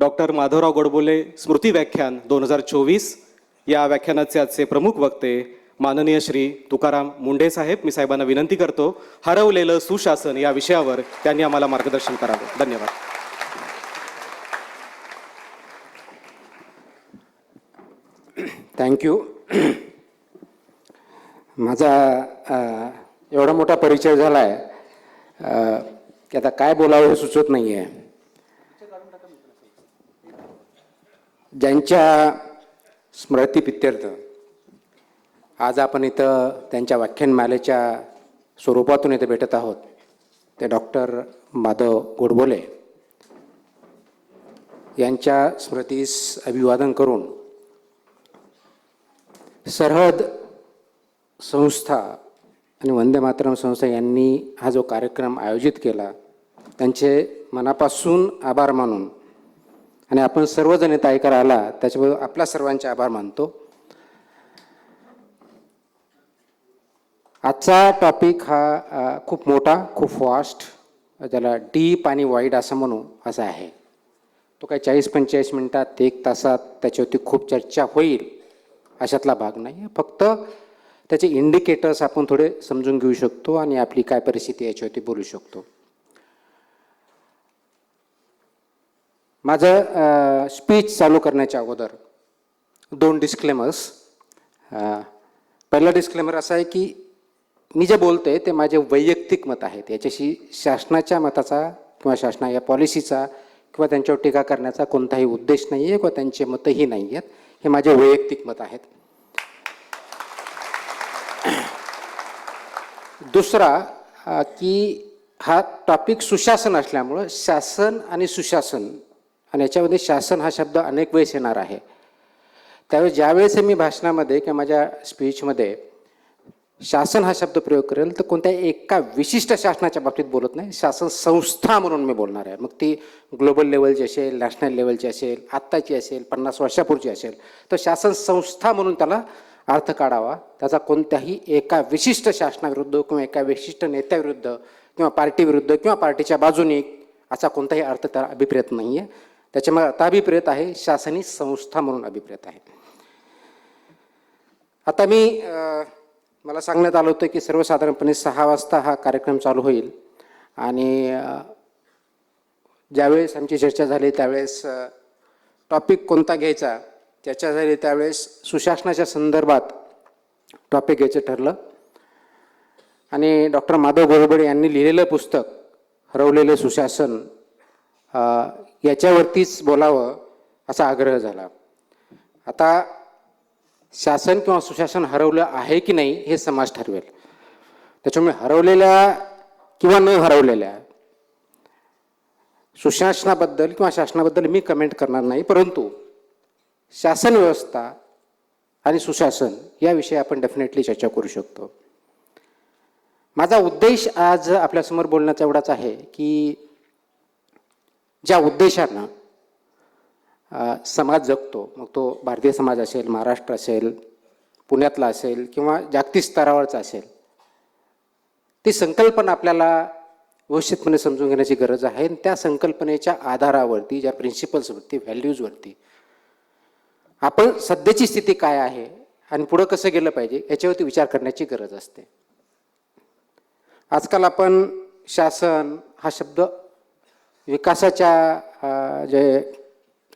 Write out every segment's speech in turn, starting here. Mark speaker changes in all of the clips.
Speaker 1: Doctor Madhavrao Godbole स्मृती व्याख्यान 2024 या व्याख्यानाचे आजचे प्रमुख वक्ते माननीय श्री तुकाराम मुंढे साहेब. मी साहेबांना विनंती करतो, हरवलेलं सुशासन या विषयावर त्यांनी आम्हाला मार्गदर्शन करावे. धन्यवाद.
Speaker 2: थँक्यू. माझा एवढा मोठा परिचय झाला आहे की आता काय बोलावं हे सुचत नाही आहे. ज्यांच्या स्मृतिप्रित्यर्थ आज आपण इथं त्यांच्या व्याख्यानमालेच्या स्वरूपातून इथे भेटत आहोत ते डॉक्टर माधव गोडबोले यांच्या स्मृतीस अभिवादन करून सरहद संस्था आणि वंदे मातरम संस्था यांनी हा जो कार्यक्रम आयोजित केला त्यांचे मनापासून आभार मानून आणि आपण सर्वजण इथं ऐकायला आला त्याच्याबरोबर आपल्या सर्वांचे आभार मानतो. आजचा टॉपिक हा खूप मोठा, खूप फास्ट, त्याला डीप आणि वाईड असं म्हणू असा आहे. तो काही 40-45 मिनटात 1 तासात त्याच्यावरती खूप चर्चा होईल अशातला भाग नाही. फक्त त्याचे इंडिकेटर्स आपण थोडे समजून घेऊ शकतो आणि आपली काय परिस्थिती याच्यावरती बोलू शकतो. माझं स्पीच चालू करण्याच्या अगोदर 2 डिस्क्लेमर्स. पहिला डिस्क्लेमर असा आहे की मी जे बोलते ते माझे वैयक्तिक मत आहेत. याच्याशी शासनाच्या मताचा किंवा शासना या पॉलिसीचा किंवा त्यांच्यावर टीका करण्याचा कोणताही उद्देश नाही आहे किंवा त्यांचे मतही नाही आहेत. हे माझे वैयक्तिक मत आहेत. दुसरा की हा टॉपिक सुशासन असल्यामुळं शासन आणि सुशासन आणि याच्यामध्ये शासन हा शब्द अनेक वेळेस येणार आहे. त्यावेळेस ज्यावेळेस मी भाषणामध्ये किंवा माझ्या स्पीचमध्ये शासन हा शब्द प्रयोग करेल तर कोणत्याही एका विशिष्ट शासनाच्या बाबतीत बोलत नाही, शासन संस्था म्हणून मी बोलणार आहे. मग ती ग्लोबल लेवलची असेल, नॅशनल लेवलची असेल, आत्ताची असेल, 50 वर्षापूर्वीची असेल, तर शासन संस्था म्हणून त्याला अर्थ काढावा. त्याचा कोणत्याही एका विशिष्ट शासनाविरुद्ध किंवा एका विशिष्ट नेत्याविरुद्ध किंवा पार्टीविरुद्ध किंवा पार्टीच्या बाजूने असा कोणताही अर्थ त्याला अभिप्रेत नाही आहे. त्याच्यामुळे आता अभिप्रेत आहे शासनी संस्था म्हणून अभिप्रेत आहे. आता मला सांगण्यात आलं होतं की सर्वसाधारणपणे 6 वाजता हा कार्यक्रम चालू होईल आणि ज्यावेळेस आमची चर्चा झाली त्यावेळेस टॉपिक कोणता घ्यायचा चर्चा झाली त्यावेळेस सुशासनाच्या संदर्भात टॉपिक घ्यायचं ठरलं आणि डॉक्टर माधव गोडबोले यांनी लिहिलेलं पुस्तक हरवलेले सुशासन याच्यावरतीच बोलावं असा आग्रह झाला. आता शासन किंवा सुशासन हरवलं आहे की नाही हे समाज ठरवेल. त्याच्यामुळे हरवलेल्या किंवा न हरवलेल्या सुशासनाबद्दल किंवा शासनाबद्दल मी कमेंट करणार नाही, परंतु शासन व्यवस्था आणि सुशासन याविषयी आपण डेफिनेटली चर्चा करू शकतो. माझा उद्देश आज आपल्यासमोर बोलण्याचा एवढाच आहे की ज्या उद्देशानं समाज जगतो, मग तो भारतीय समाज असेल, महाराष्ट्र असेल, पुण्यातला असेल किंवा जागतिक स्तरावरचा असेल, ती संकल्पना आपल्याला व्यवस्थितपणे समजून घेण्याची गरज आहे. आणि त्या संकल्पनेच्या आधारावरती, ज्या प्रिन्सिपल्सवरती, व्हॅल्यूजवरती आपण सध्याची स्थिती काय आहे आणि पुढं कसं गेलं पाहिजे याच्यावरती विचार करण्याची गरज असते. आजकाल आपण शासन हा शब्द विकासाच्या जे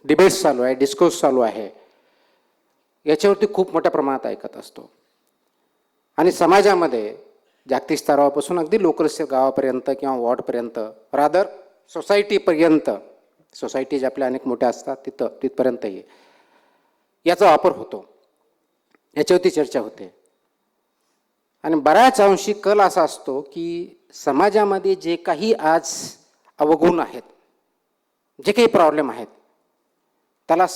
Speaker 2: डिबेट्स चालू आहे, डिस्कोर्स चालू आहे, याच्यावरती खूप मोठ्या प्रमाणात ऐकत असतो. आणि समाजामध्ये जागतिक स्तरापासून अगदी लोकल गावापर्यंत किंवा वॉर्डपर्यंत, रादर सोसायटीपर्यंत, सोसायटी ज्या आपल्या अनेक मोठ्या असतात तिथपर्यंतही याचा वापर होतो, याच्यावरती चर्चा होते. आणि बऱ्याच अंशी कल असा असतो की समाजामध्ये जे काही आज अवगुण आहेत, जे काही प्रॉब्लेम आहेत त्याला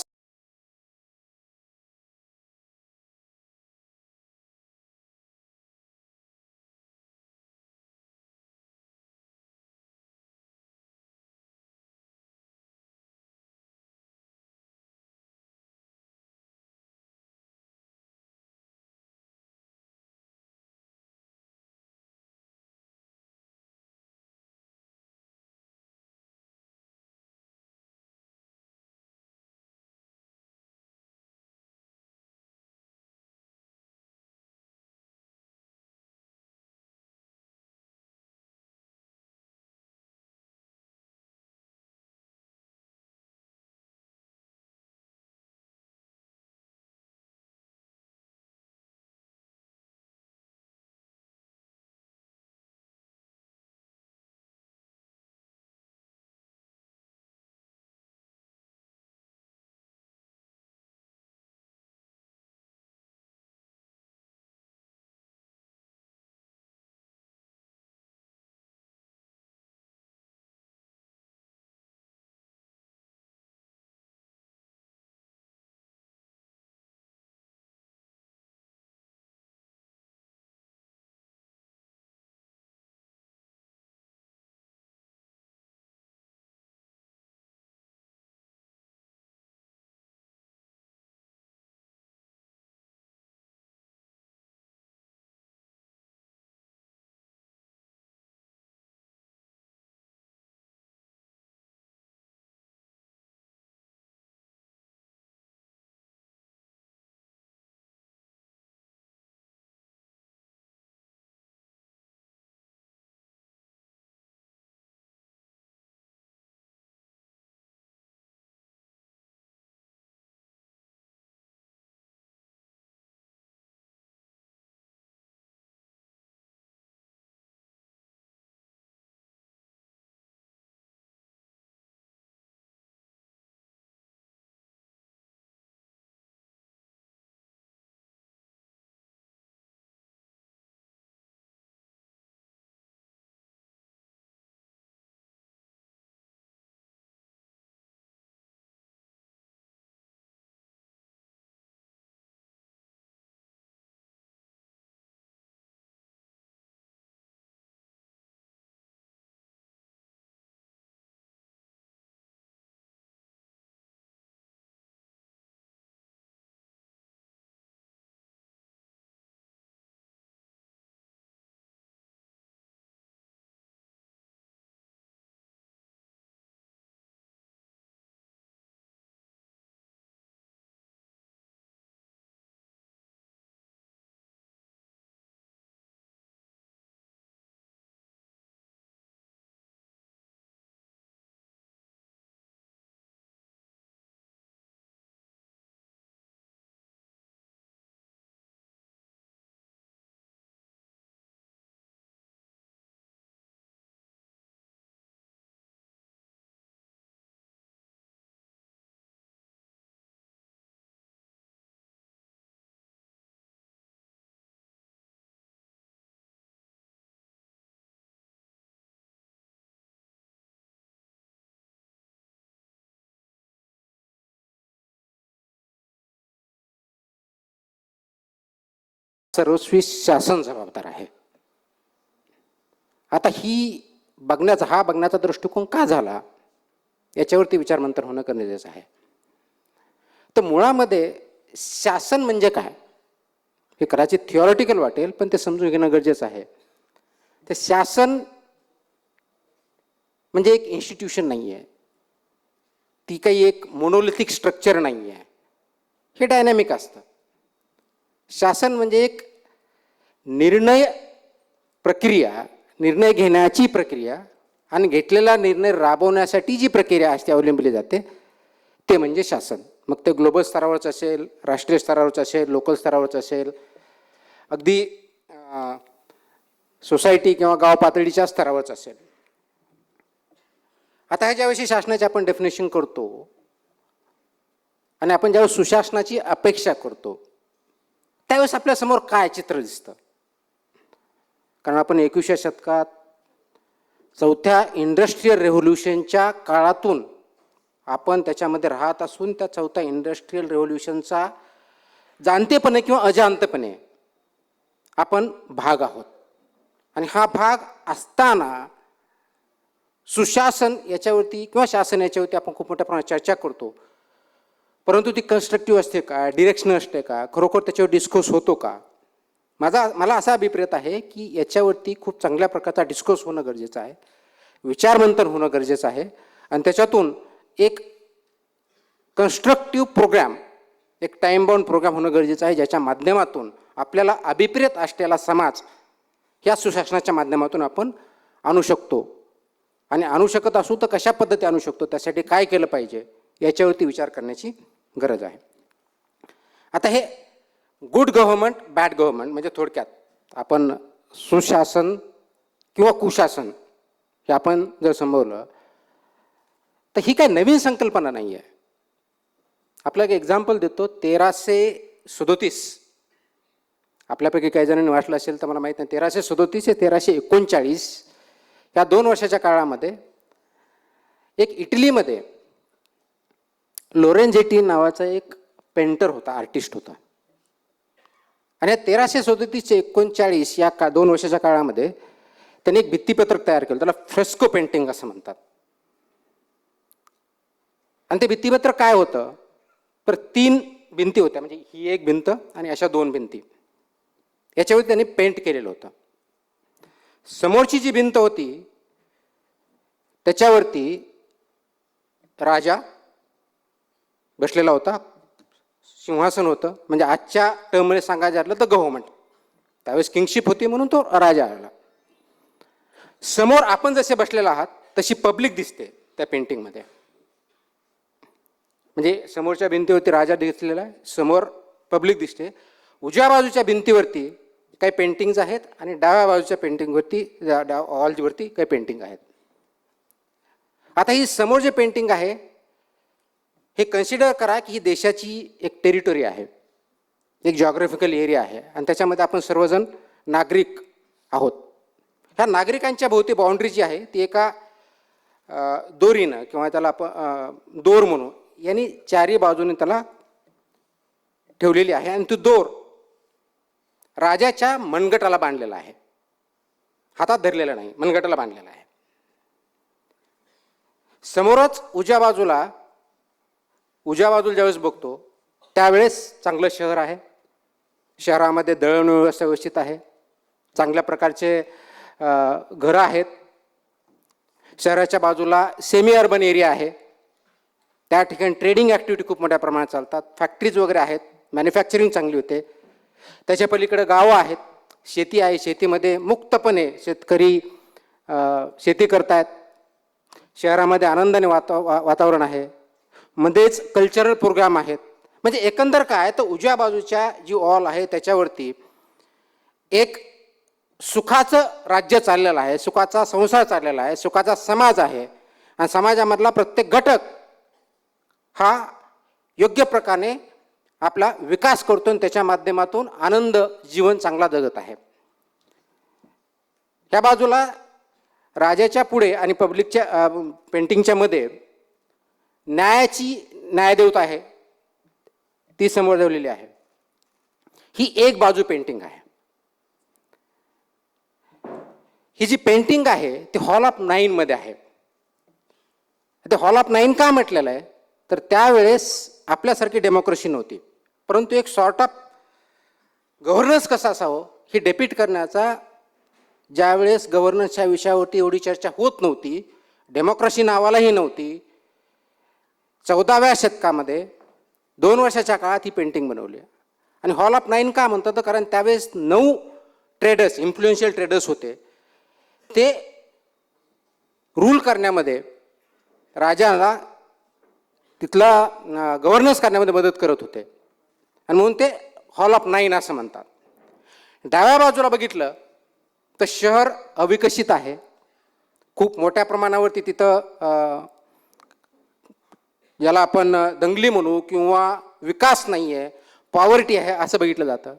Speaker 2: सर्वस्वी शासन जबाबदार आहे. आता हा बघण्याचा दृष्टिकोन का झाला याच्यावरती विचारमंथन होणं गरजेचं आहे. तर मुळामध्ये शासन म्हणजे काय हे कदाचित थिओरिटिकल वाटेल, पण ते समजून घेणं गरजेचं आहे. ते शासन म्हणजे एक इन्स्टिट्यूशन नाही आहे, ती काही एक मोनोलिथिक स्ट्रक्चर नाही आहे, हे डायनॅमिक असतं. शासन म्हणजे एक निर्णय घेण्याची प्रक्रिया आणि घेतलेला निर्णय राबवण्यासाठी जी प्रक्रिया असते अवलंबली जाते ते म्हणजे शासन. मग ते ग्लोबल स्तरावरच असेल, राष्ट्रीय स्तरावरच असेल, लोकल स्तरावरच असेल, अगदी सोसायटी किंवा गाव पातळीच्या स्तरावरच असेल. आता ह्या ज्यावेळी शासनाची आपण डेफिनेशन करतो आणि आपण ज्यावेळेस सुशासनाची अपेक्षा करतो त्यावेळेस आपल्यासमोर काय चित्र दिसतं? कारण आपण 21व्या शतकात चौथ्या इंडस्ट्रियल रेव्होल्युशनच्या काळातून आपण त्याच्यामध्ये राहत असून त्या चौथ्या इंडस्ट्रियल रेव्होल्युशनचा जाणतेपणे किंवा अजाणतेपणे आपण भाग आहोत. आणि हा भाग असताना सुशासन याच्यावरती किंवा शासन याच्यावरती आपण खूप मोठ्या प्रमाणात चर्चा करतो, परंतु ती कन्स्ट्रक्टिव्ह असते का, डिरेक्शनल असते का, खरोखर त्याच्यावर डिस्कोर्स होतो का? मला असा अभिप्राय आहे की याच्यावरती खूप चांगल्या प्रकारचा डिस्कोर्स होणं गरजेचं आहे, विचारमंथन होणं गरजेचं आहे आणि त्याच्यातून एक कन्स्ट्रक्टिव्ह प्रोग्राम, एक टाईम बाउंड प्रोग्राम होणं गरजेचं आहे, ज्याच्या माध्यमातून आपल्याला अभिप्रेत असलेला समाज या सुशासनाच्या माध्यमातून आपण आणू शकतो. आणि आणू शकत असू तर कशा पद्धती आणू शकतो, त्यासाठी काय केलं पाहिजे याच्यावरती विचार करण्याची गरज आहे. आता हे गुड गव्हर्नमेंट, बॅड गव्हर्नमेंट म्हणजे थोडक्यात आपण सुशासन किंवा कुशासन हे आपण जर समजलं तर ही काही नवीन संकल्पना नाही आहे. आपल्याला एक एक्झाम्पल देतो. 1337 आपल्यापैकी काही जणांनी वाचलं असेल तर मला माहीत नाही. 1337 ते 1339 या 2 वर्षाच्या काळामध्ये एक इटलीमध्ये लोरेंझेटी नावाचा एक पेंटर होता, आर्टिस्ट होता. आणि 1337 ते 39 या 2 वर्षाच्या काळामध्ये त्यांनी एक भित्तीपत्रक तयार केलं, त्याला फ्रेस्को पेंटिंग असं म्हणतात. आणि ते भित्तीपत्रक काय होतं तर 3 भिंती होत्या, म्हणजे ही एक भिंत आणि अशा 2 भिंती, याच्यावरती त्यांनी पेंट केलेलं होतं. समोरची जी भिंत होती त्याच्यावरती राजा बसलेला होता, सिंहासन होतं, म्हणजे आजच्या टर्ममध्ये सांगायचं झालं तर गव्हर्नमेंट. त्यावेळेस किंगशिप होती म्हणून तो राजा आला. समोर आपण जसे बसलेला आहात तशी पब्लिक दिसते त्या पेंटिंगमध्ये. म्हणजे समोरच्या भिंतीवरती राजा दिसलेला आहे, समोर पब्लिक दिसते. उजव्या बाजूच्या भिंतीवरती काही पेंटिंग्स आहेत आणि डाव्या बाजूच्या पेंटिंगवरती वॉलवरती काही पेंटिंग आहेत. आता ही समोर जे पेंटिंग आहे हे कन्सिडर करा की ही देशाची एक टेरिटरी आहे, एक जॉग्राफिकल एरिया आहे आणि त्याच्यामध्ये आपण सर्वजण नागरिक आहोत. ह्या नागरिकांच्या भोवती बाउंड्री जी आहे ती एका दोरीनं किंवा त्याला आपण दोर म्हणू यांनी 4ही बाजूने त्याला ठेवलेली आहे आणि ती दोर राजाच्या मनगटाला बांधलेला आहे, हातात धरलेला नाही, मनगटाला बांधलेला आहे. समोरच उजव्या बाजूला ज्यावेळेस बघतो त्यावेळेस चांगलं शहर आहे, शहरामध्ये दळणवळण व्यवस्था व्यवस्थित आहे, चांगल्या प्रकारचे घरं आहेत. शहराच्या बाजूला सेमी अर्बन एरिया आहे, त्या ठिकाणी ट्रेडिंग ॲक्टिव्हिटी खूप मोठ्या प्रमाणात चालतात, फॅक्टरीज वगैरे आहेत, मॅन्युफॅक्चरिंग चांगली होते. त्याच्या पलीकडे गावं आहेत, शेती आहे, शेतीमध्ये मुक्तपणे शेतकरी शेती करतायत. शहरामध्ये आनंदाने वातावरण आहे, मध्येच कल्चरल प्रोग्राम आहेत. म्हणजे एकंदर काय तर उजव्या बाजूच्या जी वॉल आहे त्याच्यावरती एक सुखाचं राज्य चाललेलं आहे, सुखाचा संसार चाललेला आहे, सुखाचा समाज आहे आणि समाजामधला प्रत्येक घटक हा योग्य प्रकारे आपला विकास करतो आणि त्याच्या माध्यमातून आनंद जीवन चांगला जगत आहे. ह्या बाजूला राजाच्या पुढे आणि पब्लिकच्या पेंटिंगच्या मध्ये न्यायदेवता आहे, ती समोर ठेवलेली आहे. ही एक बाजू पेंटिंग आहे. ही जी पेंटिंग आहे ती हॉल ऑफ 9 आहे. ते हॉल ऑफ 9 का म्हटलेलं आहे तर त्यावेळेस आपल्यासारखी डेमोक्रेसी नव्हती, परंतु एक सॉर्ट ऑफ गव्हर्नन्स कसं असावं हे डेपिट करण्याचा, ज्यावेळेस गव्हर्नन्सच्या विषयावरती एवढी चर्चा होत नव्हती, डेमोक्रेसी नावालाही नव्हती, 14व्या शतकामध्ये 2 वर्षाच्या काळात ही पेंटिंग बनवली. आणि हॉल ऑफ 9 का म्हणतात तर कारण त्यावेळेस 9 ट्रेडर्स, इन्फ्लुएन्शियल ट्रेडर्स होते, ते रूल करण्यामध्ये राजाला तिथला गव्हर्नन्स करण्यामध्ये मदत करत होते आणि म्हणून ते हॉल ऑफ 9 असं म्हणतात. डाव्या बाजूला बघितलं तर शहर अविकसित आहे, खूप मोठ्या प्रमाणावरती तिथं ज्याला आपण दंगली म्हणू किंवा विकास नाही आहे, पॉवर्टी आहे असं बघितलं जातं.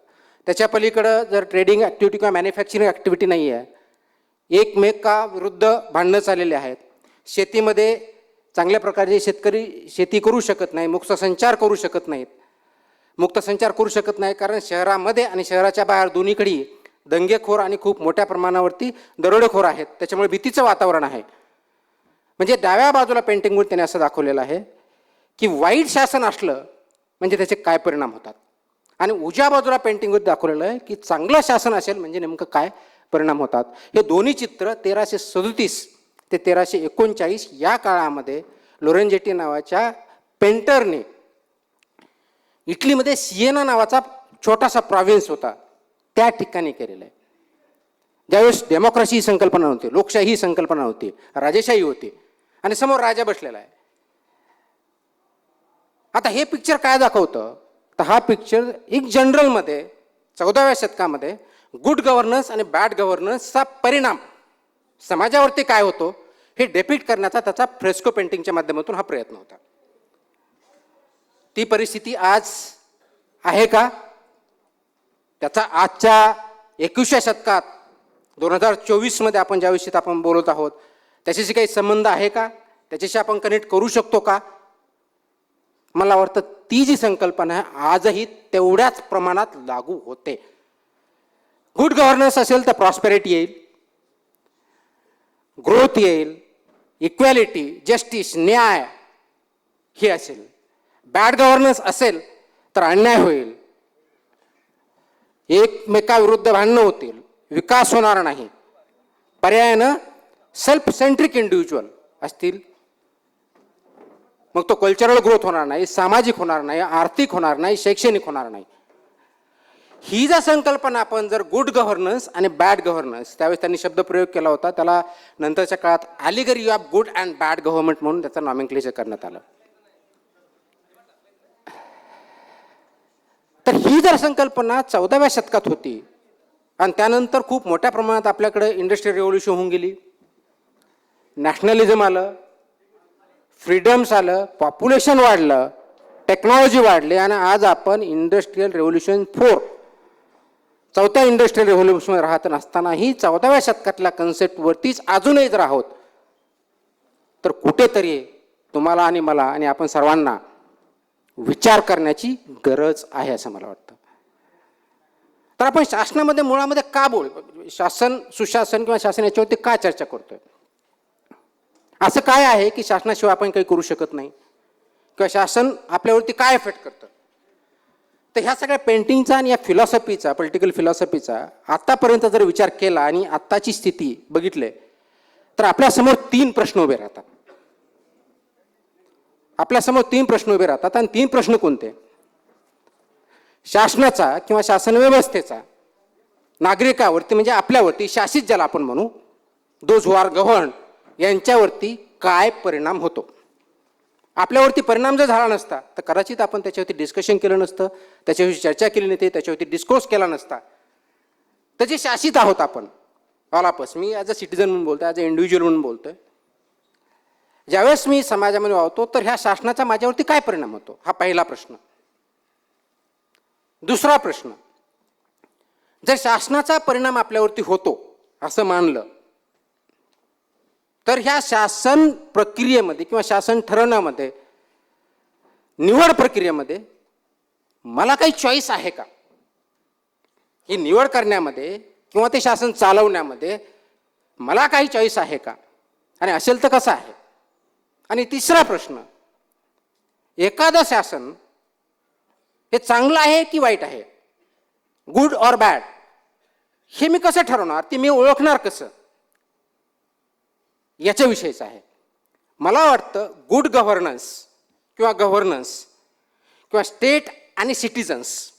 Speaker 2: त्याच्या पलीकडं जर ट्रेडिंग ॲक्टिव्हिटी किंवा मॅन्युफॅक्चरिंग ॲक्टिव्हिटी नाही आहे, एकमेकाविरुद्ध भांडणं चाललेले आहेत, शेतीमध्ये चांगल्या प्रकारचे शेतकरी शेती करू शकत नाही, मुक्त संचार करू शकत नाहीत. मुक्त संचार करू शकत नाही कारण शहरामध्ये आणि शहराच्या बाहेर दोन्हीकडे दंगेखोर आणि खूप मोठ्या प्रमाणावरती दरोडेखोर आहेत, त्याच्यामुळे भीतीचं वातावरण आहे. म्हणजे डाव्या बाजूला पेंटिंगवर त्याने असं दाखवलेलं आहे की वाईट शासन असलं म्हणजे त्याचे काय परिणाम होतात, आणि उजव्या बाजूला पेंटिंगवर दाखवलेलं आहे की चांगलं शासन असेल म्हणजे नेमकं काय परिणाम होतात. हे दोन्ही चित्र 1337 ते 1339 या काळामध्ये लोरेंजेटी नावाच्या पेंटरने इटलीमध्ये सिएना नावाचा छोटासा प्रॉव्हिन्स होता त्या ठिकाणी केलेलं आहे. ज्यावेळेस डेमोक्रेसी ही संकल्पना नव्हती, लोकशाही ही संकल्पना होती, राजेशाही होती आणि समोर राजा बसलेला आहे. आता हे पिक्चर काय दाखवतं तर हा पिक्चर एक जनरलमध्ये 14व्या शतकामध्ये गुड गव्हर्नन्स आणि बॅड गव्हर्नन्सचा परिणाम समाजावरती काय होतो हे डेपिक्ट करण्याचा त्याचा फ्रेस्को पेंटिंगच्या माध्यमातून हा प्रयत्न होता. ती परिस्थिती आज आहे का? त्याचा आजच्या 21व्या शतकात 2024मध्ये आपण ज्या विषयी आपण बोलत आहोत त्याच्याशी काही संबंध आहे का? त्याच्याशी आपण कनेक्ट करू शकतो का? मला वाटतं ती जी संकल्पना आहे आजही तेवढ्याच प्रमाणात लागू होते. गुड गव्हर्नन्स असेल तर प्रॉस्पेरिटी येईल, ग्रोथ येईल, इक्वॅलिटी, जस्टिस, न्याय हे असेल. बॅड गव्हर्नन्स असेल तर अन्याय होईल, एकमेकाविरुद्ध भांडणं होतील, विकास होणार नाही, पर्यायानं सेल्फ सेंट्रिक इंडिव्हिज्युअल असतील, मग तो कल्चरल ग्रोथ होणार नाही, सामाजिक होणार नाही, आर्थिक होणार नाही, शैक्षणिक होणार नाही. ही जर संकल्पना आपण जर गुड गव्हर्नन्स आणि बॅड गव्हर्नन्स, त्यावेळेस त्यांनी शब्द प्रयोग केला होता, त्याला नंतरच्या काळात allegory of good and bad government म्हणून त्याचं नॉमेनक्लेचर करण्यात आलं. तर ही जर संकल्पना 14व्या शतकात होती आणि त्यानंतर खूप मोठ्या प्रमाणात आपल्याकडे इंडस्ट्रियल रेव्होल्युशन होऊन गेली, नॅशनलिझम आलं, फ्रीडम्स आलं, पॉप्युलेशन वाढलं, टेक्नॉलॉजी वाढली आणि आज आपण इंडस्ट्रियल रेव्होल्युशन 4 चौथ्या इंडस्ट्रियल रेव्होल्युशन राहत नसतानाही 14व्या शतकातल्या कन्सेप्टवरतीच अजूनही जर आहोत तर कुठेतरी तुम्हाला आणि मला आणि आपण सर्वांना विचार करण्याची गरज आहे असं मला वाटतं. तर आपण शासनामध्ये मुळामध्ये का शासन, सुशासन किंवा शासन याच्यावरती का चर्चा करतोय? असं काय आहे की शासनाशिवाय आपण काही करू शकत नाही किंवा शासन आपल्यावरती काय इफेक्ट करतं? तर ह्या सगळ्या पेंटिंगचा आणि या फिलॉसॉफीचा, पॉलिटिकल फिलॉसॉफीचा आत्तापर्यंत जर विचार केला आणि आत्ताची स्थिती बघितले तर आपल्यासमोर 3 प्रश्न उभे राहतात. आपल्यासमोर 3 प्रश्न उभे राहतात आणि 3 प्रश्न कोणते? शासनाचा किंवा शासन व्यवस्थेचा नागरिकावरती म्हणजे आपल्यावरती, शासित ज्याला आपण म्हणू, दोज हू आर गव्हर्न्ड, यांच्यावरती काय परिणाम होतो? आपल्यावरती परिणाम जर झाला नसता तर कदाचित आपण त्याच्यावरती डिस्कशन केलं नसतं, त्याच्याविषयी चर्चा केली नसती, त्याच्यावरती डिस्कोर्स केला नसता. तर जे शासित आहोत आपण all of us, me as a citizen म्हणून बोलतोय, ॲज अ इंडिव्हिज्युअल म्हणून बोलतोय, ज्यावेळेस मी समाजामध्ये वावरतो तर ह्या शासनाचा माझ्यावरती काय परिणाम होतो? हा पहिला प्रश्न. दुसरा प्रश्न, जर शासनाचा परिणाम आपल्यावरती होतो असं मानलं तर ह्या शासन प्रक्रियेमध्ये किंवा शासन ठरवण्यामध्ये, निवड प्रक्रियेमध्ये मला काही चॉईस आहे का? ही निवड करण्यामध्ये किंवा ते शासन चालवण्यामध्ये मला काही चॉईस आहे का, आणि असेल तर कसं आहे. आणि तिसरा प्रश्न, एखादं शासन हे चांगलं आहे की वाईट आहे, गुड ऑर बॅड, हे मी कसं ठरवणार, ते मी ओळखणार कसं, याच्याविषयीच आहे. मला वाटतं गुड गव्हर्नन्स किंवा स्टेट आणि सिटिझन्स,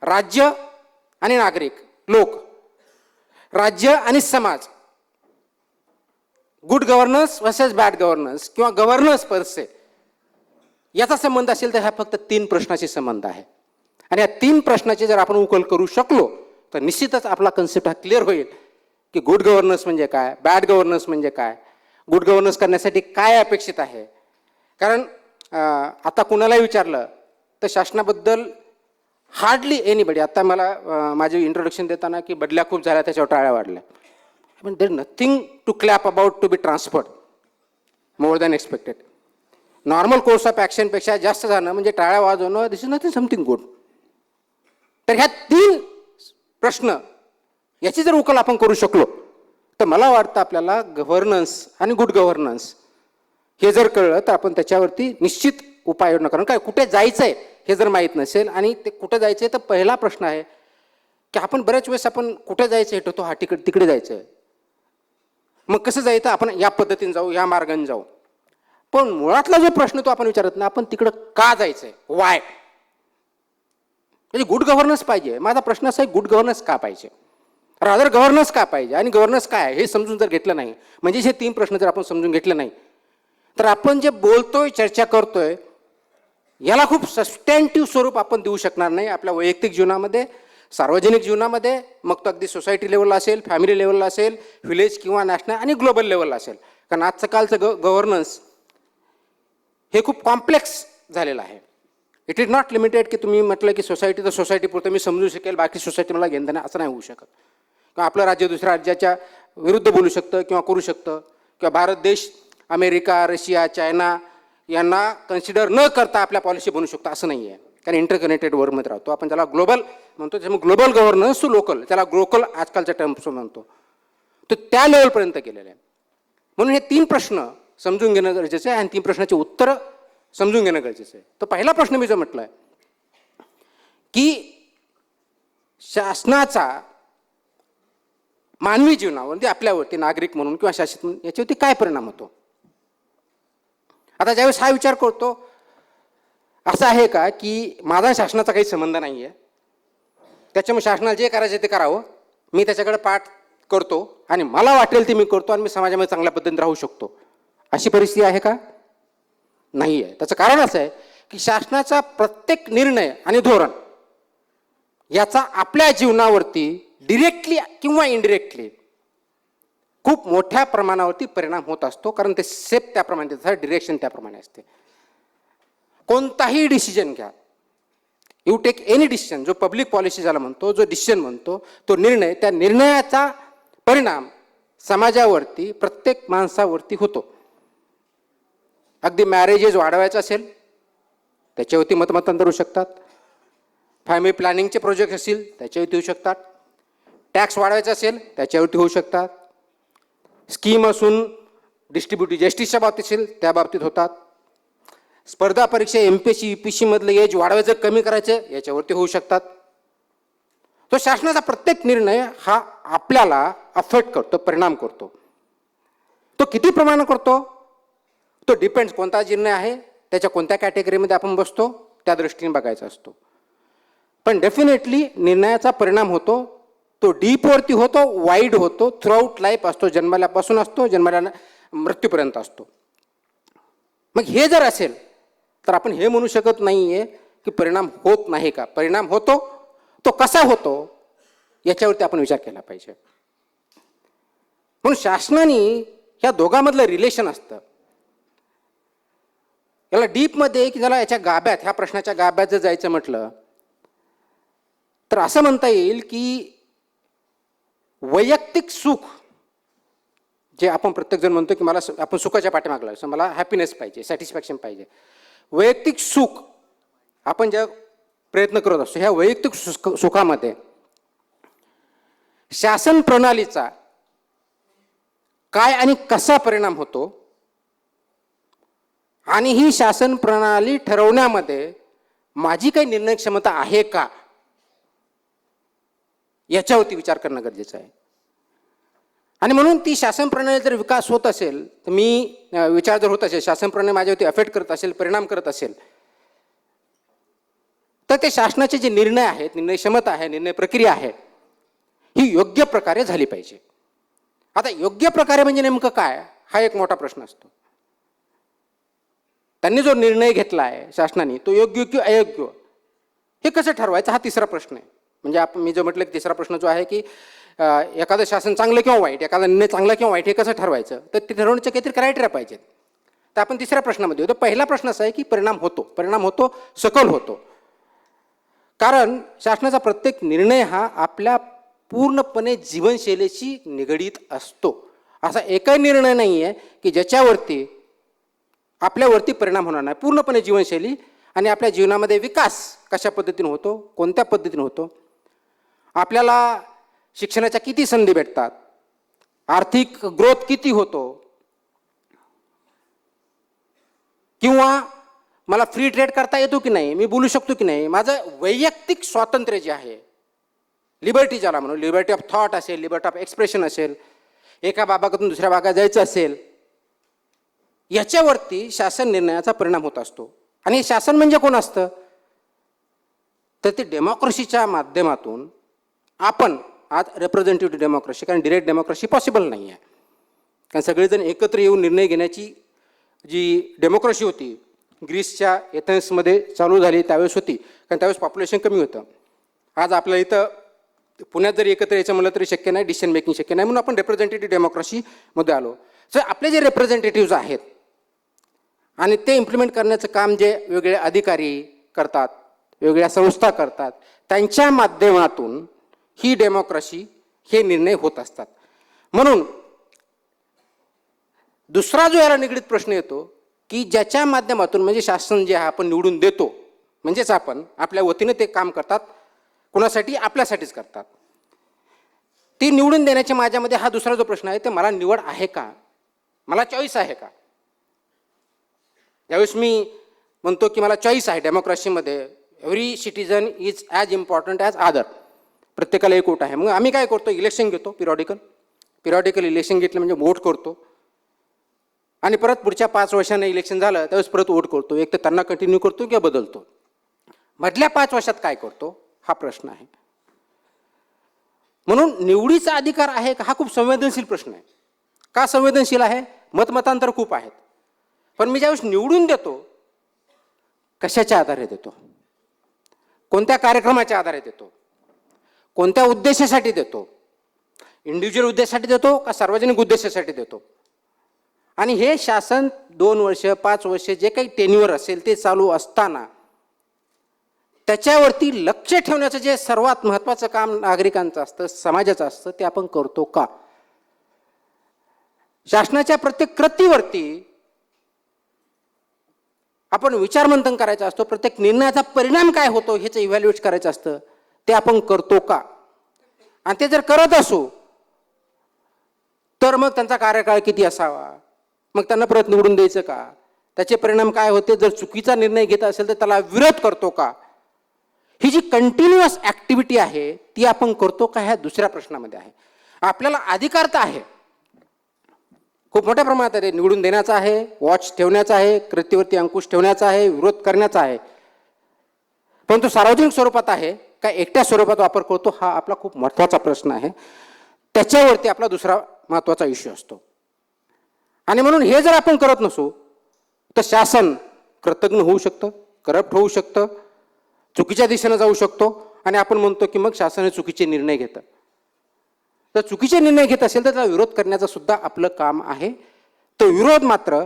Speaker 2: राज्य आणि नागरिक, लोक, राज्य आणि समाज, good governance versus bad governance किंवा गव्हर्नन्स परसे, याचा संबंध असेल तर ह्या फक्त 3 प्रश्नाशी संबंध आहे. आणि या 3 प्रश्नाचे जर आपण उकल करू शकलो तर निश्चितच आपला कन्सेप्ट हा क्लिअर होईल की गुड गव्हर्नन्स म्हणजे काय, बॅड गव्हर्नन्स म्हणजे काय, गुड गव्हर्नन्स करण्यासाठी काय अपेक्षित आहे. कारण आता कुणालाही विचारलं तर शासनाबद्दल हार्डली एनीबडी, आता मला माझे इंट्रोडक्शन देताना की बदल्या खूप झाल्या त्याच्यावर टाळ्या वाढल्या, पण there nothing to clap about to be transferred more than expected. Normal course of ॲक्शनपेक्षा जास्त झालं म्हणजे टाळ्या वाजवणं, this is nothing something good. तर ह्या 3 प्रश्न याची जर उकल आपण करू शकलो तर मला वाटतं आपल्याला गव्हर्नन्स आणि गुड गव्हर्नन्स हे जर कळलं तर आपण त्याच्यावरती निश्चित उपाययोजना करून, काय कुठे जायचं आहे हे जर माहीत नसेल आणि ते कुठे जायचं आहे तर पहिला प्रश्न आहे की आपण बऱ्याच वेळेस आपण कुठे जायचं हे ठरवतो, हा तिकडे जायचं आहे, मग कसं जायचं, आपण या पद्धतीने जाऊ, या मार्गाने जाऊ, पण मुळातला जो प्रश्न तो आपण विचारत नाही, आपण तिकडं का जायचं आहे, वाय. म्हणजे गुड गव्हर्नन्स पाहिजे. माझा प्रश्न असा आहे, गुड गव्हर्नन्स का पाहिजे, रादर गव्हर्नन्स का पाहिजे आणि गव्हर्नन्स काय आहे हे समजून जर घेतलं नाही, म्हणजे हे 3 प्रश्न जर आपण समजून घेतले नाही तर आपण जे बोलतोय, चर्चा करतोय, याला खूप सबस्टँटिव्ह स्वरूप आपण देऊ शकणार नाही आपल्या वैयक्तिक जीवनामध्ये, सार्वजनिक जीवनामध्ये, मग तो अगदी सोसायटी लेवलला असेल, फॅमिली लेवलला असेल, व्हिलेज किंवा नॅशनल आणि ग्लोबल लेवलला असेल. कारण आजचं कालचं गव्हर्नन्स हे खूप कॉम्प्लेक्स झालेलं आहे. इट इज नॉट लिमिटेड की तुम्ही म्हटलं की सोसायटी तर सोसायटीपुरतं मी समजू शकेल, बाकी सोसायटी मला घेणं देणं असं नाही होऊ शकत. किंवा आपलं राज्य दुसऱ्या राज्याच्या विरुद्ध बोलू शकतं किंवा करू शकतं, किंवा भारत देश अमेरिका, रशिया, चायना यांना कन्सिडर न करता आपल्या पॉलिसी बनवू शकतो असं नाही आहे. कारण इंटरकनेक्टेड वर्ल्डमध्ये राहतो आपण, ज्याला ग्लोबल म्हणतो, त्याच्यामुळे ग्लोबल गव्हर्नन्स टू लोकल, त्याला ग्लोकल आजकालच्या टर्म्स म्हणतो, तो त्या लेवलपर्यंत गेलेलं आहे. म्हणून हे 3 प्रश्न समजून घेणं गरजेचं आहे आणि 3 प्रश्नाची उत्तरं समजून घेणं गरजेचं आहे. तर पहिला प्रश्न मी जो म्हटलं आहे की शासनाचा मानवी जीवनावरती, आपल्यावरती नागरिक म्हणून किंवा शासित म्हणून याच्यावरती काय परिणाम होतो. आता ज्यावेळेस हा विचार करतो, असं आहे का की माझा शासनाचा काही संबंध नाही आहे, त्याच्यामुळे शासनाला जे करायचं ते करावं, मी त्याच्याकडे पाठ करतो आणि मला वाटेल ते मी करतो आणि मी समाजामध्ये चांगल्या पद्धतीने राहू शकतो, अशी परिस्थिती आहे का, नाही आहे. त्याचं कारण असं आहे की शासनाचा प्रत्येक निर्णय आणि धोरण याचा आपल्या जीवनावरती डिरेक्टली किंवा इनडिरेक्टली खूप मोठ्या प्रमाणावरती परिणाम होत असतो. कारण ते सेप त्याप्रमाणे, त्याचं डिरेक्शन त्याप्रमाणे असते. कोणताही डिसिजन घ्या, यू टेक एनी डिसिजन, जो पब्लिक पॉलिसी ज्याला म्हणतो, जो डिसिजन म्हणतो, तो निर्णय, त्या निर्णयाचा परिणाम समाजावरती, प्रत्येक माणसावरती होतो. अगदी मॅरेजेस वाढवायचं असेल त्याच्यावरती मतमतांतर होऊ शकतात, फॅमिली प्लॅनिंगचे प्रोजेक्ट असतील त्याच्यावरती होऊ शकतात, टॅक्स वाढवायचा असेल त्याच्यावरती होऊ शकतात, स्कीम असून डिस्ट्रीब्युटिव्ह जस्टिसच्या बाबतीत असेल त्या बाबतीत होतात, स्पर्धा परीक्षा MPSC UPSC मधलं एज वाढवायचं कमी करायचं याच्यावरती होऊ शकतात. तो शासनाचा प्रत्येक निर्णय हा आपल्याला अफेक्ट करतो, परिणाम करतो. तो किती प्रमाणात करतो तो डिपेंड्स, कोणता निर्णय आहे, त्याच्या कोणत्या कॅटेगरीमध्ये आपण बसतो त्या दृष्टीने बघायचा असतो. पण डेफिनेटली निर्णयाचा परिणाम होतो, तो डीपवरती होतो, वाईड होतो, थ्रूआउट लाईफ असतो, जन्मल्यापासून असतो, जन्मल्या मृत्यूपर्यंत असतो. मग हे जर असेल तर आपण हे म्हणू शकत नाही आहे की परिणाम होत नाही का, परिणाम होतो, तो कसा होतो याच्यावरती आपण विचार केला पाहिजे. म्हणून शासनाने ह्या दोघांमधलं रिलेशन असतं, याला डीपमध्ये की ज्याला याच्या गाभ्यात, ह्या प्रश्नाच्या गाभ्यात जर जायचं म्हटलं तर असं म्हणता येईल की वैयक्तिक सुख जे आपण प्रत्येकजण म्हणतो की मला आपण सुखाच्या पाठीमागे लागलो, मला हॅपीनेस पाहिजे, सॅटिस्फॅक्शन पाहिजे, वैयक्तिक सुख आपण ज्या प्रयत्न करत असतो, ह्या वैयक्तिक सुखामध्ये शासन प्रणालीचा काय आणि कसा परिणाम होतो आणि ही शासन प्रणाली ठरवण्यामध्ये माझी काही निर्णय क्षमता आहे का, याच्यावरती विचार करणं गरजेचं आहे. आणि म्हणून ती शासन प्रणाली जर विकास होत असेल, तर मी विचार जर होत असेल, शासन प्रणाली माझ्यावरती अफेक्ट करत असेल, परिणाम करत असेल, तर ते शासनाचे जे निर्णय आहेत, निर्णय क्षमता आहे, निर्णय प्रक्रिया आहे, ही योग्य प्रकारे झाली पाहिजे. आता योग्य प्रकारे म्हणजे नेमकं काय, हा एक मोठा प्रश्न असतो. त्यांनी जो निर्णय घेतला आहे शासनाने, तो योग्य की अयोग्य, हे कसं ठरवायचं, हा तिसरा प्रश्न आहे. म्हणजे मी जो म्हटलं की तिसरा प्रश्न जो आहे की एखादं शासन चांगलं किंवा वाईट, एखादा निर्णय चांगला किंवा वाईट, हे कसं ठरवायचं, तर ते ठरवण्याचे काहीतरी क्रायटेरिया पाहिजेत. तर आपण तिसऱ्या प्रश्नामध्ये होतो. पहिला प्रश्न असा आहे की परिणाम होतो, सखोल होतो. कारण शासनाचा प्रत्येक निर्णय हा आपल्या पूर्णपणे जीवनशैलीशी निगडीत असतो. असा एकही निर्णय नाही आहे की ज्याच्यावरती आपल्यावरती परिणाम होणार नाही. पूर्णपणे जीवनशैली आणि आपल्या जीवनामध्ये विकास कशा पद्धतीने होतो, कोणत्या पद्धतीने होतो, आपल्याला शिक्षणाच्या किती संधी भेटतात, आर्थिक ग्रोथ किती होतो, किंवा मला फ्री ट्रेड करता येतो की नाही, मी बोलू शकतो की नाही, माझं वैयक्तिक स्वातंत्र्य जे आहे, लिबर्टी ज्याला म्हणून, लिबर्टी ऑफ थॉट असेल, लिबर्टी ऑफ एक्सप्रेशन असेल, एका भागातून दुसऱ्या भागात जायचं असेल, याच्यावरती शासन निर्णयाचा परिणाम होत असतो. आणि शासन म्हणजे कोण असतं, तर ते डेमोक्रेसीच्या माध्यमातून आपण आज रिप्रेझेंटेटिव्ह डेमोक्रेसी, कारण डिरेक्ट डेमोक्रेसी पॉसिबल नाही आहे, कारण सगळेजण एकत्र येऊन निर्णय घेण्याची जी डेमोक्रेसी होती ग्रीसच्या एथेन्समध्ये चालू झाली त्यावेळेस होती, कारण त्यावेळेस पॉप्युलेशन कमी होतं. आज आपल्या इथं पुण्यात जरी एकत्र यायचं म्हणलं तरी शक्य नाही, डिसिजन मेकिंग शक्य नाही, म्हणून आपण रिप्रेझेंटेटिव्ह डेमोक्रेसीमध्ये आलो. सो आपले जे रिप्रेझेंटेटिव्ह आहेत आणि ते इम्प्लिमेंट करण्याचं काम जे वेगळे अधिकारी करतात, वेगळ्या संस्था करतात, त्यांच्या माध्यमातून ही डेमोक्रेसी, हे निर्णय होत असतात. म्हणून दुसरा जो याला निगडीत प्रश्न येतो की ज्याच्या माध्यमातून, म्हणजे शासन जे आपण निवडून देतो, म्हणजेच आपण आपल्या वतीने ते काम करतात, कुणासाठी, आपल्यासाठीच करतात. ती निवडून देण्याच्या माझ्यामध्ये हा दुसरा जो प्रश्न आहे, ते मला निवड आहे का, मला चॉईस आहे का. ज्यावेळेस मी म्हणतो की मला चॉईस आहे, डेमोक्रेसीमध्ये every citizen is as important as other, प्रत्येकाला एक वोट आहे. मग आम्ही काय करतो, इलेक्शन घेतो, पिरियॉडिकल इलेक्शन घेतलं म्हणजे वोट करतो, आणि परत पुढच्या 5 वर्षांना इलेक्शन झालं त्यावेळेस परत वोट करतो. एक तर त्यांना कंटिन्यू करतो किंवा बदलतो. मधल्या 5 वर्षात काय करतो, हा प्रश्न आहे. म्हणून निवडीचा अधिकार आहे का, हा खूप संवेदनशील प्रश्न आहे. का संवेदनशील आहे, मतमतांतर खूप आहेत, पण मी ज्यावेळेस निवडून देतो, कशाच्या आधारे देतो, कोणत्या कार्यक्रमाच्या आधारे देतो, कोणत्या उद्देशासाठी देतो, इंडिव्हिज्युअल उद्देशासाठी देतो का सार्वजनिक उद्देशासाठी देतो. आणि हे शासन 2 वर्ष 5 वर्ष जे काही टेन्युअर असेल ते चालू असताना त्याच्यावरती लक्ष ठेवण्याचं जे सर्वात महत्त्वाचं काम नागरिकांचं असतं, समाजाचं असतं, ते आपण करतो का. शासनाच्या प्रत्येक कृतीवरती आपण विचारमंथन करायचं असतो, प्रत्येक निर्णयाचा परिणाम काय होतो ह्याचं इव्हॅल्युएट करायचं असतं, ते आपण करतो का. आणि ते जर करत असू तर मग त्यांचा कार्यकाळ किती असावा, मग त्यांना परत निवडून द्यायचं का, त्याचे परिणाम काय होते, जर चुकीचा निर्णय घेत असेल तर त्याला विरोध करतो का. ही जी कंटिन्युअस ॲक्टिव्हिटी आहे ती आपण करतो का, ह्या दुसऱ्या प्रश्नामध्ये आहे. आपल्याला अधिकार तर आहे, खूप मोठ्या प्रमाणात आहे, निवडून देण्याचा आहे, वॉच ठेवण्याचा आहे, कृतीवरती अंकुश ठेवण्याचा आहे, विरोध करण्याचा आहे, परंतु सार्वजनिक स्वरूपात आहे का एकट्या स्वरूपात वापर करतो, हा आपला खूप महत्त्वाचा प्रश्न आहे. त्याच्यावरती आपला दुसरा महत्त्वाचा इश्यू असतो. आणि म्हणून हे जर आपण करत नसू तर शासन कृतज्ञ होऊ शकतं, करप्ट होऊ शकतं, चुकीच्या दिशेनं जाऊ शकतो, आणि आपण म्हणतो की मग शासन हे चुकीचे निर्णय घेतं. तर चुकीचे निर्णय घेत असेल तर त्याला विरोध करण्याचं सुद्धा आपलं काम आहे. तो विरोध मात्र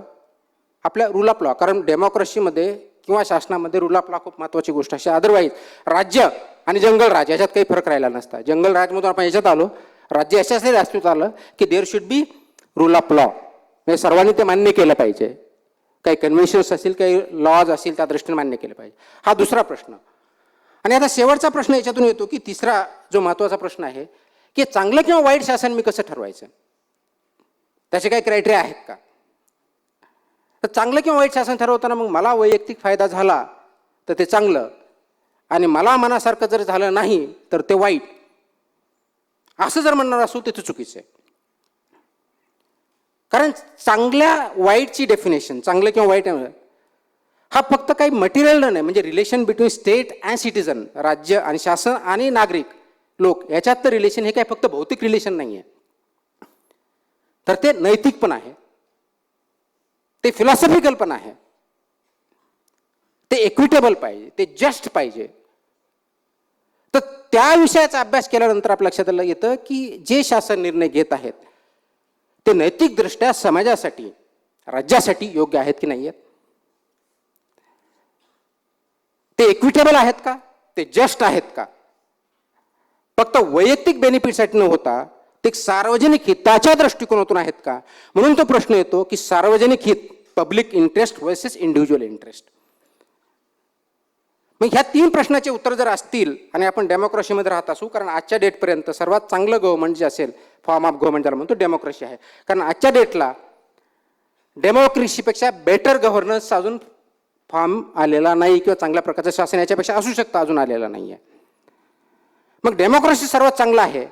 Speaker 2: आपल्या रूल ऑफ लॉ, कारण डेमोक्रेसीमध्ये किंवा शासनामध्ये रूल ऑफ लॉ खूप महत्त्वाची गोष्ट अशी. अदरवाईज राज्य आणि जंगल राज याच्यात काही फरक राहिला नसता. जंगल राजमधून आपण याच्यात आलो, राज्य अशासाठी अस्तित्वात आलं की there should be rule of law, म्हणजे सर्वांनी ते मान्य केलं पाहिजे. काही कन्व्हेन्शन्स असतील, काही लॉज असतील, त्या दृष्टीने मान्य केलं पाहिजे. हा दुसरा प्रश्न. आणि आता शेवटचा प्रश्न याच्यातून येतो की तिसरा जो महत्त्वाचा प्रश्न आहे की चांगलं किंवा वाईट शासन मी कसं ठरवायचं. त्याचे काही क्रायटेरिया आहेत का? तर चांगलं किंवा वाईट शासन ठरवताना मग मला वैयक्तिक फायदा झाला तर ते चांगलं, आणि मला मनासारखं जर झालं नाही तर ते वाईट, असं जर म्हणणार असू तर ते चुकीचं आहे. कारण चांगल्या वाईटची डेफिनेशन, चांगलं किंवा वाईट हा फक्त काही मटेरियल नाही, म्हणजे relation between state and citizen, राज्य आणि शासन आणि नागरिक लोक, याच्यात तर रिलेशन हे काय फक्त भौतिक रिलेशन नाही आहे, तर ते नैतिक पण आहे, ते फिलॉसॉफिकल पण आहे, ते इक्विटेबल पाहिजे, ते जस्ट पाहिजे. तर त्या विषयाचा अभ्यास केल्यानंतर आपल्या लक्षात आलं येतं की जे शासन निर्णय घेत आहेत ते नैतिकदृष्ट्या समाजासाठी, राज्यासाठी योग्य आहेत की नाही आहेत, ते इक्विटेबल आहेत का, ते जस्ट आहेत का, फक्त वैयक्तिक बेनिफिटसाठी न होता ते सार्वजनिक हिताच्या दृष्टिकोनातून आहेत का. म्हणून तो प्रश्न येतो की सार्वजनिक हित, public interest versus individual interest. मग ह्या 3 प्रश्नाचे उत्तर जर असतील आणि आपण डेमोक्रेसीमध्ये राहत असू, कारण आजच्या डेटपर्यंत सर्वात चांगलं गव्हर्नमेंट जे असेल, फॉर्म ऑफ गव्हर्नमेंट ज्याला म्हणतो, डेमोक्रेसी आहे. कारण आजच्या डेटला डेमोक्रेसीपेक्षा बेटर गव्हर्नन्स अजून फॉर्म आलेला नाही, किंवा चांगल्या प्रकारचं शासन याच्यापेक्षा असू शकतं अजून आलेला नाही आहे. मग डेमोक्रेसी सर्वात चांगलं आहे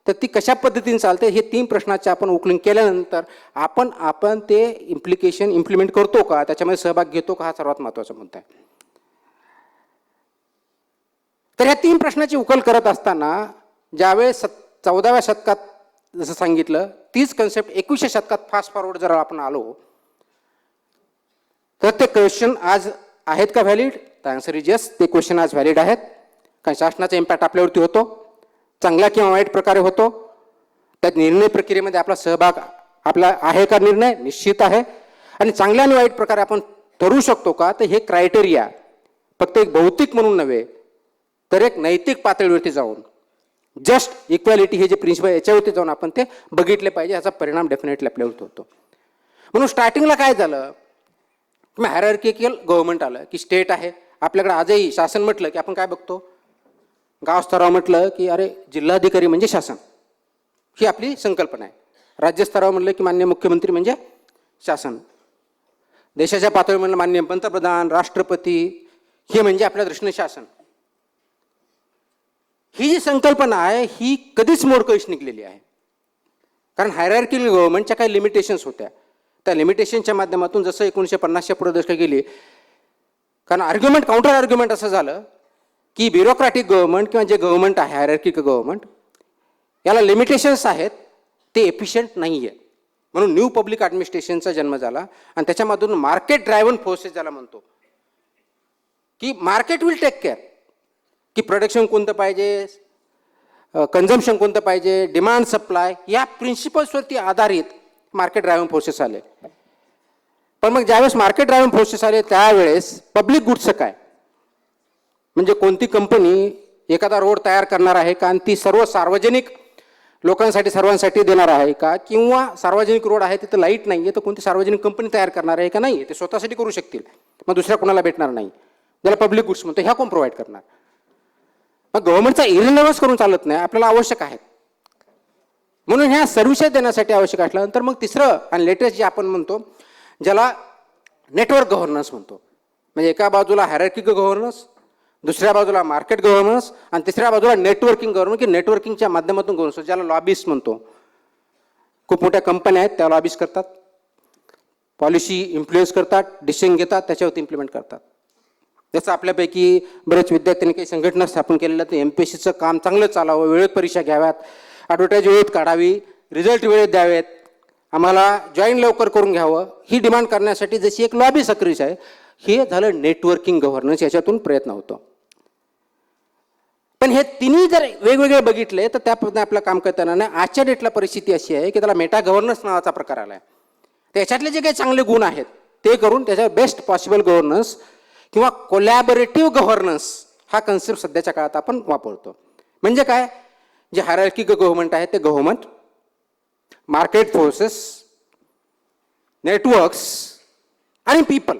Speaker 2: तर ती कशा पद्धतीने चालते, हे 3 प्रश्नाचे आपण उकलिंग केल्यानंतर आपण ते इम्प्लिमेंट करतो का, त्याच्यामध्ये सहभाग घेतो का, हा सर्वात महत्त्वाचा मुद्दा आहे. तर ह्या 3 प्रश्नाची उकल करत असताना ज्यावेळेस 14व्या शतकात जसं सांगितलं, तीच कन्सेप्ट 21व्या शतकात फास्ट फॉरवर्ड जर आपण आलो तर ते क्वेश्चन आज आहेत का व्हॅलिड, तर आन्सर इज यस, ते क्वेश्चन आज व्हॅलिड आहेत. कारण शासनाचा इम्पॅक्ट आपल्यावरती होतो, चांगला किंवा वाईट प्रकारे होतो, त्यात निर्णय प्रक्रियेमध्ये आपला सहभाग आपला आहे का, निर्णय निश्चित आहे, आणि चांगल्या आणि वाईट प्रकारे आपण ठरवू शकतो का, तर हे क्रायटेरिया फक्त एक भौतिक म्हणून नव्हे तर एक नैतिक पातळीवरती जाऊन, जस्ट इक्वॅलिटी हे जे प्रिन्सिपल याच्यावरती जाऊन आपण ते बघितले पाहिजे. याचा परिणाम डेफिनेटली आपल्यावरती होतो. म्हणून स्टार्टिंगला काय झालं, मग हायरार्किकल गव्हर्नमेंट आलं की स्टेट आहे आपल्याकडे. आजही शासन म्हटलं की आपण काय बघतो, गाव स्तरावर म्हटलं की अरे जिल्हाधिकारी म्हणजे शासन, ही आपली संकल्पना आहे. राज्य स्तरावर म्हटलं की माननीय मुख्यमंत्री म्हणजे शासन, देशाच्या पातळीवर म्हणलं माननीय पंतप्रधान, राष्ट्रपती, हे म्हणजे आपल्या दृष्टीने शासन. ही जी संकल्पना आहे ही कधीच मोडकळीस निघलेली आहे. कारण हायरार्किकल गव्हर्नमेंटच्या काही लिमिटेशन्स होत्या, त्या लिमिटेशनच्या माध्यमातून जसं 1950च्या पुढे दशक गेली, कारण आर्ग्युमेंट काउंटर आर्ग्युमेंट असं झालं की ब्युरोक्रॅटिक गव्हर्नमेंट किंवा जे गव्हर्नमेंट आहे हायरार्किकल गव्हर्नमेंट, याला लिमिटेशन्स आहेत, ते एफिशियंट नाही आहे. म्हणून न्यू पब्लिक ॲडमिनिस्ट्रेशनचा जन्म झाला आणि त्याच्यामधून मार्केट ड्रायव्हन फोर्सेस ज्याला म्हणतो, की मार्केट विल टेक केअर की प्रोडक्शन कोणतं पाहिजे, कन्झम्पशन कोणतं पाहिजे, डिमांड सप्लाय, या प्रिन्सिपल्सवरती आधारित मार्केट ड्रायव्हन फोर्सेस आले. पण मग ज्यावेळेस मार्केट ड्रायव्हन फोर्सेस आले त्यावेळेस पब्लिक गुड्सचं काय, म्हणजे कोणती कंपनी एखादा रोड तयार करणार आहे का आणि ती सर्व सार्वजनिक लोकांसाठी सर्वांसाठी देणार आहे का, किंवा सार्वजनिक रोड आहे तिथं लाईट नाही आहे तर कोणती सार्वजनिक कंपनी तयार करणार आहे का, नाही, ते स्वतःसाठी करू शकतील, मग दुसऱ्या कोणाला भेटणार नाही, ज्याला पब्लिक गुड्स म्हणतो, ह्या कोण प्रोव्हाइड करणार. मग गव्हर्नमेंटचा इरिलेव्हन्स करून चालत नाही, आपल्याला आवश्यक आहे. म्हणून ह्या सर्व्हिसेस देण्यासाठी आवश्यक असल्यानंतर मग तिसरं आणि लेटेस्ट जे आपण म्हणतो ज्याला नेटवर्क गव्हर्नन्स म्हणतो, म्हणजे एका बाजूला हायरार्किकल गव्हर्नन्स, दुसऱ्या बाजूला मार्केट गव्हर्नन्स आणि तिसऱ्या बाजूला नेटवर्किंग गव्हर्नन्स, की नेटवर्किंगच्या माध्यमातून गव्हर्नन्स, ज्याला लॉबिस्ट म्हणतो. खूप मोठ्या कंपन्या आहेत त्या लॉबिस्ट करतात, पॉलिसी इन्फ्लुएन्स करतात, डिसिजन घेतात, त्याच्यावरती इम्प्लिमेंट करतात. जसं आपल्यापैकी बरेच विद्यार्थ्यांनी काही संघटना स्थापन केलेल्या, तर MPSCचं काम चांगलं चालावं, वेळेत परीक्षा घ्याव्यात, ॲडव्हर्टाईज वेळेत काढावी, रिझल्ट वेळेत द्यावेत, आम्हाला जॉईन लवकर करून घ्यावं, ही डिमांड करण्यासाठी जशी एक लॉबी सक्रिय आहे, हे झालं नेटवर्किंग गव्हर्नन्स, याच्यातून प्रयत्न होतो. पण हे तिन्ही जर वेगवेगळे बघितले तर त्या पद्धतीने आपलं काम करताना नाही. आजच्या डेटला परिस्थिती अशी आहे की त्याला मेटा गव्हर्नन्स नावाचा प्रकार आला आहे. त्याच्यातले जे काही चांगले गुण आहेत ते करून त्याच्यावर बेस्ट पॉसिबल गव्हर्नन्स किंवा कोलॅबोरेटिव्ह गव्हर्नन्स हा कन्सेप्ट सध्याच्या काळात आपण वापरतो. म्हणजे काय, जे हायरार्किकल गव्हर्नमेंट आहे ते गव्हर्नमेंट, मार्केट फोर्सेस, नेटवर्क्स आणि पीपल,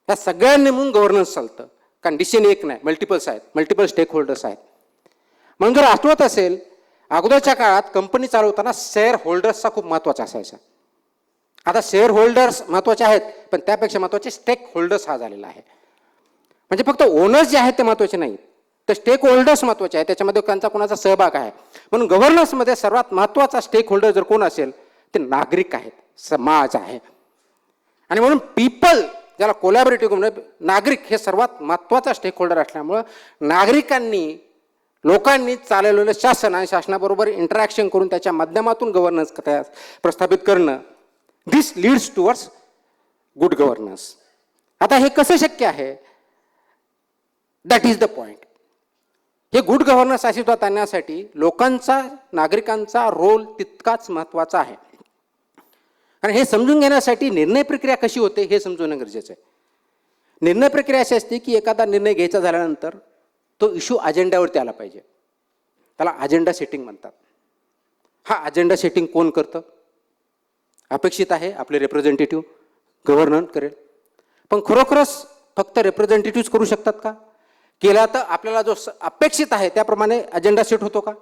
Speaker 2: या सगळ्यांनी म्हणून गव्हर्नन्स चालतं. कंडिशन एक नाही, मल्टिपल्स आहेत, मल्टिपल स्टेक होल्डर्स आहेत. म्हणून जर आठवत असेल, अगोदरच्या काळात कंपनी चालवताना शेअर होल्डर्सचा खूप महत्त्वाचा असायचा. आता शेअर होल्डर्स महत्त्वाचे आहेत, पण त्यापेक्षा महत्त्वाचे स्टेक होल्डर्स हा झालेला आहे. म्हणजे फक्त ओनर्स जे आहेत ते महत्त्वाचे नाहीत, तर स्टेक होल्डर्स महत्त्वाचे आहेत, त्याच्यामध्ये त्यांचा कोणाचा सहभाग आहे. म्हणून गव्हर्नन्समध्ये सर्वात महत्त्वाचा स्टेक होल्डर जर कोण असेल ते नागरिक आहेत, समाज आहे. आणि म्हणून पीपल, ज्याला कोलॅबोरेटिव्ह नागरिक हे सर्वात महत्त्वाचा स्टेक होल्डर असल्यामुळं नागरिकांनी, लोकांनी चालवलेलं शासन आणि शासनाबरोबर इंटरॅक्शन करून त्याच्या माध्यमातून गव्हर्नन्स प्रस्थापित करणं, this leads towards good governance. आता हे कसं शक्य आहे? That is the point. हे गुड गव्हर्नन्स अस्तित्वात आणण्यासाठी लोकांचा, नागरिकांचा रोल तितकाच महत्त्वाचा आहे. आणि हे समजून घेण्यासाठी निर्णय प्रक्रिया कशी होते हे समजवणं गरजेचं आहे. निर्णय प्रक्रिया अशी असते की एखादा निर्णय घ्यायचा झाल्यानंतर तो इश्यू अजेंड्यावरती आला पाहिजे. त्याला अजेंडा सेटिंग म्हणतात. हा अजेंडा सेटिंग कोण करतं? अपेक्षित आहे आपले रिप्रेझेंटेटिव्ह गव्हर्नर करेल. पण खरोखरच फक्त रिप्रेझेंटेटिव्ह करू शकतात का? केला तर आपल्याला जो अपेक्षित आहे त्याप्रमाणे अजेंडा सेट होतो का?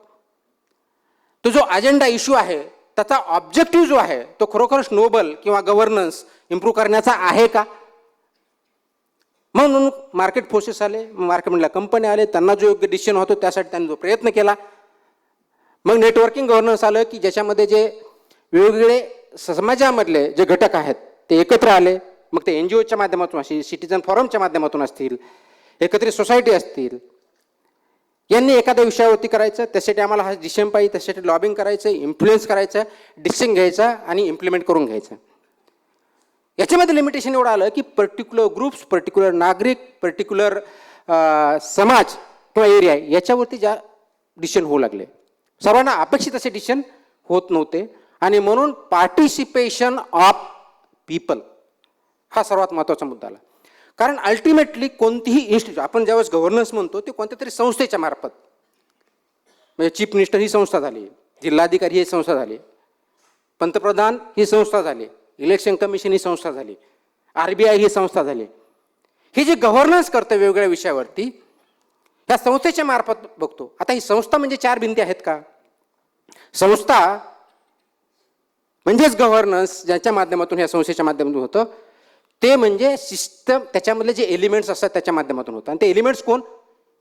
Speaker 2: तो जो अजेंडा इश्यू आहे त्याचा ऑब्जेक्टिव्ह जो आहे तो खरोखरच नोबल किंवा गव्हर्नन्स इम्प्रूव्ह करण्याचा आहे का? म्हणून मार्केट फोर्सेस आले, मार्केटमधल्या कंपन्या आले, त्यांना जो योग्य डिसिजन होतो त्यासाठी त्यांनी जो प्रयत्न केला. मग नेटवर्किंग गव्हर्नन्स आलं की ज्याच्यामध्ये जे वेगवेगळे समाजामधले जे घटक आहेत ते एकत्र आले. मग ते NGOच्या माध्यमातून असतील, सिटीजन फॉरमच्या माध्यमातून असतील, एकत्रित सोसायटी असतील, यांनी एखाद्या विषयावरती करायचं, त्यासाठी आम्हाला हा डिसिजन पाहिजे, त्यासाठी लॉबिंग करायचं, इन्फ्लुएन्स करायचं, डिसिजन घ्यायचा आणि इम्प्लिमेंट करून घ्यायचं. याच्यामध्ये लिमिटेशन एवढं आलं की पर्टिक्युलर ग्रुप्स, पर्टिक्युलर नागरिक, पर्टिक्युलर समाज किंवा एरिया याच्यावरती ज्या डिसिजन होऊ लागले, सर्वांना अपेक्षित असे डिसिजन होत नव्हते. आणि म्हणून पार्टिसिपेशन ऑफ पीपल हा सर्वात महत्त्वाचा मुद्दा आला. कारण अल्टिमेटली कोणतीही इन्स्टिट्यूट, आपण ज्यावेळेस गव्हर्नन्स म्हणतो ते कोणत्या तरी संस्थेच्या मार्फत, म्हणजे चीफ मिनिस्टर ही संस्था झाली, जिल्हाधिकारी ही संस्था झाली, पंतप्रधान ही संस्था झाली, इलेक्शन कमिशन ही संस्था झाली, RBI ही संस्था झाली. ही जी गव्हर्नन्स करतं वेगवेगळ्या विषयावरती ह्या संस्थेच्या मार्फत बघतो. आता ही संस्था म्हणजे चार भिंती आहेत का? संस्था म्हणजेच गव्हर्नन्स ज्याच्या माध्यमातून ह्या संस्थेच्या माध्यमातून होतं ते म्हणजे सिस्टम, त्याच्यामधले जे एलिमेंट्स असतात त्याच्या माध्यमातून होतं. आणि ते एलिमेंट्स कोण?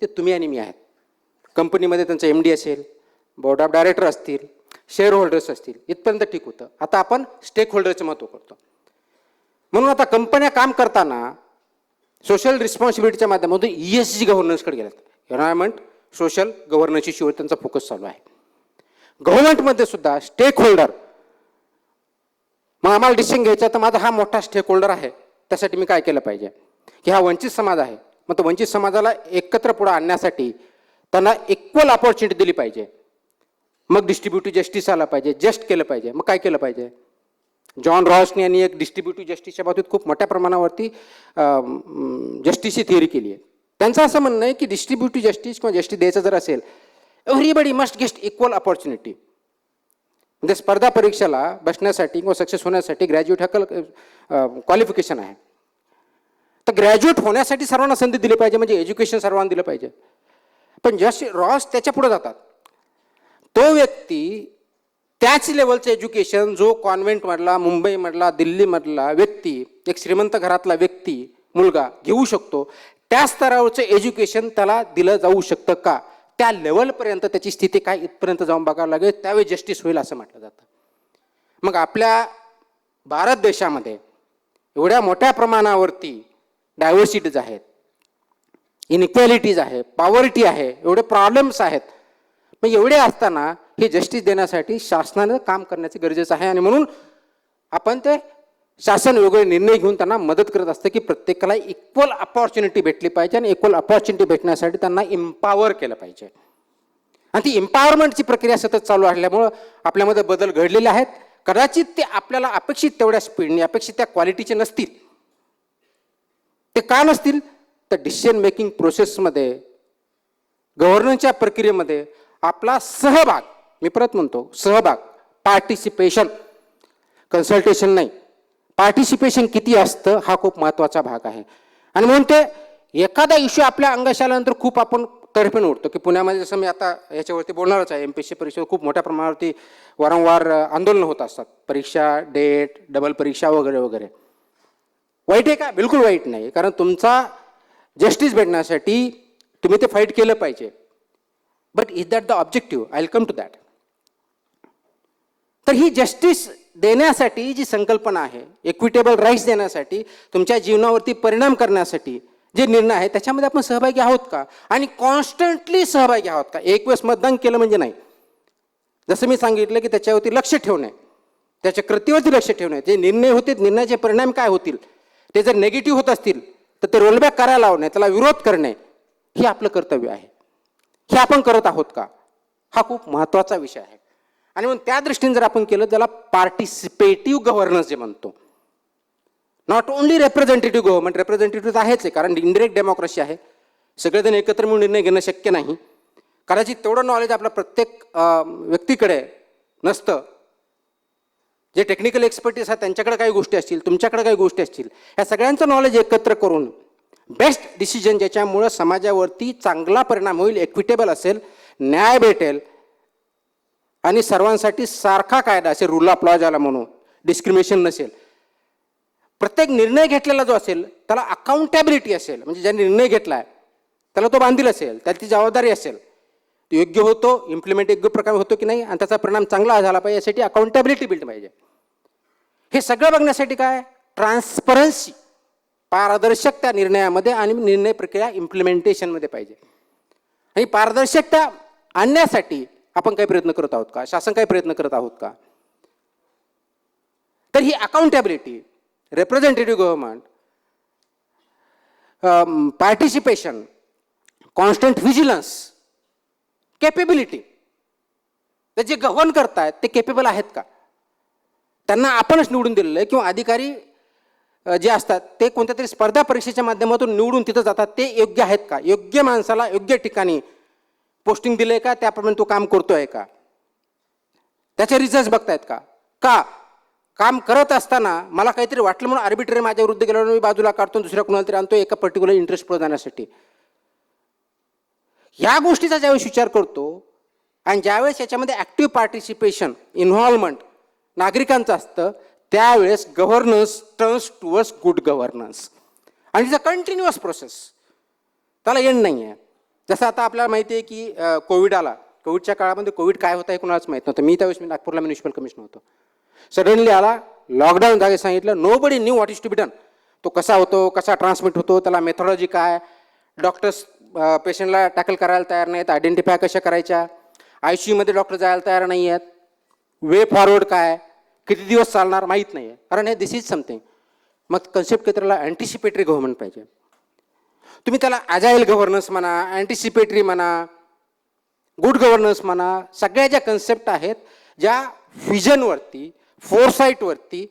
Speaker 2: ते तुम्ही आणि मी आहेत. कंपनीमध्ये त्यांचं MD असेल, बोर्ड ऑफ डायरेक्टर असतील, शेअर होल्डर्स असतील, इथपर्यंत ठीक होतं. आता आपण स्टेक होल्डरचं महत्त्व करतो. म्हणून आता कंपन्या काम करताना सोशल रिस्पॉन्सिबिलिटीच्या माध्यमातून ESG गव्हर्नन्सकडे गेल्यात. एन्व्हायरमेंट, सोशल गव्हर्नन्स इश्यूवर त्यांचा फोकस चालू आहे. गव्हर्नमेंटमध्ये सुद्धा स्टेक होल्डर, मग आम्हाला डिसिजन घ्यायचा तर माझा हा मोठा स्टेक होल्डर आहे, त्यासाठी मी काय केलं पाहिजे की हा वंचित समाज आहे, मग तो वंचित समाजाला एकत्र पुढे आणण्यासाठी त्यांना इक्वल अपॉर्च्युनिटी दिली पाहिजे. मग डिस्ट्रीब्युटिव्ह जस्टिस आला पाहिजे, जस्ट केलं पाहिजे. मग काय केलं पाहिजे? जॉन रॉसने यांनी एक डिस्ट्रीब्युटिव्ह जस्टिसच्या बाबतीत खूप मोठ्या प्रमाणावरती जस्टिसची थिअरी केली आहे. त्यांचं असं म्हणणं आहे की डिस्ट्रीब्युटिव्ह जस्टिस किंवा जस्टिस द्यायचं जर असेल, everybody must get equal opportunity. म्हणजे स्पर्धा परीक्षेला बसण्यासाठी किंवा सक्सेस होण्यासाठी ग्रॅज्युएट हा क्वालिफिकेशन आहे. तर ग्रॅज्युएट होण्यासाठी सर्वांना संधी दिली पाहिजे, म्हणजे एज्युकेशन सर्वांना दिलं पाहिजे. पण जस्ट रॉस त्याच्या पुढे जातात. तो व्यक्ती त्याच लेवलचं एज्युकेशन जो कॉन्व्हेंटमधला, मुंबईमधला, दिल्लीमधला व्यक्ती, एक श्रीमंत घरातला व्यक्ती, मुलगा घेऊ शकतो, त्या स्तरावरचं एज्युकेशन त्याला दिलं जाऊ शकतं का? त्या लेवलपर्यंत त्याची स्थिती काय इथपर्यंत जाऊन बघावं लागेल, त्यावेळी जस्टिस होईल असं म्हटलं जातं. मग आपल्या भारत देशामध्ये एवढ्या मोठ्या प्रमाणावरती डायव्हर्सिटीज आहेत, इनइक्वॅलिटीज आहे, पॉवर्टी आहे, एवढे प्रॉब्लेम्स आहेत. मग एवढे असताना हे जस्टिस देण्यासाठी शासनानं काम करण्याचे गरजेचं आहे. आणि म्हणून आपण ते शासन वेगवेगळे निर्णय घेऊन त्यांना मदत करत असतं की प्रत्येकाला इक्वल अपॉर्च्युनिटी भेटली पाहिजे. आणि इक्वल अपॉर्च्युनिटी भेटण्यासाठी त्यांना एम्पावर केलं पाहिजे. आणि ती एम्पॉवरमेंटची प्रक्रिया सतत चालू असल्यामुळं आपल्यामध्ये बदल घडलेले आहेत. कदाचित ते आपल्याला अपेक्षित तेवढ्या स्पीडने, अपेक्षित त्या क्वालिटीचे नसतील. ते का नसतील? तर डिसिजन मेकिंग प्रोसेसमध्ये, गव्हर्नन्सच्या प्रक्रियेमध्ये आपला सहभाग, मी परत म्हणतो सहभाग, पार्टिसिपेशन, कन्सल्टेशन नाही, पार्टिसिपेशन किती असतं हा खूप महत्त्वाचा भाग आहे. आणि म्हणून ते एखादा इश्यू आपल्या अंगाशी आल्यानंतर खूप आपण तर्फेन उठतो की पुण्यामध्ये जसं मी आता याच्यावरती बोलणारच आहे, MPSC परीक्षा खूप मोठ्या प्रमाणावरती वारंवार आंदोलनं होत असतात, परीक्षा डेट, डबल परीक्षा वगैरे वगैरे. वाईट आहे का? बिलकुल वाईट नाही, कारण तुमचा जस्टिस भेटण्यासाठी तुम्ही ते फाईट केलं पाहिजे. But is that the objective? I will come to that. तर ही जस्टिस देण्यासाठी जी संकल्पना आहे, इक्विटेबल राईट्स देण्यासाठी, तुमच्या जीवनावरती परिणाम करण्यासाठी जे निर्णय आहे त्याच्यामध्ये आपण सहभागी आहोत का? आणि कॉन्स्टंटली सहभागी आहोत का? एक वेळेस मतदान केलं म्हणजे नाही. जसं मी सांगितलं की त्याच्यावरती लक्ष ठेवणे, त्याच्या कृतीवरती लक्ष ठेवणे, जे निर्णय होते निर्णयाचे परिणाम काय होतील, ते जर निगेटिव्ह होत असतील तर ते रोलबॅक करायला लावणे, त्याला विरोध करणे, हे आपलं कर्तव्य आहे. हे आपण करत आहोत का? हा खूप महत्त्वाचा विषय आहे. आणि मग त्या दृष्टीने जर आपण केलं, त्याला पार्टिसिपेटिव्ह गव्हर्नन्स जे म्हणतो, not only representative government. Representative आहेच आहे, कारण इनडिरेक्ट डेमोक्रेसी आहे, सगळेजण एकत्र मिळून निर्णय घेणं शक्य नाही. कदाचित तेवढं नॉलेज आपल्या प्रत्येक व्यक्तीकडे नसतं. जे टेक्निकल एक्सपर्टीज आहेत त्यांच्याकडे काही गोष्टी असतील, तुमच्याकडे काही गोष्टी असतील, या सगळ्यांचं नॉलेज एकत्र करून बेस्ट डिसिजन ज्याच्यामुळं समाजावरती चांगला परिणाम होईल, इक्विटेबल असेल, न्याय भेटेल आणि सर्वांसाठी सारखा कायदा असेल, रूल ऑफ लॉ ज्याला म्हणू, डिस्क्रिमिनेशन नसेल, प्रत्येक निर्णय घेतलेला जो असेल त्याला अकाउंटेबिलिटी असेल, म्हणजे ज्याने निर्णय घेतला आहे त्याला तो बांधील असेल, त्याची जबाबदारी असेल, तो योग्य होतो, इम्प्लिमेंट योग्य प्रकारे होतो की नाही, आणि त्याचा परिणाम चांगला झाला पाहिजे, यासाठी अकाउंटेबिलिटी बिल्ड पाहिजे. हे सगळं बघण्यासाठी काय? ट्रान्सपरन्सी, पारदर्शकता निर्णयामध्ये आणि निर्णय प्रक्रिया इम्प्लिमेंटेशनमध्ये पाहिजे. आणि पारदर्शकता आणण्यासाठी आपण काही प्रयत्न करत आहोत का? शासन काही प्रयत्न करत आहोत का? तर ही accountability, representative government, participation, constant vigilance, capability, तर जे गव्हर्न करतायत ते केपेबल आहेत का? त्यांना आपणच निवडून दिलेलं आहे, किंवा अधिकारी जे असतात ते कोणत्या तरी स्पर्धा परीक्षेच्या माध्यमातून निवडून तिथं जातात, ते योग्य आहेत का? योग्य माणसाला योग्य ठिकाणी पोस्टिंग दिलंय का? त्याप्रमाणे तो काम करतोय का? त्याचे रिझल्ट बघतायत का? का काम करत असताना मला काहीतरी वाटलं म्हणून आर्बिट्ररी माझ्या विरुद्ध गेल्यावर मी बाजूला काढतो, दुसऱ्या कुणाला तरी आणतो एका पर्टिक्युलर इंटरेस्ट पुढे जाण्यासाठी. ह्या गोष्टीचा ज्यावेळेस विचार करतो आणि ज्यावेळेस याच्यामध्ये ॲक्टिव्ह पार्टिसिपेशन, इन्व्हॉल्वमेंट नागरिकांचं असतं, त्यावेळेस governance turns towards good governance. आणि इट्स अ कंटिन्युअस प्रोसेस, त्याला एंड नाही आहे. जसं आता आपल्याला माहिती आहे की कोविड आला, कोविडच्या काळामध्ये कोविड काय होतं हे कुणालाच माहीत नव्हतं. मी त्यावेळेस नागपूरला म्युनिसिपल कमिशनर होतो. सडनली आला, लॉकडाऊन जागे सांगितलं, nobody knew what is to be done. तो कसा होतो, कसा ट्रान्समिट होतो, त्याला मेथॉडॉलॉजी काय, डॉक्टर्स पेशंटला टॅकल करायला तयार नाहीत, आयडेंटिफाय कशा करायच्या, ICUमध्ये डॉक्टर जायला तयार नाही आहेत, वे फॉरवर्ड काय, किती दिवस चालणार माहीत नाही आहे. कारण हे दिस इज समथिंग. मग कन्सेप्ट काही त्याला अँटिसिपेटरी गव्हर्नमेंट पाहिजे. तुम्ही त्याला अजाईल गव्हर्नन्स म्हणा, अँटिसिपेटरी म्हणा, गुड गव्हर्नन्स म्हणा, सगळ्या ज्या कन्सेप्ट आहेत ज्या व्हिजनवरती, फोरसाईटवरती,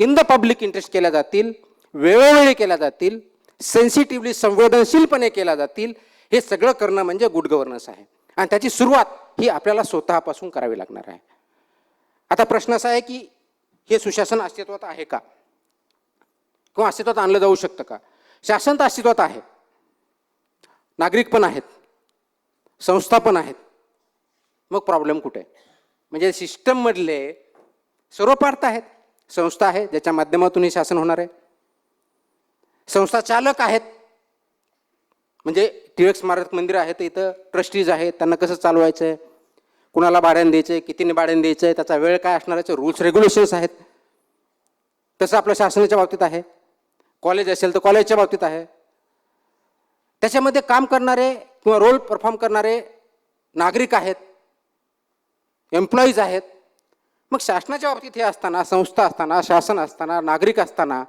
Speaker 2: इन द पब्लिक इंटरेस्ट केल्या जातील, वेळोवेळी केल्या जातील, सेन्सिटिव्हली संवेदनशीलपणे केल्या जातील, हे सगळं करणं म्हणजे गुड गव्हर्नन्स आहे. आणि त्याची सुरुवात ही आपल्याला स्वतःपासून करावी लागणार आहे. आता प्रश्न असा आहे की हे सुशासन अस्तित्वात आहे का, किंवा अस्तित्वात आणलं जाऊ शकतं का? शासन तर अस्तित्वात आहे, नागरिक पण आहेत, संस्था पण आहेत. मग प्रॉब्लेम कुठे? म्हणजे सिस्टममधले सर्व पार्ट आहेत. संस्था आहे ज्याच्या माध्यमातून हे शासन होणार आहे, संस्था चालक आहेत, म्हणजे टिळक स्मारक मंदिर आहे तर इथं ट्रस्टीज आहेत, त्यांना कसं चालवायचं आहे, कुणाला भाड्याने द्यायचं आहे, कितीने भाड्याने द्यायचं आहे, त्याचा वेळ काय असणार आहे, रूल्स रेग्युलेशन्स आहेत. तसं आपल्या शासनाच्या बाबतीत आहे. कॉलेज असेल तर कॉलेजच्या बाबतीत आहे. त्याच्यामध्ये काम करणारे किंवा रोल परफॉर्म करणारे नागरिक आहेत, एम्प्लॉईज आहेत. मग शासनाच्या बाबतीत हे असताना, संस्था असताना, शासन असताना, नागरिक असताना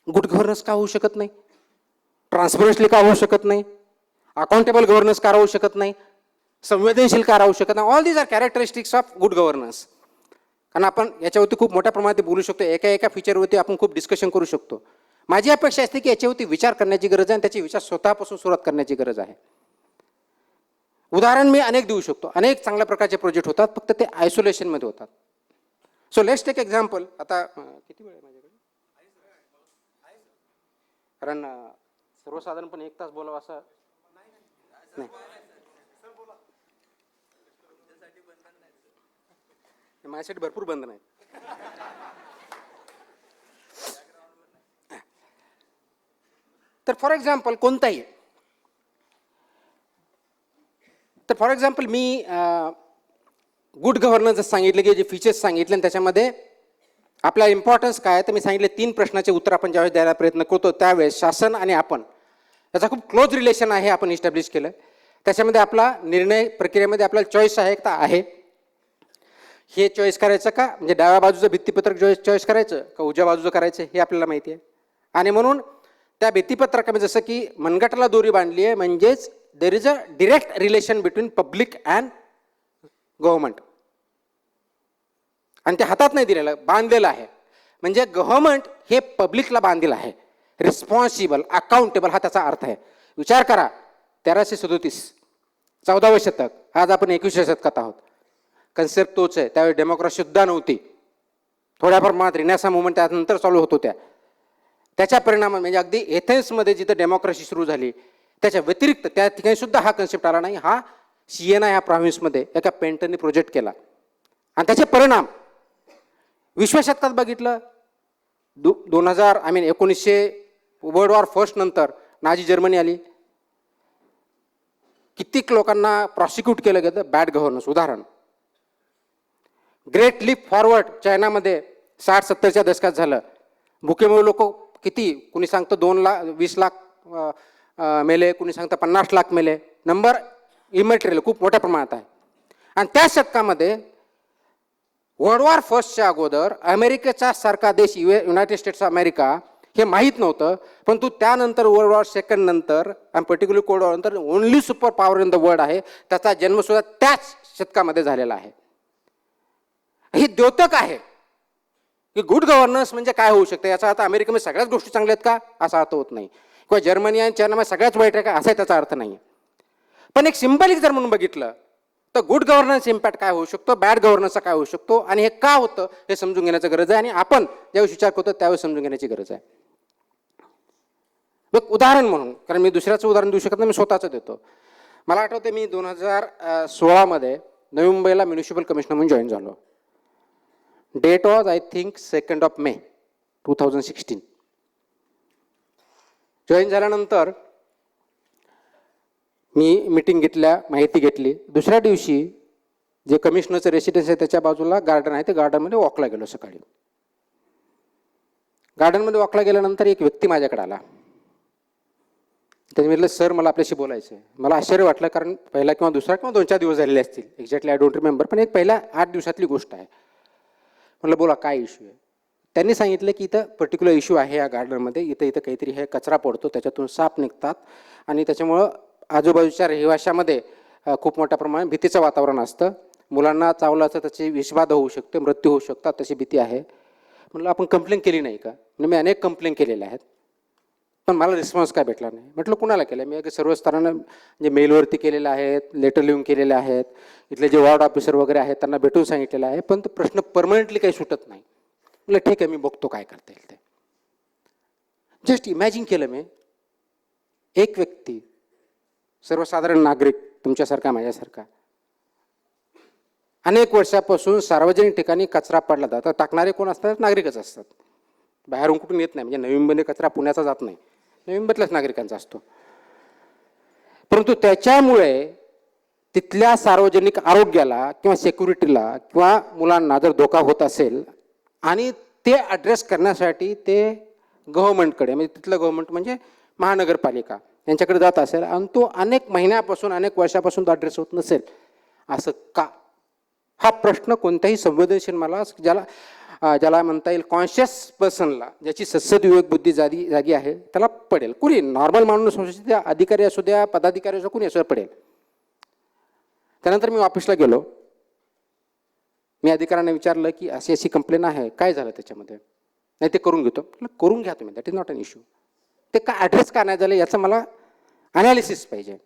Speaker 2: गुड गव्हर्नन्स का होऊ शकत नाही? ट्रान्सपरन्सली का होऊ शकत नाही? अकाउंटेबल गव्हर्नन्स का राहू शकत नाही? संवेदनशील का राहू शकत नाही? All these are characteristics of good governance. कारण आपण याच्यावरती खूप मोठ्या प्रमाणात बोलू शकतो, एका फीचरवरती आपण खूप डिस्कशन करू शकतो. माझी अपेक्षा असते की याच्यावरती विचार करण्याची गरज आहे आणि त्याची विचार स्वतःपासून सुरुवात करण्याची गरज आहे. उदाहरण मी अनेक देऊ शकतो, अनेक चांगल्या प्रकारचे प्रोजेक्ट होतात, फक्त ते आयसोलेशनमध्ये होतात. So let's take example. आता किती वेळ आहे माझ्याकडे? कारण सर्वसाधारणपणे 1 तास बोलावं असं नाही. माझ्यासाठी भरपूर बंधन आहेत. तर फॉर एक्झाम्पल कोणताही, तर for example me good governance सांगितलं की जे फीचर्स सांगितले आणि त्याच्यामध्ये आपला इम्पॉर्टन्स काय आहे, तर मी सांगितले 3 प्रश्नाचे उत्तर आपण ज्यावेळेस द्यायला प्रयत्न करतो त्यावेळेस शासन आणि आपण याचा खूप क्लोज रिलेशन आहे आपण इस्टॅब्लिश केलं. त्याच्यामध्ये आपला निर्णय प्रक्रियेमध्ये आपल्याला चॉईस आहे का आहे, हे चॉईस करायचं का, म्हणजे डाव्या बाजूचं भित्तीपत्रक चॉईस करायचं का उजव्या बाजूचं करायचं हे आपल्याला माहिती आहे. आणि म्हणून त्या भित्तीपत्रकामध्ये जसं की मनगटाला दोरी बांधली आहे, म्हणजेच there is a direct relation between public and government, आणि ते हातात नाही दिलेलं, बांधलेलं आहे. म्हणजे गव्हर्नमेंट हे पब्लिकला बांधलेलं आहे, रिस्पॉन्सिबल अकाउंटेबल हा त्याचा अर्थ आहे. विचार करा 1337 14वें शतक, आज आपण 21व्या शतकात आहोत. कन्सेप्ट तोच आहे. त्यावेळी डेमोक्रेसी सुद्धा नव्हती, थोड्याफार प्रमाणात रिनेसां मुवमेंट त्यानंतर चालू होत होत्या. त्याच्या परिणामात म्हणजे अगदी एथेन्समध्ये जिथं डेमोक्रेसी सुरू झाली त्याच्या व्यतिरिक्त त्या ठिकाणी सुद्धा हा कन्सेप्ट आला नाही. हा सिएना या प्रॉव्हिन्समध्ये एका पेंटरने प्रोजेक्ट केला आणि त्याचे परिणाम 20व्या शतकात बघितलं. 1900 वर्ल्ड वॉर फर्स्ट नंतर नाझी जर्मनी आली, कित्येक लोकांना प्रॉसिक्यूट केलं गेलं बॅड गव्हर्नन्स. उदाहरण ग्रेट लीप फॉरवर्ड चायनामध्ये 60-70च्या दशकात झालं. भुकेमुळे लोक किती, कुणी सांगतं 20 लाख मेले, कुणी सांगतं 50 लाख मेले. नंबर इमॅटेरियल खूप मोठ्या प्रमाणात आहे. आणि त्या शतकामध्ये वर्ल्ड वॉर फर्स्टच्या अगोदर अमेरिकेचा सारखा देश युनायटेड स्टेट्स ऑफ अमेरिका हे माहीत नव्हतं, परंतु त्यानंतर वर्ल्ड वॉर सेकंड नंतर आणि पर्टिक्युलर कोल्ड वॉर नंतर only super power in the world आहे. त्याचा जन्मसुद्धा त्याच शतकामध्ये झालेला आहे. ही द्योतक आहे की गुड गव्हर्नन्स म्हणजे काय होऊ शकते. याचा अर्थ अमेरिकेमध्ये सगळ्याच गोष्टी चांगल्या आहेत का असा अर्थ होत नाही, किंवा जर्मनी आणि चायनामध्ये सगळ्याच वाईट आहे का असा त्याचा अर्थ नाही. पण एक सिंबॉलिक जर म्हणून बघितलं तर गुड गव्हर्नन्स इम्पॅक्ट काय होऊ शकतो, बॅड गव्हर्नन्सचा काय होऊ शकतो आणि हे का होतं हे समजून घेण्याची गरज आहे. आणि आपण ज्यावेळेस विचार करतो त्यावेळेस समजून घेण्याची गरज आहे. एक उदाहरण म्हणून, कारण मी दुसऱ्याचं उदाहरण देऊ शकत नाही, मी स्वतःचं देतो. मला आठवते मी 2016 नवी मुंबईला म्युनिसिपल कमिशनर म्हणून जॉईन झालो. Date was I think 2 May 2016. Join झाल्यानंतर मी मीटिंग घेतल्या, माहिती घेतली. दुसऱ्या दिवशी जे कमिशनरचं रेसिडेन्स आहे त्याच्या बाजूला गार्डन आहे, ते गार्डनमध्ये वॉकला गेलो. सकाळी गार्डनमध्ये वॉकला गेल्यानंतर एक व्यक्ती माझ्याकडे आला. त्याने म्हटलं सर मला आपल्याशी बोलायचं आहे. मला आश्चर्य वाटलं, कारण पहिला किंवा दुसरा किंवा 2-4 दिवस झालेले असतील, एक्झॅक्टली आय डोंट रिमेंबर, पण एक पहिल्या 8 दिवसातली गोष्ट आहे. म्हटलं बोला काय इश्यू आहे. त्यांनी सांगितलं की इथं पर्टिक्युलर इश्यू आहे या गार्डनमध्ये, इथं काहीतरी हे कचरा पडतो, त्याच्यातून साप निघतात आणि त्याच्यामुळं आजूबाजूच्या रहिवाशामध्ये खूप मोठ्या प्रमाणात भीतीचं वातावरण असतं. मुलांना चावलं तर त्याची विषबाधा होऊ शकते, मृत्यू होऊ शकतात, तशी भीती आहे. म्हटलं आपण कंप्लेंट केली नाही का. म्हणजे मी अनेक कंप्लेंट केलेल्या आहेत, पण मला रिस्पॉन्स काय भेटला नाही. म्हटलं कुणाला केलं. मी सर्व स्तरांना म्हणजे मेलवरती केलेले आहेत, लेटर लिहून केलेले आहेत, इथले जे वॉर्ड ऑफिसर वगैरे आहेत त्यांना भेटून सांगितलेलं आहे, पण तो प्रश्न परमनंटली काही सुटत नाही. म्हटलं ठीक आहे, मी बघतो काय करता येईल ते. जस्ट इमॅजिन केलं मी, एक व्यक्ती, सर्वसाधारण नागरिक तुमच्यासारखा माझ्यासारखा, अनेक वर्षापासून सार्वजनिक ठिकाणी कचरा पडला जातो. टाकणारे कोण असतात, नागरिकच असतात, बाहेरून कुठून येत नाही. म्हणजे नवी मुंबईमध्ये कचरा पुण्याचा जात नाही, नवी मुंबईतल्याच नागरिकांचा असतो. परंतु त्याच्यामुळे तिथल्या सार्वजनिक आरोग्याला किंवा सिक्युरिटीला किंवा मुलांना जर धोका होत असेल आणि ते ॲड्रेस करण्यासाठी ते गव्हर्नमेंटकडे, म्हणजे तिथलं गव्हर्नमेंट म्हणजे महानगरपालिका यांच्याकडे जात असेल आणि तो अनेक महिन्यापासून अनेक वर्षापासून तो ॲड्रेस होत नसेल, असं का. हा प्रश्न कोणत्याही संवेदनशील मला ज्याला म्हणता येईल कॉन्शियस पर्सनला, ज्याची सद्विवेक बुद्धी जागी आहे त्याला पडेल. कुणी नॉर्मल माणूस असू द्या, अधिकारी असू द्या, पदाधिकारी असू, कुणी असू पडेल. त्यानंतर मी ऑफिसला गेलो. मी अधिकाऱ्यांना विचारलं की अशी अशी कंप्लेन आहे, काय झालं त्याच्यामध्ये. नाही ते करून घेतो. करून घ्या तुम्ही, that is not an issue. ते का ॲड्रेस का नाही झालं याचं मला ॲनालिसिस पाहिजे.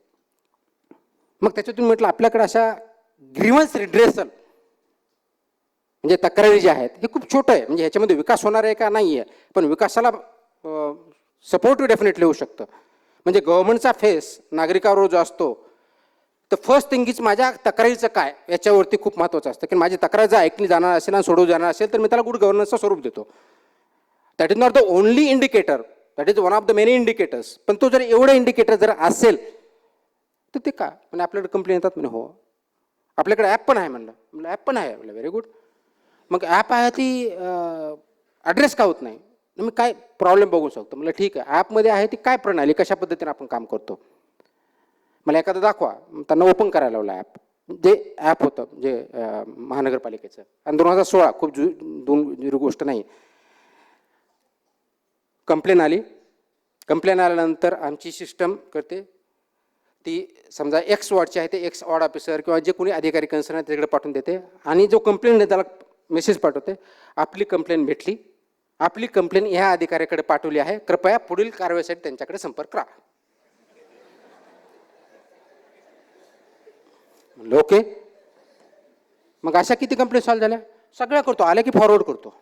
Speaker 2: मग त्याच्यातून म्हटलं आपल्याकडे अशा ग्रीव्हन्स रिड्रेसल म्हणजे तक्रारी ज्या आहेत हे खूप छोटं आहे. म्हणजे ह्याच्यामध्ये विकास होणार आहे का नाही आहे, पण विकासाला सपोर्टिव्ह डेफिनेटली होऊ शकतं. म्हणजे गव्हर्नमेंटचा फेस नागरिकावर जो असतो तर फर्स्ट थिंग इज माझ्या तक्रारीचं काय याच्यावरती खूप महत्त्वाचं असतं की माझी तक्रार जर ऐकली जाणार असेल आणि सोडवली जाणार असेल तर मी त्याला गुड गव्हर्नन्सचं स्वरूप देतो. That is not the only indicator, that is one of the many indicators. पण तो जर एवढं इंडिकेटर जर असेल तर ते का म्हणजे आपल्याकडे कंप्लेन येतात म्हणजे हो आपल्याकडे ॲप पण आहे म्हणलं ॲप पण आहे म्हणलं व्हेरी गुड. मग ॲप आहे ती ॲड्रेस का होत नाही, मी काय प्रॉब्लेम बघू शकतो. म्हणलं ठीक आहे ॲपमध्ये आहे ती काय प्रणाली कशा पद्धतीने आपण काम करतो मला एखादं दाखवा. त्यांना ओपन करायला लावलं ॲप, जे ॲप होतं जे महानगरपालिकेचं आणि 2016 खूप जुनी गोष्ट नाही. कंप्लेन आली, कंप्लेन आल्यानंतर आमची सिस्टम करते ती समजा एक्स वॉर्डची आहे ते एक्स वॉर्ड ऑफिसर किंवा जे कोणी अधिकारी कन्सर्न आहे त्याच्याकडे पाठवून देते आणि जो कंप्लेंट आहे त्याला मेसेज पाठवते आपली कंप्लेंट भेटली, आपली कंप्लेंट ह्या अधिकाऱ्याकडे पाठवली आहे, कृपया पुढील कारवाईसाठी त्यांच्याकडे संपर्क करा. म्हणलं ओके. मग अशा किती कंप्लेंट सॉल्व्ह झाल्या? सगळ्या करतो, आल्या की फॉरवर्ड करतो.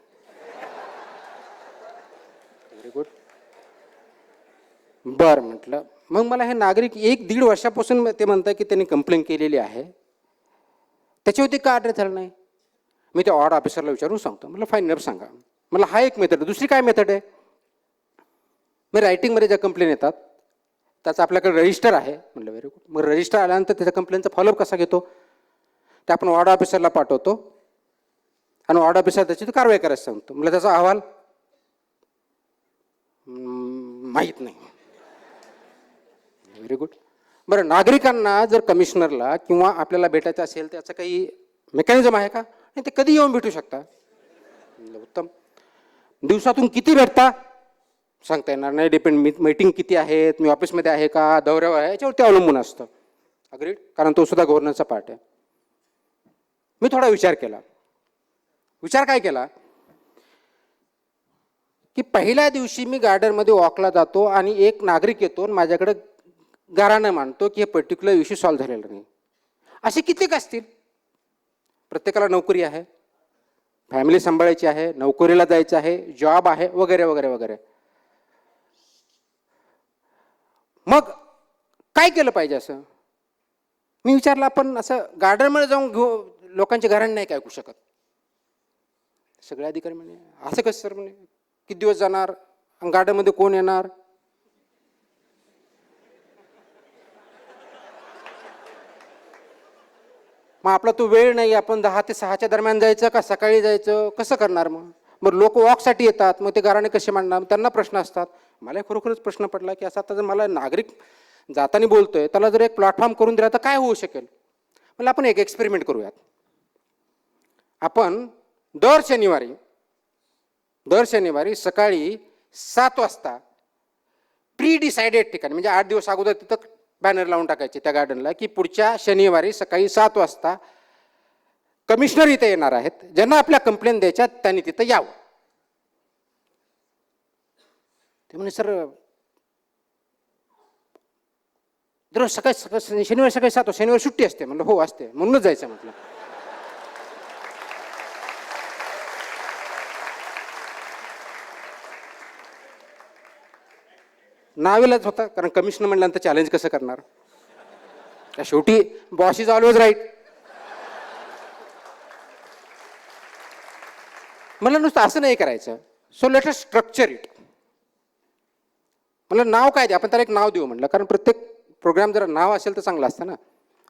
Speaker 2: Very good. बरं म्हटलं मग मला हे नागरिक 1-1.5 वर्षापासून ते म्हणतात की त्यांनी कंप्लेंट केलेली आहे त्याच्यावरती का अड्रेस झाला नाही. मी त्या वॉर्ड ऑफिसरला विचारून सांगतो. मला फाईन सांगा. मला हा एक मेथड, दुसरी काय मेथड आहे. मी रायटिंगमध्ये ज्या कंप्लेंट येतात त्याचं आपल्याकडे रजिस्टर आहे. म्हटलं व्हेरी गुड. मग रजिस्टर आल्यानंतर त्याच्या कंप्लेंटचा फॉलोअप कसा घेतो ते आपण वॉर्ड ऑफिसरला पाठवतो आणि वॉर्ड ऑफिसर त्याची कारवाई करायला सांगतो. म्हटलं त्याचा अहवाल माहीत नाही. Very good. बरं नागरिकांना जर कमिशनरला किंवा आपल्याला भेटायचं असेल त्याचं काही मेकॅनिझम आहे का? नाही ते कधी येऊन भेटू शकता. उत्तम. दिवसातून किती भेटता सांगता येणार नाही, डिपेंड मीटिंग किती आहेत, मी ऑफिसमध्ये आहे का दौऱ्यावर आहे याच्यावरती अवलंबून असतं. अग्रीड. कारण तो सुद्धा गव्हर्नन्सचा पार्ट आहे. मी थोडा विचार केला. विचार काय केला की पहिल्या दिवशी मी गार्डनमध्ये वॉकला जातो आणि एक नागरिक येतो आणि माझ्याकडे गाराणं मांडतो की हे पर्टिक्युलर इश्यू सॉल्व्ह झालेला नाही. असे कित्येक असतील. प्रत्येकाला नोकरी आहे, फॅमिली सांभाळायची आहे, नोकरीला जायचं आहे, जॉब आहे वगैरे वगैरे वगैरे. मग काय केलं पाहिजे असं मी विचारलं. आपण असं गार्डनमध्ये जाऊन लोकांचे गारण नाही काय ऐकू शकत. सगळे अधिकारी म्हणे असं कसं सर, म्हणे किती दिवस जाणार, गार्डनमध्ये कोण येणार. मग आपला तो वेळ नाही, आपण 10 ते 6च्या दरम्यान जायचं का सकाळी जायचं, कसं करणार. मग लोक वॉकसाठी येतात, मग ते गाराणे कसे मांडणार, त्यांना प्रश्न असतात. मला खरोखरच प्रश्न पडला की असा आता जर मला नागरिक जाताना बोलतोय त्याला जर एक प्लॅटफॉर्म करून दिला तर काय होऊ शकेल. मला आपण एक एक्सपेरिमेंट करूयात. आपण दर शनिवारी सकाळी 7 वाजता प्री डिसाइडेड ठिकाणी म्हणजे 8 दिवस अगोदर तिथं बॅनर लावून टाकायचे त्या गार्डनला की पुढच्या शनिवारी सकाळी 7 वाजता कमिशनर इथे येणार आहेत, ज्यांना आपल्या कंप्लेंट द्यायच्या त्यांनी तिथं यावं. ते म्हणे सर दररोज सकाळी शनिवारी सकाळी 7 शनिवारी सुट्टी असते. म्हणलं हो असते, म्हणूनच जायचं. म्हटलं नावेलाच होता, कारण कमिशनर म्हणल्यानंतर चॅलेंज कसं करणार. शेवटी बॉस इज ऑलवेज राईट. मला नुसतं असं नाही करायचं. So let us structure it. म्हणलं नाव काय द्या, आपण त्याला एक नाव देऊ म्हणलं, कारण प्रत्येक प्रोग्राम जर नाव असेल तर चांगलं असतं ना.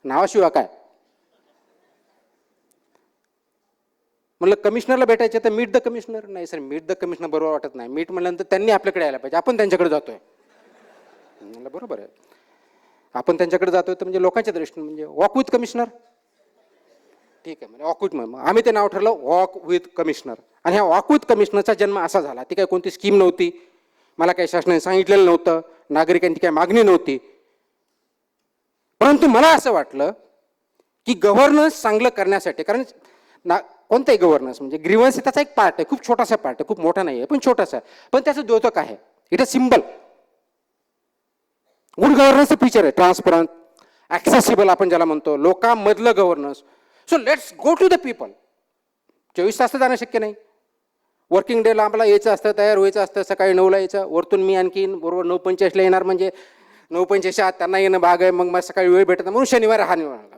Speaker 2: नावाशिवाय काय. म्हणलं कमिशनरला भेटायचं तर मीट द कमिशनर. नाही सर मीट द कमिशनर बरोबर वाटत नाही. मीट म्हणल्यानंतर त्यांनी आपल्याकडे यायला पाहिजे, आपण त्यांच्याकडे जातोय. म्हणलं बरोबर आहे, आपण त्यांच्याकडे जातोय तर म्हणजे लोकांच्या दृष्टीने म्हणजे वॉक विथ कमिशनर. ठीक आहे म्हणजे वॉक विथ, मग आम्ही ते नाव ठरलं वॉक विथ कमिशनर. आणि ह्या वॉक विथ कमिशनरचा जन्म असा झाला, ती काही कोणती स्कीम नव्हती, मला काही शासनाने सांगितलेलं नव्हतं, नागरिकांची काही मागणी नव्हती. परंतु मला असं वाटलं की गव्हर्नन्स चांगलं करण्यासाठी, कारण कोणताही गव्हर्नन्स म्हणजे ग्रीव्हन्स त्याचा एक पार्ट आहे, खूप छोटासा पार्ट आहे, खूप मोठा नाही आहे पण छोटासा आहे, पण त्याचं द्योतक आहे. It a symbol. गुड गव्हर्नन्सचं फीचर आहे ट्रान्सपरंट, ॲक्सेसिबल आपण ज्याला म्हणतो, लोकांमधलं governance. So let's go to the people. 24 तास जाणं शक्य नाही. वर्किंग डेला आम्हाला यायचं असतं, तयार व्हायचं असतं, सकाळी 9ला यायचं, वरतून मी आणखीन बरोबर 9:45ला येणार म्हणजे 9:85 आत त्यांना येणं भाग आहे, मग मला सकाळी वेळ भेटत नाही म्हणून शनिवार हा निवडला.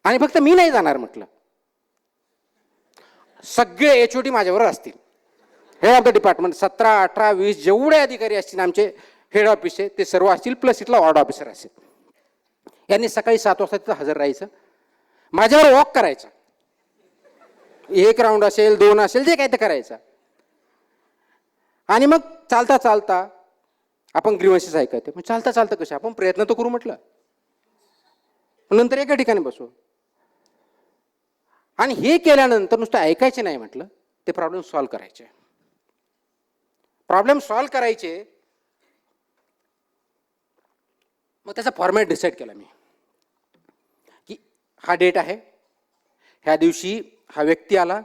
Speaker 2: आणि फक्त मी नाही जाणार म्हटलं, सगळे HOD माझ्याबरोबर असतील, हेड ऑफ द डिपार्टमेंट 17, 18, 20 जेवढे अधिकारी असतील आमचे हेड ऑफिसचे ते सर्व असतील, प्लस इथला वॉर्ड ऑफिसर असेल. यांनी सकाळी 7 वाजता तिथं हजर राहायचं, माझ्यावर वॉक करायचं, 1 राऊंड असेल 2 असेल जे काय ते करायचं. आणि मग चालता चालता आपण ग्रीव्हन्सेस ऐकायचे. मग चालता चालता कसे आपण प्रयत्न तर करू म्हटलं, नंतर एका ठिकाणी बसू. आणि हे केल्यानंतर नुसतं ऐकायचे नाही म्हटलं, ते प्रॉब्लेम सॉल्व्ह करायचे. प्रॉब्लेम सॉल्व्ह करायचे. मग त्याचा फॉर्मॅट डिसाईड केला मी की हा डेट आहे, ह्या दिवशी हा व्यक्ती आला,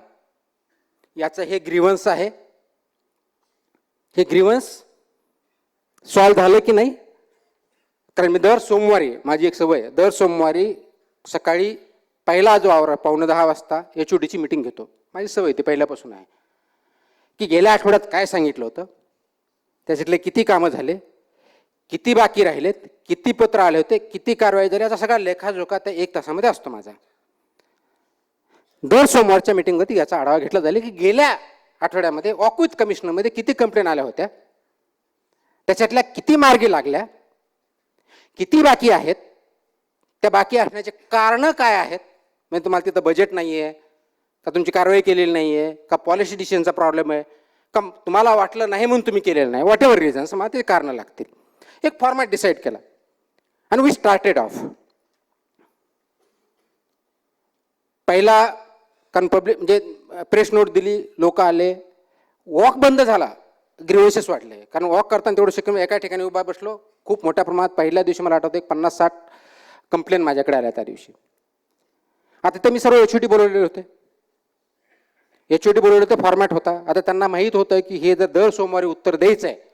Speaker 2: याचं हे ग्रीव्हन्स आहे, हे ग्रीव्हन्स सॉल्व्ह झालं की नाही. कारण मी दर सोमवारी, माझी एक सवय आहे, दर सोमवारी सकाळी पहिला जो आवर 9:15 वाजता HODची मीटिंग घेतो. माझी सवय ती पहिल्यापासून आहे की गेल्या आठवड्यात काय सांगितलं होतं, त्याच्यातले किती कामं झाले, किती बाकी राहिलेत, किती पत्र आले होते, किती कारवाई झाली, याचा सगळा लेखाजोखा त्या 1 तासामध्ये असतो माझा. दर सोमवारच्या मीटिंगमध्ये याचा आढावा घेतला जाईल की गेल्या आठवड्यामध्ये वॉक विथ कमिशनरमध्ये किती कंप्लेंट आल्या होत्या, त्याच्यातल्या किती मार्गी लागल्या, किती बाकी आहेत, त्या बाकी असण्याचे कारणं काय आहेत. म्हणजे तुम्हाला तिथं बजेट नाही आहे का, तुमची कारवाई केलेली नाही आहे का, पॉलिसी डिसिजनचा प्रॉब्लेम आहे का, तुम्हाला वाटलं नाही म्हणून तुम्ही केलेलं नाही, व्हॉट एव्हर रिझन्स, मला ते कारणं लागतील. एक फॉर्मॅट डिसाईड केला आणि वी स्टार्टेड ऑफ. पहिला पब्लिक म्हणजे प्रेस नोट दिली, लोक आले, वॉक बंद झाला, ग्रीव्हन्सेस वाटले. कारण वॉक करताना तेवढं शक्य, एका ठिकाणी उभा बसलो, खूप मोठ्या प्रमाणात पहिल्या दिवशी मला आठवतं 50-60 कंप्लेंट माझ्याकडे आल्या त्या दिवशी. आता ते मी सर्व HOD बोलवलेले होते, HOD बोलवले होते, फॉर्मॅट होता. आता त्यांना माहीत होतं की हे जर दर सोमवारी उत्तर द्यायचं आहे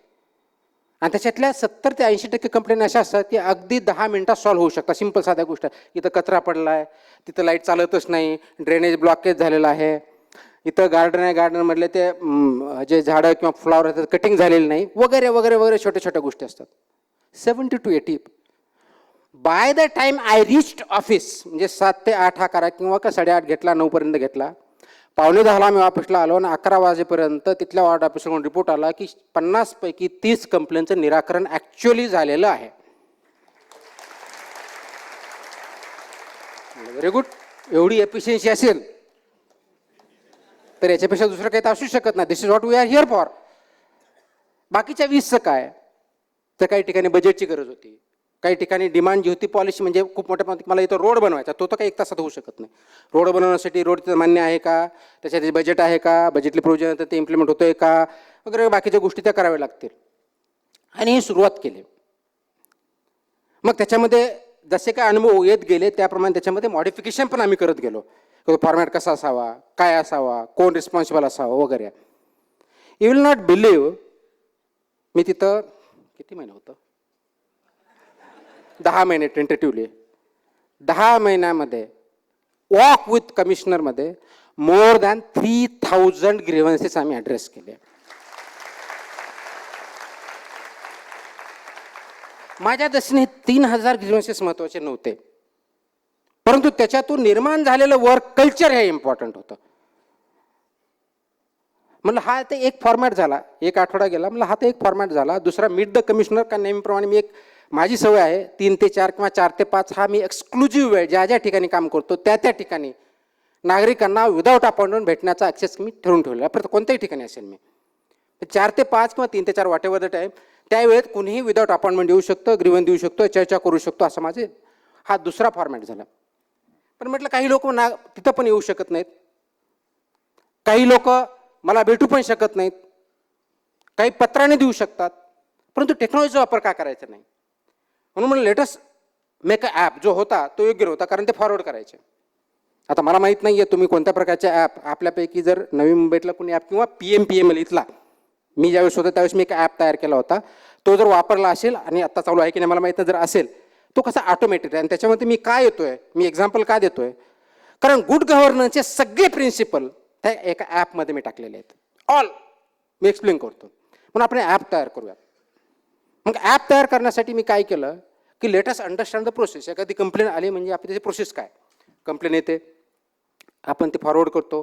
Speaker 2: आणि त्याच्यातल्या 70 ते 80% कंप्लेंट अशा असतात की अगदी 10 मिनिटात सॉल्व्ह होऊ शकतात. सिंपल साध्या गोष्ट, इथं कचरा पडला आहे, तिथं लाईट चालतच नाही, ड्रेनेज ब्लॉकेज झालेला आहे, इथं गार्डन आहे, गार्डनमधले ते जे झाडं किंवा फ्लॉवर आहेत कटिंग झालेलं नाही, वगैरे वगैरे वगैरे छोट्या छोट्या गोष्टी असतात. 70 to 80. By the time I reached office, म्हणजे 7 ते 8 हा करा किंवा का 8:30 घेतला, 9पर्यंत घेतला, 9:45 मी ऑफिसला आलो आणि 11 वाजेपर्यंत तिथल्या वॉर्ड ऑफिसकडून रिपोर्ट आला की 50 पैकी 30 कंप्लेंटचं निराकरण ॲक्च्युअली झालेलं आहे. Very good. एवढी एफिशियन्सी असेल तर याच्यापेक्षा दुसरं काही तर असू शकत नाही. This is what we are here for. बाकीच्या 20चं काय, तर काही ठिकाणी बजेटची गरज होती, काही ठिकाणी डिमांड जी होती पॉलिसी, म्हणजे खूप मोठ्या प्रमाणात मला इथं रोड बनवायचा, तो तर काही 1 तासात होऊ शकत नाही. रोड बनवण्यासाठी रोड मान्य आहे का, त्याच्यात बजेट आहे का, बजेटले प्रोविजन तर ते इम्प्लिमेंट होतोय का, वगैरे बाकीच्या गोष्टी त्या कराव्या लागतील. आणि ही सुरुवात केली. मग त्याच्यामध्ये जसे काय अनुभव येत गेले त्याप्रमाणे त्याच्यामध्ये मॉडिफिकेशन पण आम्ही करत गेलो. फॉर्मॅट कसा असावा, काय असावा, कोण रिस्पॉन्सिबल असावं वगैरे. यू विल नॉट बिलीव्ह, मी तिथं किती महिने होतं, 10 महिने टेंटेटिव्हली. 10 महिन्यामध्ये walk with कमिशनरमध्ये more than 3000 grievances आम्ही ॲड्रेस केले. माझ्या दृष्टीने 3000 ग्रीव्हन्सेस महत्त्वाचे नव्हते, परंतु त्याच्यातून निर्माण झालेलं वर्क कल्चर हे इम्पॉर्टंट होतं. म्हणलं हा ते एक फॉर्मॅट झाला, 1 आठवडा गेला, म्हणलं हा ते एक फॉर्मॅट झाला. दुसरा मीट द कमिशनर, का नेहमीप्रमाणे मी माझी सवय आहे 3 ते 4 किंवा 4 ते 5 हा मी एक्सक्लुझिव्ह वेळ ज्या ज्या ठिकाणी काम करतो त्या ठिकाणी नागरिकांना विदाऊट अपॉइंटमेंट भेटण्याचा ॲक्सेस मी ठरवून ठेवलेला. परत कोणत्याही ठिकाणी असेल मी 4 ते 5 किंवा 3 ते 4 वॉट एव्हर द टाईम, त्यावेळेत कुणीही विदाऊट अपॉइंटमेंट देऊ शकतं, ग्रीव्हन्स देऊ शकतो, चर्चा करू शकतो, असं माझे हा दुसरा फॉर्मॅट झाला. पण म्हटलं काही लोक तिथं पण येऊ शकत नाहीत, काही लोक मला भेटू पण शकत नाहीत, काही पत्राने देऊ शकतात, परंतु टेक्नॉलॉजीचा वापर का करायचा नाही. म्हणून मला लेटेस्ट मेक अ ॲप जो होता तो योग्य होता, कारण ते फॉरवर्ड करायचे. आता मला माहीत नाही आहे तुम्ही कोणत्या प्रकारचे ॲप, आपल्यापैकी जर नवी मुंबईतला कोणी ॲप किंवा PMPML इथला, मी ज्यावेळेस होतो त्यावेळेस मी एक ॲप तयार केला होता, तो जर वापरला असेल आणि आत्ता चालू आहे की नाही मला माहीत नाही, जर असेल तो कसा ऑटोमॅटिक आहे. आणि त्याच्यामध्ये मी काय येतोय, मी एक्झाम्पल का देतोय, कारण गुड गव्हर्नन्सचे सगळे प्रिन्सिपल त्या एका ॲपमध्ये मी टाकलेले आहेत. ऑल मी एक्सप्लेन करतो. म्हणून आपण ॲप तयार करूया. मग ॲप तयार करण्यासाठी मी काय केलं की let us understand the process. एखादी कंप्लेंट आली म्हणजे आपली त्याची प्रोसेस काय. कंप्लेंट येते, आपण ते फॉरवर्ड करतो,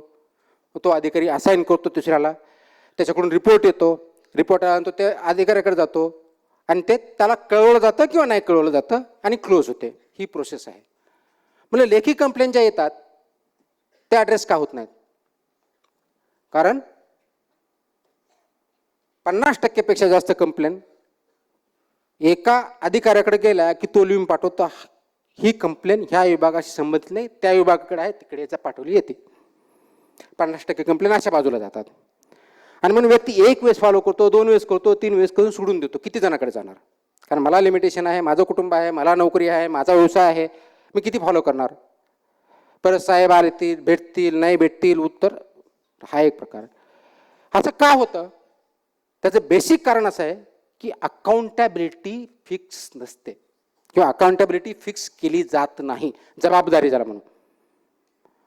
Speaker 2: तो अधिकारी असाईन करतो दुसऱ्याला, त्याच्याकडून रिपोर्ट येतो, रिपोर्ट आल्यानंतर ते अधिकाऱ्याकडे जातो आणि ते त्याला कळवलं जातं किंवा नाही कळवलं जातं आणि क्लोज होते. ही प्रोसेस आहे. म्हणजे लेखी कंप्लेंट ज्या येतात ते ॲड्रेस का होत नाहीत. कारण 50% जास्त कंप्लेंट एका अधिकाऱ्याकडे गेला की तो लिहून पाठवतो, ही कंप्लेंट ह्या विभागाशी संबंधित नाही, त्या विभागाकडे आहे, तिकडे याचा पाठवली येते. 50% कंप्लेंट अशा बाजूला जातात. आणि म्हणून व्यक्ती एक वेळेस फॉलो करतो, 2 वेळेस करतो, 3 वेळेस करून सोडून देतो. किती जणांकडे जाणार. कारण मला लिमिटेशन आहे, माझं कुटुंब आहे, मला नोकरी आहे, माझा व्यवसाय आहे, मी किती फॉलो करणार. परत साहेब आले भेटतील नाही भेटतील उत्तर, हा एक प्रकार. असं का होतं. त्याचं बेसिक कारण असं आहे की अकाउंटेबिलिटी फिक्स नसते किंवा अकाउंटेबिलिटी फिक्स केली जात नाही. जबाबदारी ज्याला म्हणून.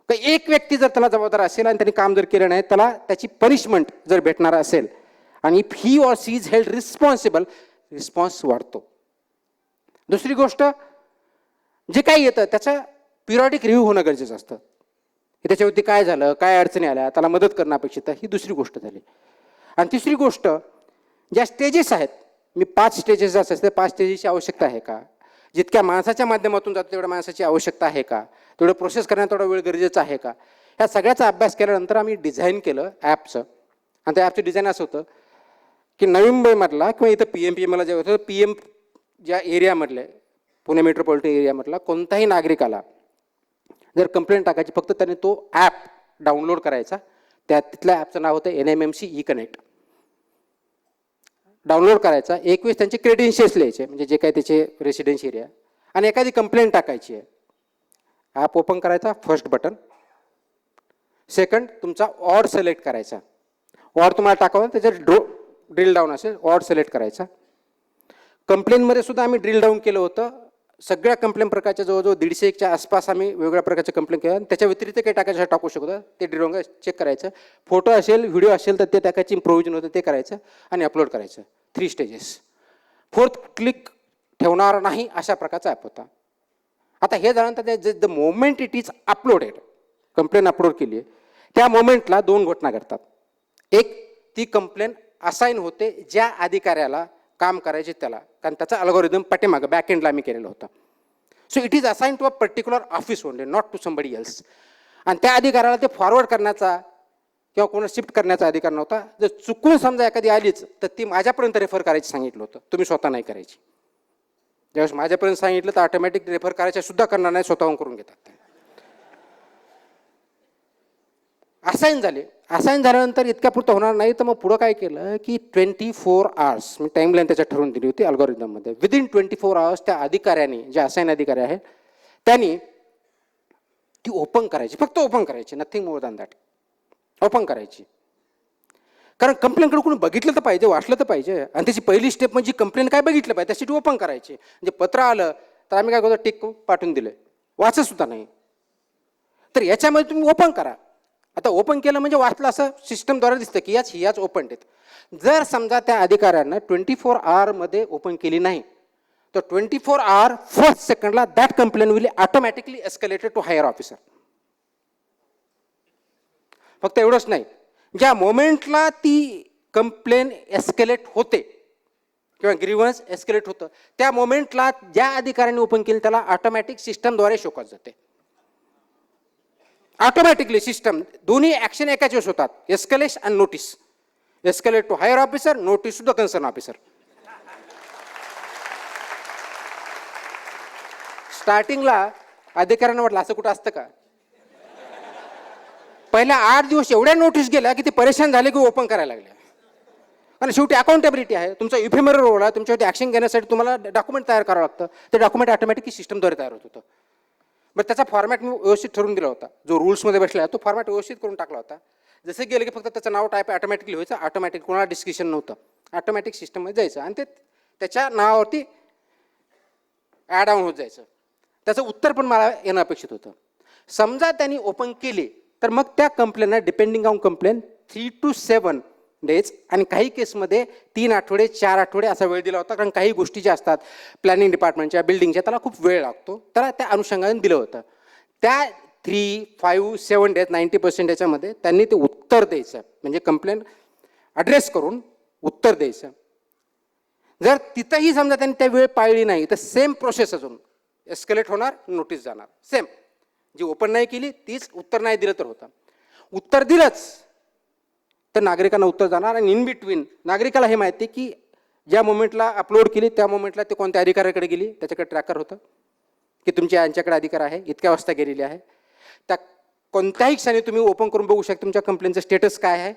Speaker 2: एक व्यक्ती जर त्याला जबाबदार असेल आणि त्यांनी काम जर केलं नाही, त्याला त्याची पनिशमेंट जर भेटणार असेल आणि if he or she is held responsible, response वाढतो. दुसरी गोष्ट, जे काही येतं त्याचं पिरियॉडिक रिव्ह्यू होणं गरजेचं असतं. त्याच्यावरती काय झालं, काय अडचणी आल्या, त्याला मदत करणं अपेक्षित आहे, ही दुसरी गोष्ट झाली. आणि तिसरी गोष्ट, ज्या स्टेजेस आहेत, मी 5 स्टेजेस असतात, 5 स्टेजेसची आवश्यकता आहे का, जितक्या माणसाच्या माध्यमातून जातो तेवढ्या माणसाची आवश्यकता आहे का, तेवढं प्रोसेस करण्यात तेवढा वेळ गरजेचा आहे का, ह्या सगळ्याचा अभ्यास केल्यानंतर आम्ही डिझाईन केलं ॲपचं. आणि त्या ॲपचं डिझाईन असं होतं की नवी मुंबईमधला किंवा इथं PMPMला जे होतं, PM ज्या एरियामधले, पुणे मेट्रोपॉलिटन एरियामधला कोणताही नागरिकाला जर कंप्लेंट टाकायची, फक्त त्याने तो ॲप डाउनलोड करायचा. तिथल्या ॲपचं नाव होतं NMMC E-Connect. डाउनलोड करायचा, एक वेळेस त्यांचे क्रेडेन्शियल्स लिहायचे, म्हणजे जे काही त्याचे रेसिडेन्स एरिया, आणि एखादी कंप्लेंट टाकायची आहे. ॲप ओपन करायचा, फर्स्ट बटन. सेकंड, तुमचा ऑड सिलेक्ट करायचा. ऑड तुम्हाला टाकावं, त्याच्यात ड्रिल डाऊन असेल, ऑड सिलेक्ट करायचा. कंप्लेंटमध्ये सुद्धा आम्ही ड्रिल डाऊन केलं होतं. सगळ्या कंप्लेंट प्रकारच्या जवळजवळ 150च्या आसपास आम्ही वेगवेगळ्या प्रकारचे कंप्लेंट केल्या. त्याच्या व्यतिरिक्त काही टाकायचं टाकू शकतो, ते ड्रिल चेक करायचं. फोटो असेल, व्हिडिओ असेल तर ते टाकायची प्रोव्हिजन होतं, ते करायचं आणि अपलोड करायचं. 3 स्टेजेस. 4th क्लिक ठेवणार नाही अशा प्रकारचा ॲप होता. आता हे झाल्यानंतर the moment it is uploaded, complaint upload केली आहे, त्या मोमेंटला 2 घटना घडतात. एक, ती कंप्लेंट असाईन होते ज्या अधिकाऱ्याला काम करायचे त्याला, कारण त्याचा अल्गोरिदम पाठीमागं बॅक एंडला आम्ही केलेलं होतं. So it is assign to a particular office only, not to somebody else. आणि त्या अधिकाऱ्याला ते फॉरवर्ड करण्याचा किंवा कोणा शिफ्ट करण्याचा अधिकार नव्हता. जर चुकून समजा एखादी आलीच तर ती माझ्यापर्यंत रेफर करायची सांगितलं होतं, तुम्ही स्वतः नाही करायची. ज्यावेळेस माझ्यापर्यंत सांगितलं तर ऑटोमॅटिक रेफर करायच्या सुद्धा करणार नाही, स्वतःहून करून घेतात ते. असाईन झाले. असाईन झाल्यानंतर इतक्या पुरतं होणार नाही, तर मग पुढं काय केलं की 24 hours, मी टाईमलाईन त्याच्यात ठरवून दिली होती अल्गोरिदममध्ये. विदिन 24 hours त्या अधिकाऱ्याने, जे असाईन अधिकारी आहेत त्यांनी ती ओपन करायची, फक्त ओपन करायची, nothing more than that. Open करायची. कारण कंप्लेंटकडे कोणी बघितलं तर पाहिजे, वाचलं तर पाहिजे. आणि त्याची पहिली स्टेप म्हणजे कंप्लेंट काय बघितलं पाहिजे, त्यासाठी ओपन करायची. म्हणजे पत्र आलं तर आम्ही काय करतो, टिक पाठवून दिलं, वाचत सुद्धा नाही. तर याच्यामध्ये तुम्ही ओपन करा. आता ओपन केलं म्हणजे वाचलं असं सिस्टमद्वारे दिसतं की याच ओपन डेट. जर समजा त्या अधिकाऱ्यांना 24 hour ओपन केली नाही, तर 24 hour फर्स्ट सेकंडला that complaint will automatically escalated to higher officer. फक्त एवढंच नाही, ज्या मोमेंटला ती कंप्लेंट एस्केलेट होते किंवा ग्रीव्हन्स एस्केलेट होतं, त्या मोमेंटला ज्या अधिकाऱ्यांनी ओपन केली त्याला ऑटोमॅटिक सिस्टमद्वारे शोकत जाते. ऑटोमॅटिकली सिस्टम, दोन्ही ॲक्शन एकाच वेळेस होतात, एस्केलेशन आणि notice. Escalate to higher officer, notice to the concern officer. स्टार्टिंगला अधिकाऱ्यांना वाटलं असं कुठं असतं का. पहिल्या 8 दिवस एवढ्या नोटीस गेल्या की ते परेशान झाले की ओपन करायला लागले. आणि शेवटी अकाउंटेबिलिटी आहे, तुमचा इफेमरल रोल आहे, तुमच्यावरती ॲक्शन घेण्यासाठी तुम्हाला डॉक्युमेंट तयार करावं लागतं. ते डॉक्युमेंट ऑटोमॅटिकली सिस्टमद्वारे तयार होत होतं. मग त्याचा फॉर्मॅट मी व्यवस्थित ठरवून दिला होता, जो रूल्समध्ये बसला आहे तो फॉर्मॅट व्यवस्थित करून टाकला होता. जसं गेलं की फक्त त्याचं नाव टाईप ऑटोमॅटिकली व्हायचं, ऑटोमॅटिक कोणाला डिस्क्रिप्शन नव्हतं, ऑटोमॅटिक सिस्टममध्ये जायचं आणि ते त्याच्या नावावरती ॲड ऑन होत जायचं. त्याचं उत्तर पण मला येणं अपेक्षित होतं. समजा त्यांनी ओपन केली तर मग त्या कंप्लेंटला depending on complaint 3 to 7 days आणि काही केसमध्ये 3 आठवडे 4 आठवडे असा वेळ दिला होता, कारण काही गोष्टी ज्या असतात प्लॅनिंग डिपार्टमेंटच्या बिल्डिंगच्या त्याला खूप वेळ लागतो, त्याला त्या अनुषंगाने दिलं होतं. त्या 3, 5, 7 डेज 90% याच्यामध्ये त्यांनी ते उत्तर द्यायचं, म्हणजे कंप्लेंट ॲड्रेस करून उत्तर द्यायचं. जर तिथंही समजा त्यांनी त्या वेळ पाळली नाही तर सेम प्रोसेस अजून एस्केलेट होणार, नोटीस जाणार. सेम जी ओपन नाही केली तीच, उत्तर नाही दिलं तर होतं. उत्तर दिलंच तर नागरिकांना उत्तर जाणार, आणि इन बिटवीन नागरिकाला हे माहिती की ज्या मोमेंटला अपलोड केली त्या मोमेंटला ते कोणत्या अधिकाऱ्याकडे गेली, त्याच्याकडे ट्रॅकर होतं की तुमच्या यांच्याकडे अधिकार आहे, इतक्या वाजता गेलेली आहे. त्या कोणत्याही क्षणी तुम्ही ओपन करून बघू शकता तुमच्या कंप्लेंटचं स्टेटस काय आहे,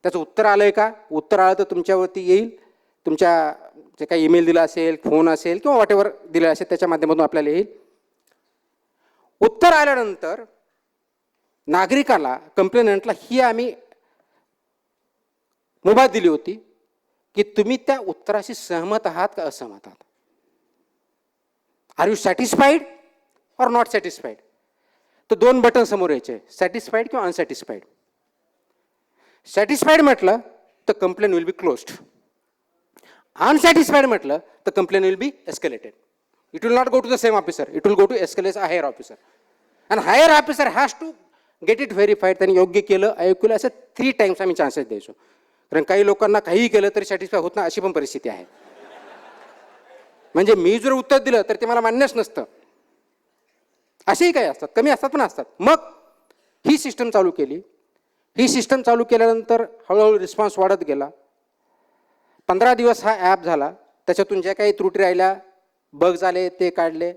Speaker 2: त्याचं उत्तर आलं आहे का. उत्तर आलं तर तुमच्यावरती येईल, तुमच्या जे काही ईमेल दिला असेल, फोन असेल किंवा वॉटेवर दिलं असेल त्याच्या माध्यमातून आपल्याला येईल. उत्तर आल्यानंतर नागरिकाला, कंप्लेनंटला ही आम्ही मुभा दिली होती की तुम्ही त्या उत्तराशी सहमत आहात का असहमत आहात. Are you satisfied or not satisfied. तर 2 बटन समोर यायचे, सॅटिस्फाईड किंवा अनसॅटिस्फाईड. सॅटिस्फाईड म्हटलं तर complain will be closed. Unsatisfied म्हटलं तर complain will be escalated. It will not go to the same officer, it will go to escalate a higher officer, and higher officer has to get it verified. त्यांनी योग्य केलं, अयोग्य असं 3 times आम्ही chances द्यायचो. कारण काही लोकांना काहीही केलं तरी सॅटिस्फाय होत नाही, अशी पण परिस्थिती आहे. म्हणजे मी जर उत्तर दिलं तर ते मला मान्यच नसतं. असेही काही असतात, कमी असतात पण असतात. मग ही सिस्टम चालू केली. ही सिस्टम चालू केल्यानंतर हळूहळू रिस्पॉन्स वाढत गेला. 15 दिवस हा ॲप झाला, त्याच्यातून ज्या काही त्रुटी राहिल्या, बग्स आले ते काढले.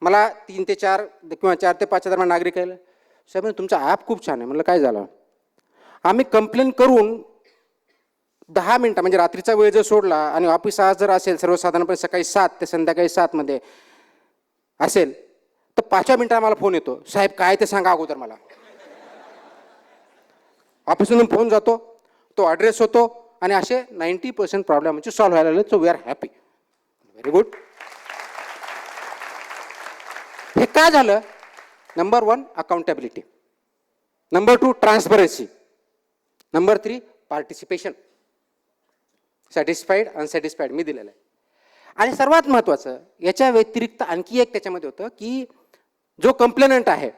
Speaker 2: मला 3 ते 4 किंवा 4 ते 5 दरम्यान नागरिक आले, साहेब तुमचा ॲप खूप छान आहे. म्हणलं काय झालं. आम्ही कंप्लेन करून 10 मिनटं म्हणजे रात्रीचा वेळ जर सोडला आणि ऑफिस आज जर असेल सर्वसाधारणपणे सकाळी 7 ते संध्याकाळी 7 मध्ये असेल तर 5व्या मिनिटात आम्हाला फोन येतो, साहेब काय ते सांगा अगोदर मला. ऑफिसमधून फोन जातो, तो ॲड्रेस होतो आणि असे 90% प्रॉब्लेम म्हणजे सॉल्व्ह व्हायला लागले. So we are happy. Very good. हे काय झालं. Number 1 accountability, number 2 transparency, number 3 participation. Satisfied unsatisfied मी दिलेलं आहे. आणि सर्वात महत्त्वाचं याच्या व्यतिरिक्त आणखी एक त्याच्यामध्ये होतं की जो कंप्लेनंट आहे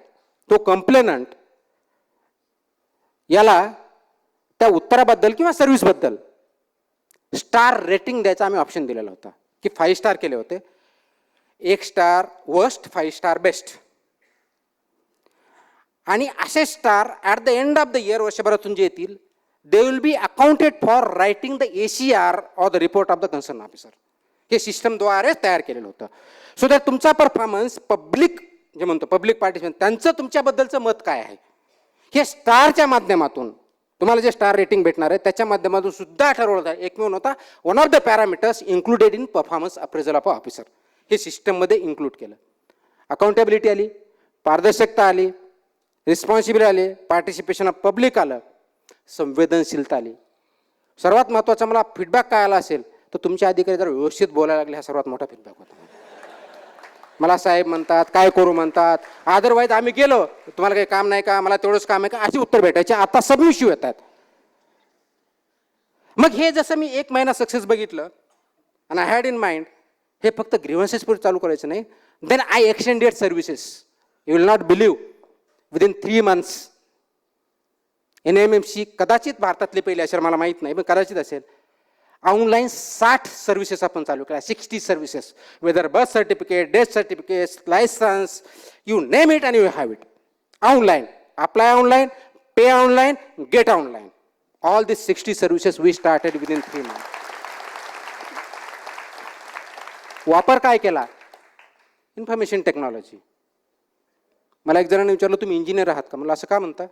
Speaker 2: तो कंप्लेनंट याला त्या उत्तराबद्दल किंवा सर्व्हिसबद्दल स्टार रेटिंग द्यायचा आम्ही ऑप्शन दिलेला होता की 5 स्टार केले होते. 1 स्टार वर्स्ट, 5 स्टार बेस्ट. आणि असे star at the end of the year वर्षभरातून जे येतील they will be accounted for writing the ACR or the report of the concern officer. हे सिस्टमद्वारे तयार केलेलं होतं. सो दॅट तुमचा परफॉर्मन्स पब्लिक जे म्हणतो पब्लिक पार्टिसिपेंट त्यांचं तुमच्याबद्दलचं मत काय आहे हे स्टारच्या माध्यमातून तुम्हाला जे स्टार रेटिंग भेटणार आहे त्याच्या माध्यमातून सुद्धा ठरवलं जातं. एक म्हणून होता one of the parameters included in performance appraisal of officer. हे सिस्टममध्ये इन्क्लूड केलं. अकाउंटेबिलिटी आली, पारदर्शकता आली, रिस्पॉन्सिबिलिटी आली, पार्टिसिपेशन ऑफ पब्लिक आलं, संवेदनशीलता आली. सर्वात महत्त्वाचा मला फीडबॅक काय आला असेल तर तुमचे अधिकारी जर व्यवस्थित बोलायला लागले हा सर्वात मोठा फीडबॅक होता. मला साहेब म्हणतात, काय करू म्हणतात, अदरवाईज आम्ही गेलो तुम्हाला काही काम नाही का, मला तेवढंच काम आहे का, अशी उत्तर भेटायचे. आता सबमिशिव्ह येतात. मग हे जसं मी 1 महिना सक्सेस बघितलं आणि आय हॅड इन माइंड हे फक्त ग्रीव्हन्सेस पुढे चालू करायचं नाही. Then I extended services. You will not believe, within 3 months NMMC कदाचित भारतातली पहिली असेल, मला माहीत नाही पण कदाचित असेल, ऑनलाईन 60 सर्व्हिसेस आपण चालू केल्या. 60 services, whether birth certificate, death certificate, licence, you name it and you have it. Online, apply online, pay online, get online. All this 60 services we started within 3 months. वापर काय केला, इन्फॉर्मेशन टेक्नॉलॉजी. मला एक जणांनी विचारलं तुम्ही इंजिनियर आहात का, मला असं का म्हणता,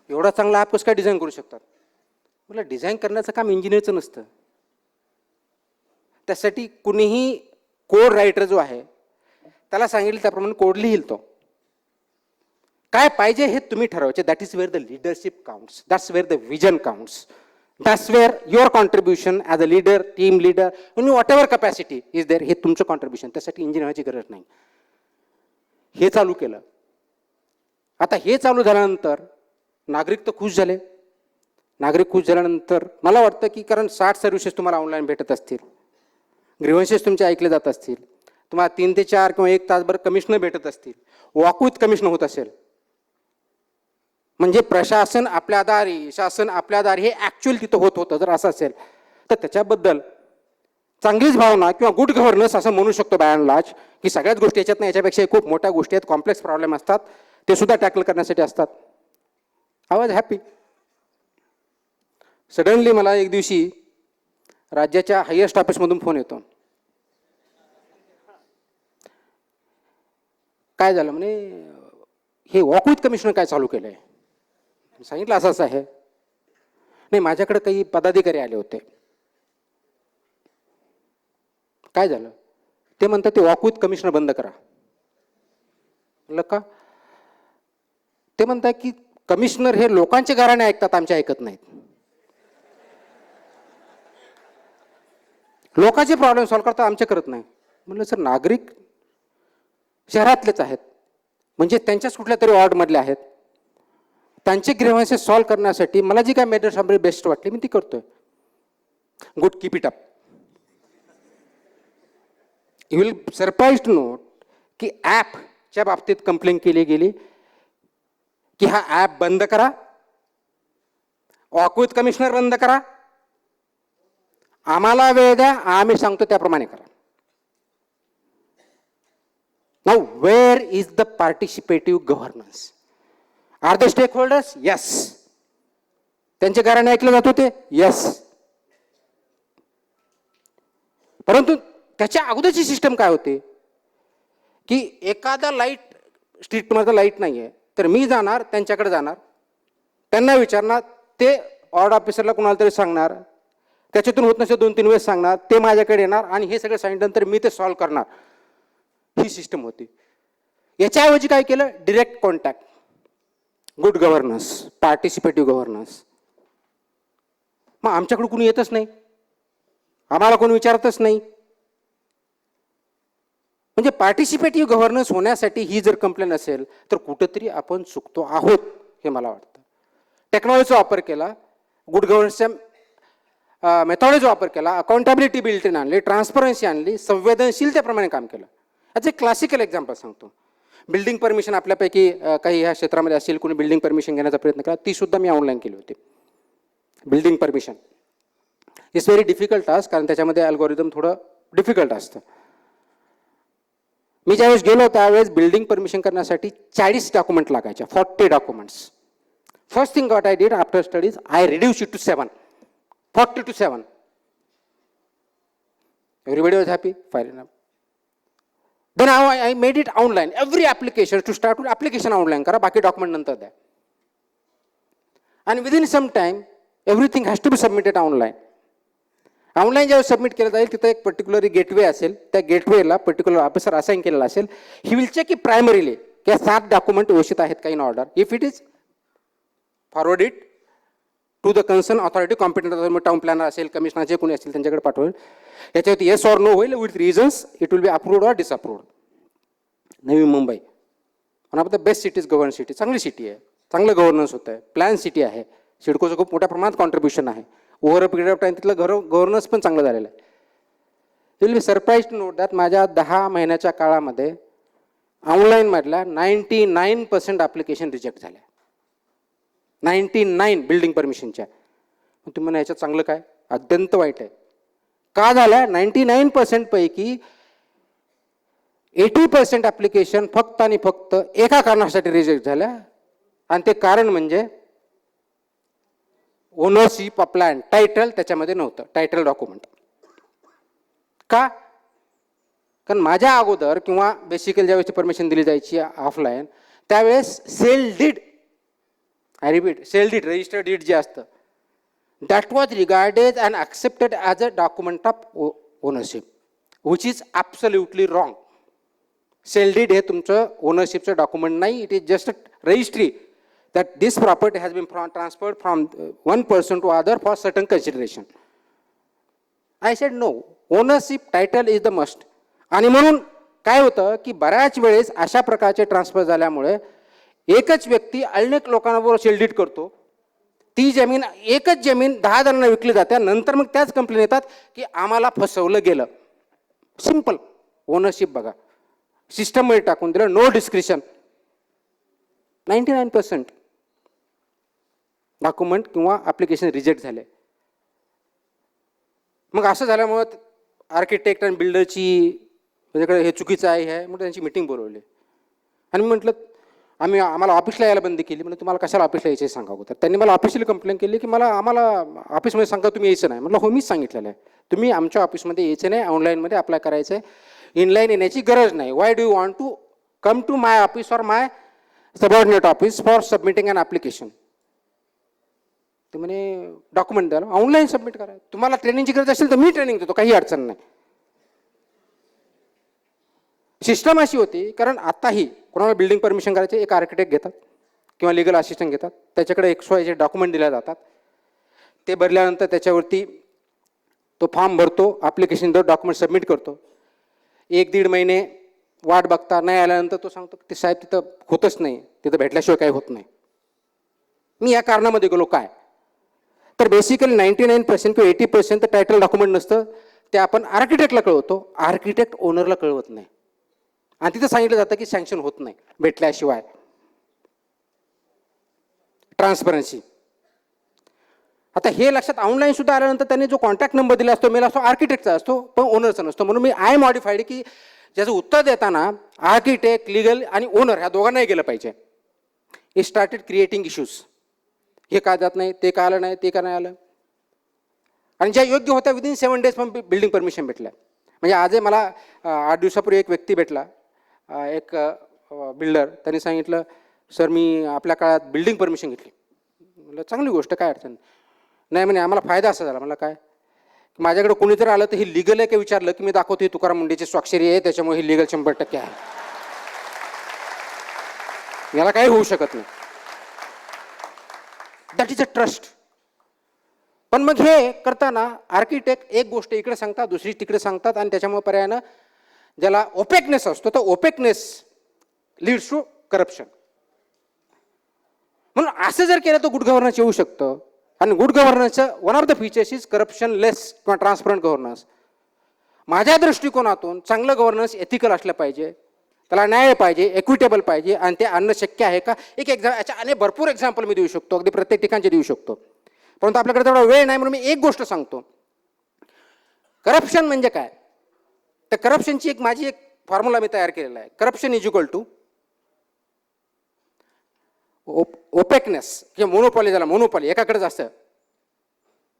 Speaker 2: एवढा चांगला ॲप कसं काय डिझाईन करू शकतात. मला डिझाईन करण्याचं काम इंजिनियरचं नसतं. त्यासाठी कुणीही कोड रायटर जो आहे त्याला सांगितलं त्याप्रमाणे कोड लिहिल. तो काय पाहिजे हे तुम्ही ठरवायचे. That is where the leadership counts, that's where the vision counts, that's where your contribution as a leader, team leader, in whatever capacity is there. हे तुमचं कॉन्ट्रीब्युशन, त्यासाठी इंजिनियरची गरज नाही. हे चालू केलं. आता हे चालू झाल्यानंतर नागरिक तर खुश झाले, नागरिक खुश झाल्यानंतर मला वाटतं की कारण 60 सर्व्हिसेस तुम्हाला ऑनलाईन भेटत असतील, ग्रीव्हन्सेस तुमचे ऐकले जात असतील, तुम्हाला 3 ते 4 किंवा 1 तासभर कमिशनर भेटत असतील, वॉक विथ कमिशनर होत असेल, म्हणजे प्रशासन आपल्या दारी, शासन आपल्या दारी हे ॲक्च्युअल तिथं होत होतं. जर असं असेल तर त्याच्याबद्दल चांगलीच भावना किंवा गुड गव्हर्नन्स असं म्हणू शकतो बाय अँड लार्ज, की सगळ्याच गोष्टी याच्यात नाही, याच्यापेक्षा खूप मोठ्या गोष्टी आहेत, कॉम्प्लेक्स प्रॉब्लेम असतात, ते सुद्धा टॅकल करण्यासाठी असतात. I was happy. सडनली मला एक दिवशी राज्याच्या हायेस्ट ऑफिसमधून फोन येतो. काय झालं म्हणे, हे वॉक विथ कमिशनर काय चालू केलं आहे. सांगितलं असं असं आहे. नाही, माझ्याकडे काही पदाधिकारी आले होते. काय झालं ते म्हणतात, ते वॉक विथ कमिशनर बंद करा. म्हणलं का. ते म्हणतात की कमिशनर हे लोकांचे घराणे ऐकतात, आमचे ऐकत नाहीत. लोकांचे प्रॉब्लेम सॉल्व्ह करतात, आमचे करत नाही. म्हणलं सर, नागरिक शहरातलेच आहेत, म्हणजे त्यांच्याच कुठल्या तरी वॉर्डमधले आहेत, त्यांचे ग्रीव्हन्सेस सॉल्व्ह करण्यासाठी मला जी काय मेथड सामग्री बेस्ट वाटली मी ती करतोय. Good, keep it up. You will surprise to note की ॲपच्या बाबतीत कंप्लेंट केली गेली की हा ॲप बंद करा, वॉक विथ कमिशनर बंद करा, आम्हाला वेळ द्या, आम्ही सांगतो त्याप्रमाणे करा. Now where is the participative governance? Are the stakeholders? Yes. त्यांचे घराणे ऐकले जात होते? यस. परंतु त्याच्या अगोदरची सिस्टम काय होती की एखादा लाईट स्ट्रीटमध्ये लाईट नाही आहे तर मी जाणार, त्यांच्याकडे जाणार, त्यांना विचारणार, ते वॉर्ड ऑफिसरला कोणाला तरी सांगणार, त्याच्यातून होत नसेल 2-3 वेळेस सांगणार, ते माझ्याकडे येणार आणि हे सगळं सांगितल्यानंतर मी ते सॉल्व्ह करणार. ही सिस्टम होती. याच्याऐवजी काय केलं, direct contact, good governance, participative governance. मग आमच्याकडे कोणी येतच नाही, आम्हाला कोणी विचारतच नाही. म्हणजे पार्टिसिपेटिव्ह गव्हर्नन्स होण्यासाठी ही जर कंप्लेंट असेल तर कुठंतरी आपण चुकतो आहोत हे मला वाटतं. टेक्नॉलॉजीचा वापर केला, गुड गव्हर्नन्सच्या मेथॉडॉजीचा वापर केला, अकाउंटेबिलिटी बिल्ट इन आणली, ट्रान्सपरन्सी आणली, संवेदनशीलतेप्रमाणे काम केलं. याचं एक क्लासिकल एक्झाम्पल सांगतो. बिल्डिंग परमिशन आपल्यापैकी काही ह्या क्षेत्रामध्ये असेल, कोणी बिल्डिंग परमिशन घेण्याचा प्रयत्न केला, ती सुद्धा मी ऑनलाईन केली होती. Building permission it's very difficult task, कारण त्याच्यामध्ये अल्गोरिदम थोडं डिफिकल्ट असतं. मी ज्यावेळेस गेलो त्यावेळेस बिल्डिंग परमिशन करण्यासाठी 40 डॉक्युमेंट लागायच्या, 40 documents. First thing what I did after studies, I reduce it to 7, 40 to 7. Everybody was happy, fine enough. Then I made it online. Every application, to start with application online करा, बाकी document नंतर द्या. And within some time, everything has to be submitted online. Online ज्यावेळेस submit केलं जाईल तिथं एक particular gateway असेल, त्या गेटवेला पर्टिक्युलर ऑफिसर असाइन केलेला असेल. ही विल चेक की प्रायमरीली की 7 डॉक्युमेंट व्यवस्थित आहेत का in order. If it is, forward it to the concern authority, competent town planner असेल, कमिशनरचे कोणी असेल त्यांच्याकडे पाठवेल. याच्यावरती येस ऑर नो होईल, with reasons it will be approved or disapproved. Navi Mumbai one of the best cities, govern city, चांगली city आहे, चांगलं गव्हर्नन्स होतं आहे, प्लॅन सिटी आहे, सिडकोचं खूप मोठ्या प्रमाणात कॉन्ट्रीब्युशन आहे. Over a period of time तिथलं गव्हर्नन्स पण चांगलं झालेलं आहे. You will be surprise to note that माझ्या 10 महिन्याच्या काळामध्ये ऑनलाईनमधल्या 99% ॲप्लिकेशन रिजेक्ट झाल्या. 99 बिल्डिंग परमिशनच्या. तुम्ही म्हणा याच्यात चांगलं काय, अत्यंत वाईट आहे. का झालं, 99% पैकी 80% ॲप्लिकेशन फक्त आणि फक्त एका कारणासाठी रिजेक्ट झाल्या, आणि ते कारण म्हणजे ओनरशिप ऑफ लँड, टायटल त्याच्यामध्ये नव्हतं, टायटल डॉक्युमेंट. का, कारण माझ्या अगोदर किंवा बेसिकली ज्यावेळेस परमिशन दिली जायची ऑफलाईन त्यावेळेस sale deed, I repeat, sale deed, registered deed जे असतं, that was regarded and accepted as a document of ownership, which is absolutely wrong. Sale deed हे तुमचं ओनरशिपचं डॉक्युमेंट नाही, it is just a registry that this property has been transferred from one person to other for certain consideration. I said no, ownership title is the must. आणि म्हणून काय होतं की बऱ्याच वेळेस अशा प्रकारचे ट्रान्सफर झाल्यामुळे एकच व्यक्ती अनेक लोकांबरोबर सेल डीड करतो, ती जमीन, एकच जमीन 10 जणांना विकली जाते, नंतर मग त्याच कंप्लेंट येतात की आम्हाला फसवलं गेलं. सिंपल ओनरशिप बघा, सिस्टममध्ये टाकून दिलं, नो डिस्क्रिशन. 99% डॉक्युमेंट किंवा ॲप्लिकेशन रिजेक्ट झाले. मग असं झाल्यामुळं आर्किटेक्ट आणि बिल्डरची माझ्याकडे हे चुकीचं आहे हे मग त्यांची मिटिंग बोलवली आणि मी म्हटलं आम्हाला ऑफिसला यायला बंदी केली. म्हणजे तुम्हाला कशाला ऑफिसला यायचे सांगा. तर त्यांनी मला ऑफिशियली कंप्लेंट केली की आम्हाला ऑफिसमध्ये सांगा तुम्ही यायचं नाही. म्हटलं हो मीच सांगितलेलं आहे, तुम्ही आमच्या ऑफिसमध्ये यायचं नाही, ऑनलाईनमध्ये अप्लाय करायचं आहे, इनलाईन येण्याची गरज नाही. Why do you want to come to my office or my subordinate office for submitting an application. ते म्हणे डॉक्युमेंट द्यायला ऑनलाईन सबमिट करा, तुम्हाला ट्रेनिंगची गरज असेल तर मी ट्रेनिंग देतो, काही अडचण नाही. सिस्टम अशी होती, कारण आताही कोणाला बिल्डिंग परमिशन करायचे एक आर्किटेक्ट घेतात किंवा लिगल असिस्टंट घेतात, त्याच्याकडे XYZ डॉक्युमेंट दिले जातात, ते भरल्यानंतर त्याच्यावरती तो फॉर्म भरतो, ॲप्लिकेशन देतो, डॉक्युमेंट सबमिट करतो. 1-1.5 महिने वाट बघता, नाही आल्यानंतर तो सांगतो ते साहेब तिथं होतच नाही, तिथं भेटल्याशिवाय काही होत नाही. मी या कारणामध्ये गेलो काय, तर बेसिकली 99% किंवा 80% तर टायटल डॉक्युमेंट नसतं, ते आपण आर्किटेक्टला कळवतो, आर्किटेक्ट ओनरला कळवत नाही. आणि तिथं सांगितलं जातं की सँक्शन होत नाही भेटल्याशिवाय. ट्रान्सपरन्सी. आता हे लक्षात ऑनलाईन सुद्धा आल्यानंतर त्यांनी जो कॉन्टॅक्ट नंबर दिला असतो मेल असतो आर्किटेक्टचा असतो पण ओनरचा नसतो. म्हणून मी मॉडिफाईड की ज्याचं उत्तर देताना आर्किटेक्ट, लिगल आणि ओनर ह्या दोघांनाही गेलं पाहिजे. It started creating issues. हे का जात नाही, ते का आलं नाही, ते का नाही आलं. आणि ज्या योग्य होत्या विदिन 7 days पण बिल्डिंग परमिशन भेटल्या. म्हणजे आजही मला 8 दिवसापूर्वी एक व्यक्ती भेटला, एक बिल्डर. त्यांनी सांगितलं सर मी आपल्या काळात बिल्डिंग परमिशन घेतली. म्हटलं चांगली गोष्ट, काय अडचण नाही. म्हणे आम्हाला फायदा असा झाला. मला काय, माझ्याकडे कोणी जर आलं तर हे लिगल आहे का विचारलं की मी दाखवतो ही तुकाराम मुंडेची स्वाक्षरी आहे, त्याच्यामुळे ही लिगल 100% आहे, याला काही होऊ शकत नाही. That is a trust. पण मग हे करताना आर्किटेक्ट एक गोष्ट इकडे सांगतात, दुसरी तिकडे सांगतात, आणि त्याच्यामुळे पर्यायानं ज्याला ओपेकनेस असतो तर ओपेकनेस लीड्स टू करप्शन. म्हणून असं जर केलं तर गुड गव्हर्नन्स येऊ शकतं. आणि गुड गव्हर्नन्सचं one of the features is corruption less किंवा ट्रान्सपरंट गव्हर्नन्स. माझ्या दृष्टिकोनातून चांगलं गव्हर्नन्स एथिकल असलं पाहिजे, त्याला न्याय पाहिजे, इक्विटेबल पाहिजे, आणि ते आणणं शक्य आहे का. एक याच्या अनेक भरपूर एक्झाम्पल मी देऊ शकतो, अगदी प्रत्येक ठिकाणचे देऊ शकतो, परंतु आपल्याकडे तेवढा वेळ नाही. म्हणून मी एक गोष्ट सांगतो. करप्शन म्हणजे काय, तर करप्शनची माझी एक फॉर्म्युला मी तयार केलेला आहे. Corruption is equal to opaqueness किंवा मोनोपॉली, झाला मोनोपॉली एकाकडेच असतं,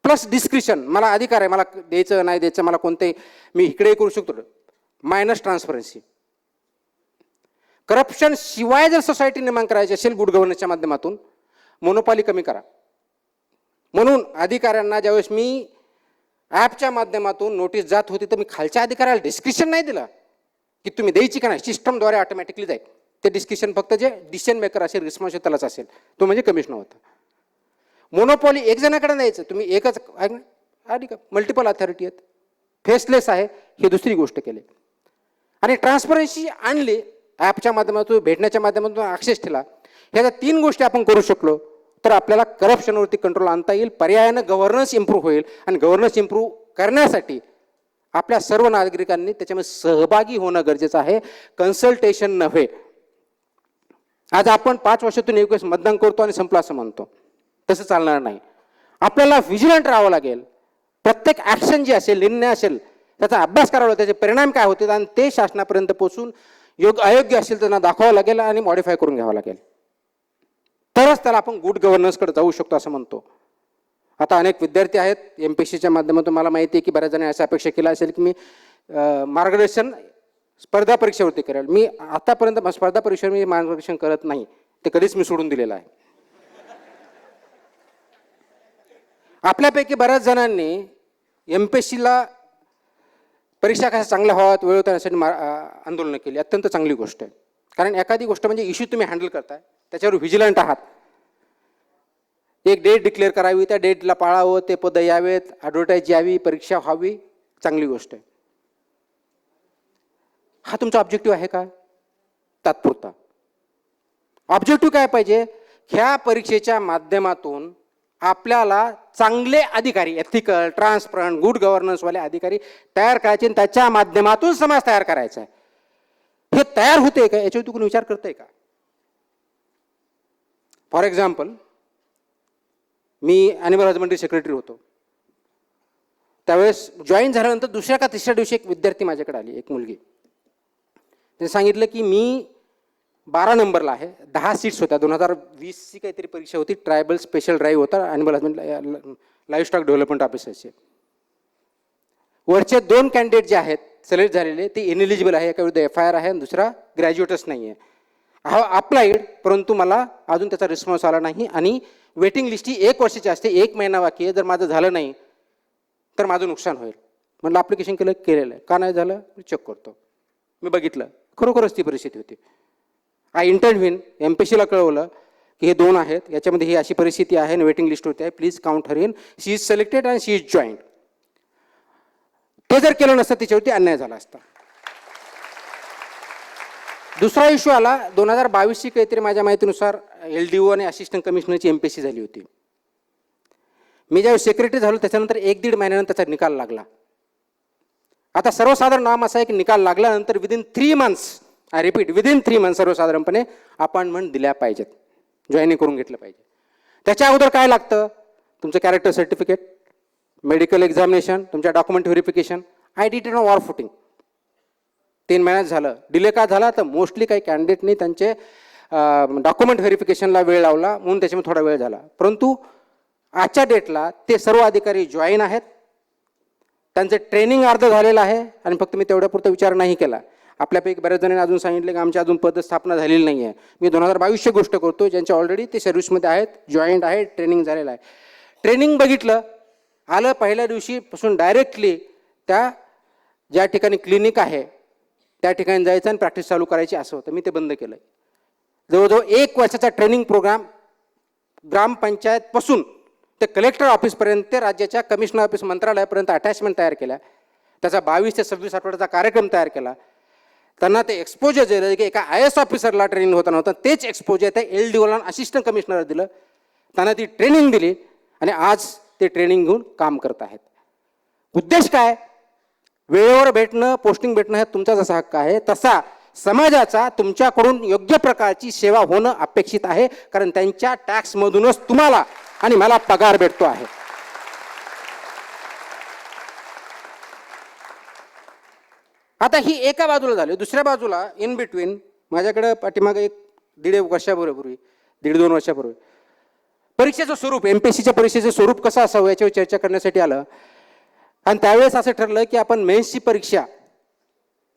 Speaker 2: प्लस डिस्क्रिशन, मला अधिकार आहे, मला द्यायचं नाही द्यायचं, मला कोणते मी इकडेही करू शकतो, मायनस ट्रान्सपरन्सी. करप्शन शिवाय जर सोसायटी निर्माण करायची असेल गुड गव्हर्नन्सच्या माध्यमातून, मोनोपॉली कमी करा. म्हणून अधिकाऱ्यांना ज्यावेळेस मी ॲपच्या माध्यमातून नोटीस जात होती तर मी खालच्या अधिकाऱ्याला डिस्क्रिप्शन नाही दिलं की तुम्ही द्यायची का नाही, सिस्टमद्वारे ऑटोमॅटिकली जाईल. ते डिस्क्रिप्शन फक्त जे डिसिजन मेकर असेल, रिस्पॉन्सिबल त्यालाच असेल, तो म्हणजे कमिशनर होता. मोनोपॉली एक जणाकडे द्यायचं, तुम्ही एकच मल्टिपल अथॉरिटी आहेत, फेसलेस आहे, ही दुसरी गोष्ट केली. आणि ट्रान्सपरन्सी आणली ॲपच्या माध्यमातून, भेटण्याच्या माध्यमातून, ॲक्सेस ठेवला. ह्या 3 गोष्टी आपण करू शकलो तर आपल्याला करप्शनवरती कंट्रोल आणता येईल. पर्यायानं गव्हर्नन्स इम्प्रूव्ह होईल. आणि गव्हर्नन्स इम्प्रूव्ह करण्यासाठी आपल्या सर्व नागरिकांनी त्याच्यामध्ये सहभागी होणं गरजेचं आहे, कन्सल्टेशन नव्हे. आज आपण 5 वर्षातून 1 वेळेस मतदान करतो आणि संपलं असं म्हणतो, तसं चालणार नाही. आपल्याला व्हिजिलंट राहावं लागेल. प्रत्येक ॲक्शन जी असेल, निर्णय असेल, त्याचा अभ्यास करावा लागेल, त्याचे परिणाम काय होते आणि ते शासनापर्यंत पोहोचून अयोग्य असेल त्यांना दाखवावं लागेल आणि मॉडिफाय करून घ्यावं लागेल. तरच त्याला आपण गुड गव्हर्नन्सकडे जाऊ शकतो असं म्हणतो. आता अनेक विद्यार्थी आहेत MPSCच्या माध्यमातून, मला माहिती आहे की बऱ्याच जणांनी असं अपेक्षा केला असेल की मी मार्गदर्शन स्पर्धा परीक्षेवरती करेल. मी आतापर्यंत स्पर्धा परीक्षेवर मी मार्गदर्शन करत नाही, ते कधीच मी सोडून दिलेलं आहे. आपल्यापैकी बऱ्याच जणांनी MPSCला परीक्षा कशा चांगल्या व्हाव्यात, वेळेवर यासाठी आंदोलनं केली. अत्यंत चांगली गोष्ट आहे. कारण एखादी गोष्ट म्हणजे इश्यू तुम्ही हँडल करताय, त्याच्यावर व्हिजिलंट आहात. एक डेट डिक्लेअर करावी, त्या डेटला पाळावं, ते पदं यावेत, ॲडव्हर्टाईज यावी, परीक्षा व्हावी, चांगली गोष्ट आहे. हा तुमचा ऑब्जेक्टिव्ह आहे का, तात्पुरता. ऑब्जेक्टिव्ह काय पाहिजे, ह्या परीक्षेच्या माध्यमातून आपल्याला चांगले अधिकारी, एथिकल, ट्रान्सपरंट, गुड गव्हर्नन्सवाले अधिकारी तयार करायचे आणि त्याच्या माध्यमातून समाज तयार करायचा आहे. हे तयार होते का याच्यावर कोणी विचार करतंय का? For example, me animal husbandry secretary होतो. त्यावेळेस जॉईन झाल्यानंतर दुसऱ्या का तिसऱ्या दिवशी एक विद्यार्थी माझ्याकडे आली, एक मुलगी. त्यांनी सांगितलं की मी 12 नंबरला आहे, 10 सीट्स होत्या, 2020ची काहीतरी परीक्षा होती, ट्रायबल स्पेशल ड्राईव्ह होता animal husbandry live stock development ऑफिसरचे. वरचे 2 कॅन्डिडेट जे आहेत सिलेक्ट झालेले ते इनएलिजिबल आहे, एका विरुद्ध FIR आहे आणि दुसरा ग्रॅज्युएटच नाही आहे. हा अप्लाइड, परंतु मला अजून त्याचा रिस्पॉन्स आला नाही आणि वेटिंग लिस्ट ही 1 वर्षाची असते, 1 महिना बाकी आहे. जर माझं झालं नाही तर माझं नुकसान होईल. म्हटलं ॲप्लिकेशन केलेलं आहे, का नाही झालं मी चेक करतो. मी बघितलं, खरोखरच ती परिस्थिती होती. आय इंटरव्हीन, MPSCला कळवलं की हे 2 आहेत, याच्यामध्ये ही अशी परिस्थिती आहे आणि वेटिंग लिस्ट होती आहे, please count her in, she is selected and she is joined. ते जर केलं नसतं त्याच्यावरती अन्याय झाला असता. दुसरा इश्यू आला 2022ची काहीतरी माझ्या माहितीनुसार LDO आणि असिस्टंट कमिशनरची MPSC झाली होती. मी ज्यावेळी सेक्रेटरी झालो त्याच्यानंतर 1-1.5 महिन्यानंतर त्याचा निकाल लागला. आता सर्वसाधारण नाम असं आहे की निकाल लागल्यानंतर within 3 months, I repeat, within 3 months सर्वसाधारणपणे अपॉइंटमेंट दिल्या पाहिजेत, जॉईनिंग करून घेतलं पाहिजे. त्याच्या अगोदर काय लागतं? तुमचं कॅरेक्टर सर्टिफिकेट, मेडिकल एक्झामिनेशन, तुमच्या document verification, IDT on war footing. 3 महिन्यात झालं. डिले का झाला तर मोस्टली काही कॅन्डिडेटनी त्यांचे डॉक्युमेंट व्हेरिफिकेशनला वेळ लावला म्हणून त्याच्यामध्ये थोडा वेळ झाला. परंतु आजच्या डेटला ते सर्व अधिकारी जॉईन आहेत, त्यांचं ट्रेनिंग अर्ध झालेलं आहे आणि फक्त मी तेवढ्यापुरता विचार नाही केला. आपल्यापैकी बऱ्याच जणांनी अजून सांगितले की आमची अजून पदस्थापना झालेली नाही आहे. मी 2022ची गोष्ट करतो, ज्यांच्या ऑलरेडी ते सर्व्हिसमध्ये आहेत, जॉईंट आहेत, ट्रेनिंग झालेलं आहे. ट्रेनिंग बघितलं, आलं पहिल्या दिवशीपासून डायरेक्टली त्या ज्या ठिकाणी क्लिनिक आहे त्या ठिकाणी जायचं आणि प्रॅक्टिस चालू करायची असं होतं. मी ते बंद केलं. जवळजवळ 1 वर्षाचा ट्रेनिंग प्रोग्राम ग्रामपंचायतपासून ते कलेक्टर ऑफिसपर्यंत ते राज्याच्या कमिशनर ऑफिस मंत्रालयापर्यंत अटॅचमेंट तयार केल्या. त्याचा 22 ते 26 आठवड्याचा कार्यक्रम तयार केला. त्यांना ते एक्सपोजर दिलं की एका IAS ऑफिसरला ट्रेनिंग होताना होतं, तेच एक्सपोजर त्या LDOला असिस्टंट कमिशनरला दिलं. त्यांना ती ट्रेनिंग दिली आणि आज ते ट्रेनिंग घेऊन काम करत आहेत. उद्देश काय? वेळेवर भेटणं, पोस्टिंग भेटणं, हे तुमचा जसा हक्क आहे तसा समाजाचा तुमच्याकडून योग्य प्रकारची सेवा होणं अपेक्षित आहे, कारण त्यांच्या टॅक्समधूनच तुम्हाला आणि मला पगार भेटतो आहे. आता ही एका बाजूला झाली. दुसऱ्या बाजूला इन बिटवीन माझ्याकडे पाठीमागे 1.5 वर्षापूर्वी 1.5-2 वर्षापूर्वी परीक्षेचं स्वरूप, MPSCच्या परीक्षेचं स्वरूप कसं असावं याच्यावर चर्चा करण्यासाठी आलं आणि त्यावेळेस असं ठरलं की आपण मेन्सची परीक्षा,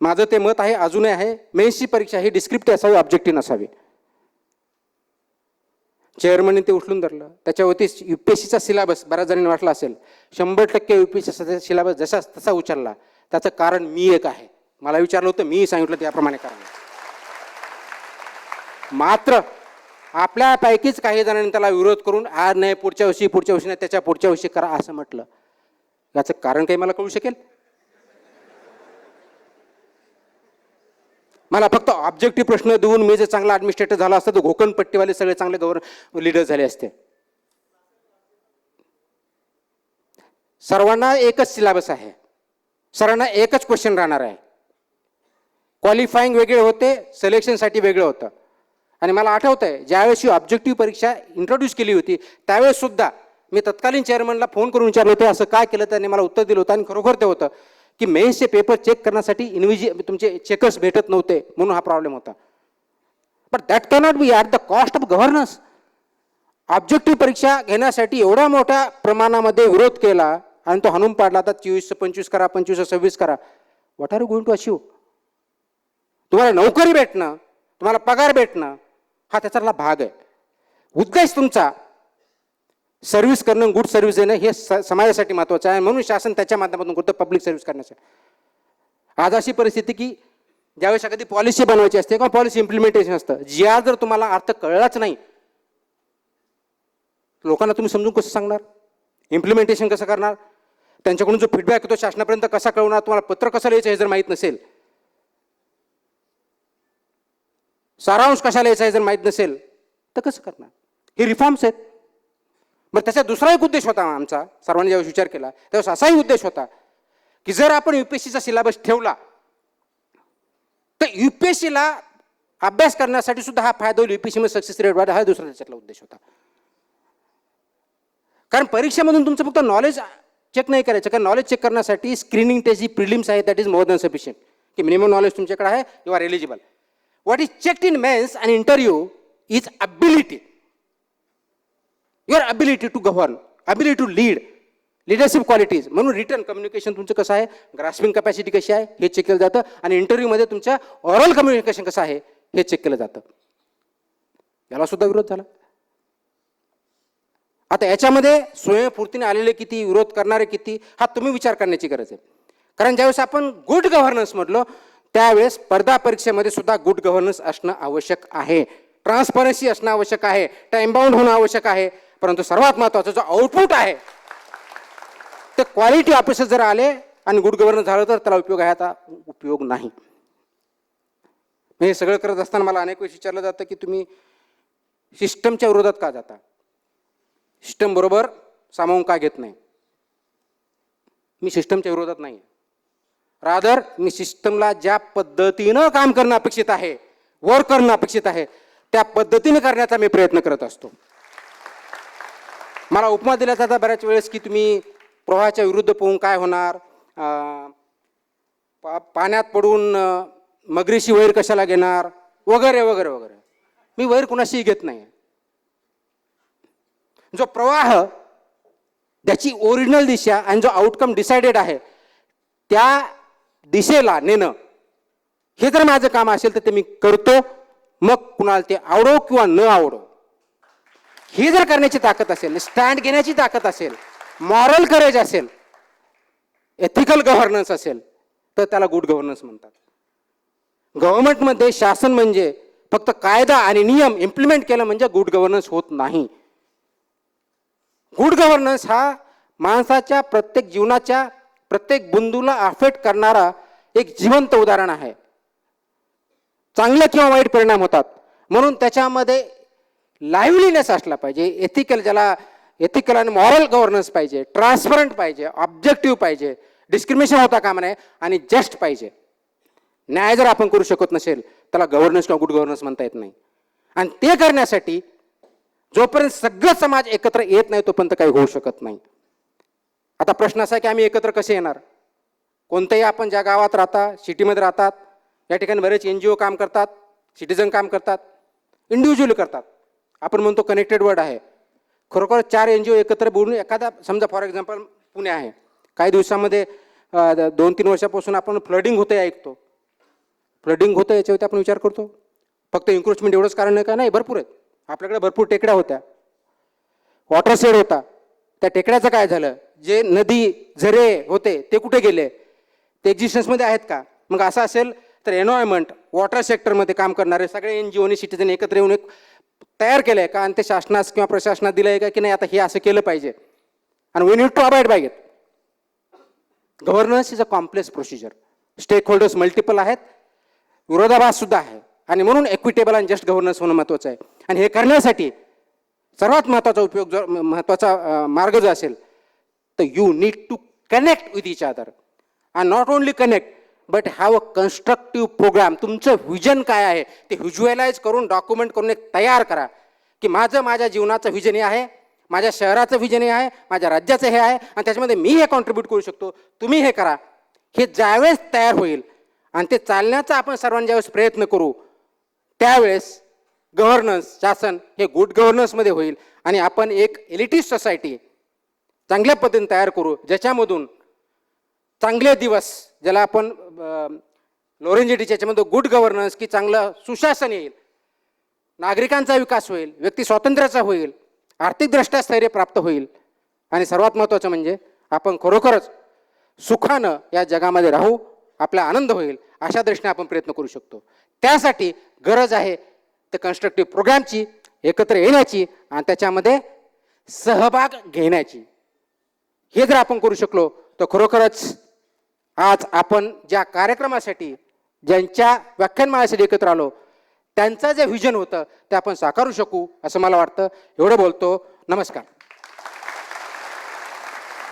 Speaker 2: माझं ते मत आहे, अजूनही आहे, मेन्सची परीक्षा ही डिस्क्रिप्टिव्ह असावी, ऑब्जेक्टिव्ह नसावी. चेअरमनने ते उचलून धरलं. त्याच्यावरती UPSCचा सिलेबस बऱ्याच जणांनी वाटला असेल, 100% UPSCचा सिलेबस जसा तसा उचलला. त्याचं कारण मी एक आहे, मला विचारलं होतं, मी सांगितलं त्याप्रमाणे करा. मात्र आपल्यापैकीच काही जणांनी त्याला विरोध करून आज नाही पुढच्या वर्षी नाही त्याच्या पुढच्या वर्षी करा असं म्हटलं. याचं कारण काही मला कळू शकेल? मला फक्त ऑब्जेक्टिव्ह प्रश्न देऊन मी जर चांगला ॲडमिनिस्ट्रेटर झाला असता तर घोकणपट्टीवाले सगळे चांगले लीडर झाले असते. सर्वांना एकच सिलेबस आहे, सर्वांना एकच क्वेश्चन राहणार आहे. क्वालिफाईंग वेगळे होते, सिलेक्शनसाठी वेगळं होतं. आणि मला आठवतं आहे ज्यावेळेस ऑब्जेक्टिव्ह परीक्षा इंट्रोड्यूस केली होती त्यावेळेस सुद्धा मी तत्कालीन चेअरमनला फोन करून विचारलं होतं असं काय केलं. त्यांनी मला उत्तर दिलं होतं आणि खरोखर ते होतं की मेन्सचे पेपर चेक करण्यासाठी तुमचे चेकर्स भेटत नव्हते म्हणून हा प्रॉब्लेम होता. But that cannot be at the cost of governance. Objective परीक्षा घेण्यासाठी एवढ्या मोठ्या प्रमाणामध्ये विरोध केला आणि तो हाणून पाडला. आता 24-25 करा, 25-26 करा. What are you going to achieve? तुम्हाला नोकरी भेटणं, तुम्हाला पगार भेटणं हा त्याच्यातला भाग आहे. उद्देश तुमचा सर्व्हिस करणं, गुड सर्व्हिस देणं हे समाजासाठी महत्त्वाचं आहे. म्हणून शासन त्याच्या माध्यमातून करतं पब्लिक सर्व्हिस करण्यासाठी. आज अशी परिस्थिती की ज्यावेळेस एखादी पॉलिसी बनवायची असते किंवा पॉलिसी इम्प्लिमेंटेशन असतं, ज्या जर तुम्हाला अर्थ कळलाच नाही लोकांना तुम्ही समजून कसं सांगणार? इम्प्लिमेंटेशन कसं करणार? त्यांच्याकडून जो फीडबॅक येतो शासनापर्यंत कसा कळवणार? तुम्हाला पत्र कसं लिहायचं हे जर माहीत नसेल, सारांश कशा लिहायचा हे जर माहीत नसेल तर कसं करणार? हे रिफॉर्म्स आहेत. मग त्याचा दुसरा एक उद्देश होता आमचा, सर्वांनी ज्यावेळेस विचार केला त्यावेळेस असाही उद्देश होता की जर आपण UPSCचा सिलेबस ठेवला तर UPSCला अभ्यास करण्यासाठी सुद्धा हा फायदा होईल, UPSC मध्ये सक्सेस रेट वाढेल, हा दुसरा त्याच्यातला उद्देश होता. कारण परीक्षेमधून तुमचं फक्त नॉलेज चेक नाही करायचं, कारण नॉलेज चेक करण्यासाठी स्क्रीनिंग टेस्ट जी प्रिलिम्स आहे that is more than sufficient, की मिनिमम नॉलेज तुमच्याकडे आहे, you are eligible. What is checked in mains आणि interview is ability, your ability to govern, ability to lead, leadership qualities. म्हणून return communication तुमचं कसं आहे, ग्रास्पिंग कॅपॅसिटी कशी आहे हे चेक केलं जातं, आणि इंटरव्ह्यूमध्ये तुमच्या ऑरल कम्युनिकेशन कसं आहे हे चेक केलं जातं. याला सुद्धा विरोध झाला. आता याच्यामध्ये स्वयंस्फूर्तीने आलेले किती, विरोध करणारे किती, हा तुम्ही विचार करण्याची गरज आहे. कारण ज्यावेळेस आपण गुड गव्हर्नन्स म्हटलो त्यावेळेस स्पर्धा परीक्षेमध्ये सुद्धा गुड गव्हर्नन्स असणं आवश्यक आहे, ट्रान्सपरन्सी असणं आवश्यक आहे, टाइम बाउंड होणं आवश्यक आहे. परंतु सर्वात महत्त्वाचा जो आउटपुट आहे ते क्वालिटी ऑफिसर जर आले आणि गुड गव्हर्नन्स झालं तर त्याला उपयोग आहे, आता उपयोग नाही. हे सगळं करत असताना मला अनेक वेळेस विचारलं जातं की तुम्ही सिस्टमच्या विरोधात का जाता, सिस्टम बरोबर सामावून का घेत नाही. मी सिस्टमच्या विरोधात नाही, रादर मी सिस्टमला ज्या पद्धतीनं काम करणं अपेक्षित आहे, वर्क करणं अपेक्षित आहे त्या पद्धतीने करण्याचा मी प्रयत्न करत असतो. मला उपमा दिला जाता बऱ्याच वेळेस की तुम्ही प्रवाहाच्या विरुद्ध पोहून काय होणार, पाण्यात पडून मगरीशी वैर कशाला घेणार, वगैरे वगैरे वगैरे. मी वैर कुणाशीही घेत नाही. जो प्रवाह त्याची ओरिजिनल दिशा आणि जो आउटकम डिसाइडेड आहे त्या दिशेला नेणं हे जर माझं काम असेल तर ते मी करतो, मग कुणाला ते आवडो किंवा न आवडो. ही जर करण्याची ताकद असेल, स्टँड घेण्याची ताकद असेल, मॉरल करेज असेल, एथिकल गव्हर्नन्स असेल तर त्याला गुड गव्हर्नन्स म्हणतात. गव्हर्नमेंटमध्ये शासन म्हणजे फक्त कायदा आणि नियम इम्प्लिमेंट केलं म्हणजे गुड गव्हर्नन्स होत नाही. गुड गव्हर्नन्स हा माणसाच्या प्रत्येक जीवनाच्या प्रत्येक बिंदूला अफेक्ट करणारा एक जिवंत उदाहरण आहे. चांगले किंवा वाईट परिणाम होतात, म्हणून त्याच्यामध्ये लाईव्हलीनेस असला पाहिजे, एथिकल, ज्याला एथिकल आणि मॉरल गव्हर्नन्स पाहिजे, ट्रान्सपरंट पाहिजे, ऑब्जेक्टिव्ह पाहिजे, डिस्क्रिमिनेशन होता कामा नये आणि जस्ट पाहिजे. न्याय जर आपण करू शकत नसेल त्याला गव्हर्नन्स किंवा गुड गव्हर्नन्स म्हणता येत नाही. आणि ते करण्यासाठी जोपर्यंत सगळं समाज एकत्र येत नाही तोपर्यंत काही होऊ शकत नाही. आता प्रश्न असा आहे की आम्ही एकत्र कसे येणार. कोणत्याही आपण ज्या गावात राहता, सिटीमध्ये राहतात, या ठिकाणी बरेच NGO काम करतात, सिटीजन काम करतात, इंडिव्हिज्युअली करतात. आपण म्हणतो कनेक्टेड वर्ल्ड आहे. खरोखर 4 NGO एकत्र बोलून एखादा, समजा फॉर एक्झाम्पल पुणे आहे, काही दिवसामध्ये 2-3 वर्षापासून आपण फ्लडिंग होते ऐकतो. फ्लडिंग होतं याच्यावरती आपण विचार करतो. फक्त एन्क्रोचमेंट एवढंच कारण आहे का, नाही, भरपूर आहेत. आपल्याकडे भरपूर टेकड्या होत्या, वॉटर शेड होता, त्या टेकड्याचं काय झालं, जे नदी झरे होते ते कुठे गेले, ते एक्झिस्टन्समध्ये आहेत का. मग असं असेल तर एन्व्हायरमेंट, वॉटर सेक्टरमध्ये काम करणारे सगळे NGO आणि सिटीजन एकत्र येऊन एक तयार केलं आहे का, आणि ते शासनास किंवा प्रशासनात दिलं आहे का की नाही आता हे असं केलं पाहिजे, आणि we need to abide by it. Governance is a complex procedure, stakeholders multiple आहेत, विरोधाभास सुद्धा आहे, आणि म्हणून इक्विटेबल आणि जस्ट गव्हर्नन्स होणं महत्त्वाचं आहे. आणि हे करण्यासाठी सर्वात महत्त्वाचा उपयोग जो महत्त्वाचा मार्ग जो असेल तर you need to connect with each other, and not only connect but have a constructive programme. तुमचं व्हिजन काय आहे ते व्हिज्युअलाइज करून, डॉक्युमेंट करून एक तयार करा की माझ्या जीवनाचं व्हिजन हे आहे, माझ्या शहराचं व्हिजन हे आहे, माझ्या राज्याचं हे आहे, आणि त्याच्यामध्ये मी हे कॉन्ट्रीब्यूट करू शकतो, तुम्ही हे करा. हे ज्यावेळेस तयार होईल आणि ते चालण्याचा आपण सर्वांनी ज्यावेळेस प्रयत्न करू त्यावेळेस गव्हर्नन्स, शासन हे गुड गव्हर्नन्समध्ये होईल, आणि आपण एक एलिटिस्ट सोसायटी चांगल्या पद्धतीने तयार करू, ज्याच्यामधून चांगले दिवस, ज्याला आपण लोरेंजेटीच्या याच्यामध्ये गुड गव्हर्नन्स की चांगलं सुशासन येईल, नागरिकांचा विकास होईल, व्यक्ती स्वातंत्र्याचा होईल, आर्थिकदृष्ट्या स्थैर्य प्राप्त होईल, आणि सर्वात महत्त्वाचं म्हणजे आपण खरोखरच सुखानं या जगामध्ये राहू, आपला आनंद होईल, अशा दृष्टीने आपण प्रयत्न करू शकतो. त्यासाठी गरज आहे ते कन्स्ट्रक्टिव्ह प्रोग्रामची, एकत्र येण्याची आणि त्याच्यामध्ये सहभाग घेण्याची. हे जर आपण करू शकलो तर खरोखरच आज आपण ज्या कार्यक्रमासाठी, ज्यांच्या व्याख्यानमालेसाठी एकत्र आलो त्यांचं जे व्हिजन होतं ते आपण साकारू शकू असं मला वाटतं. एवढं बोलतो. नमस्कार.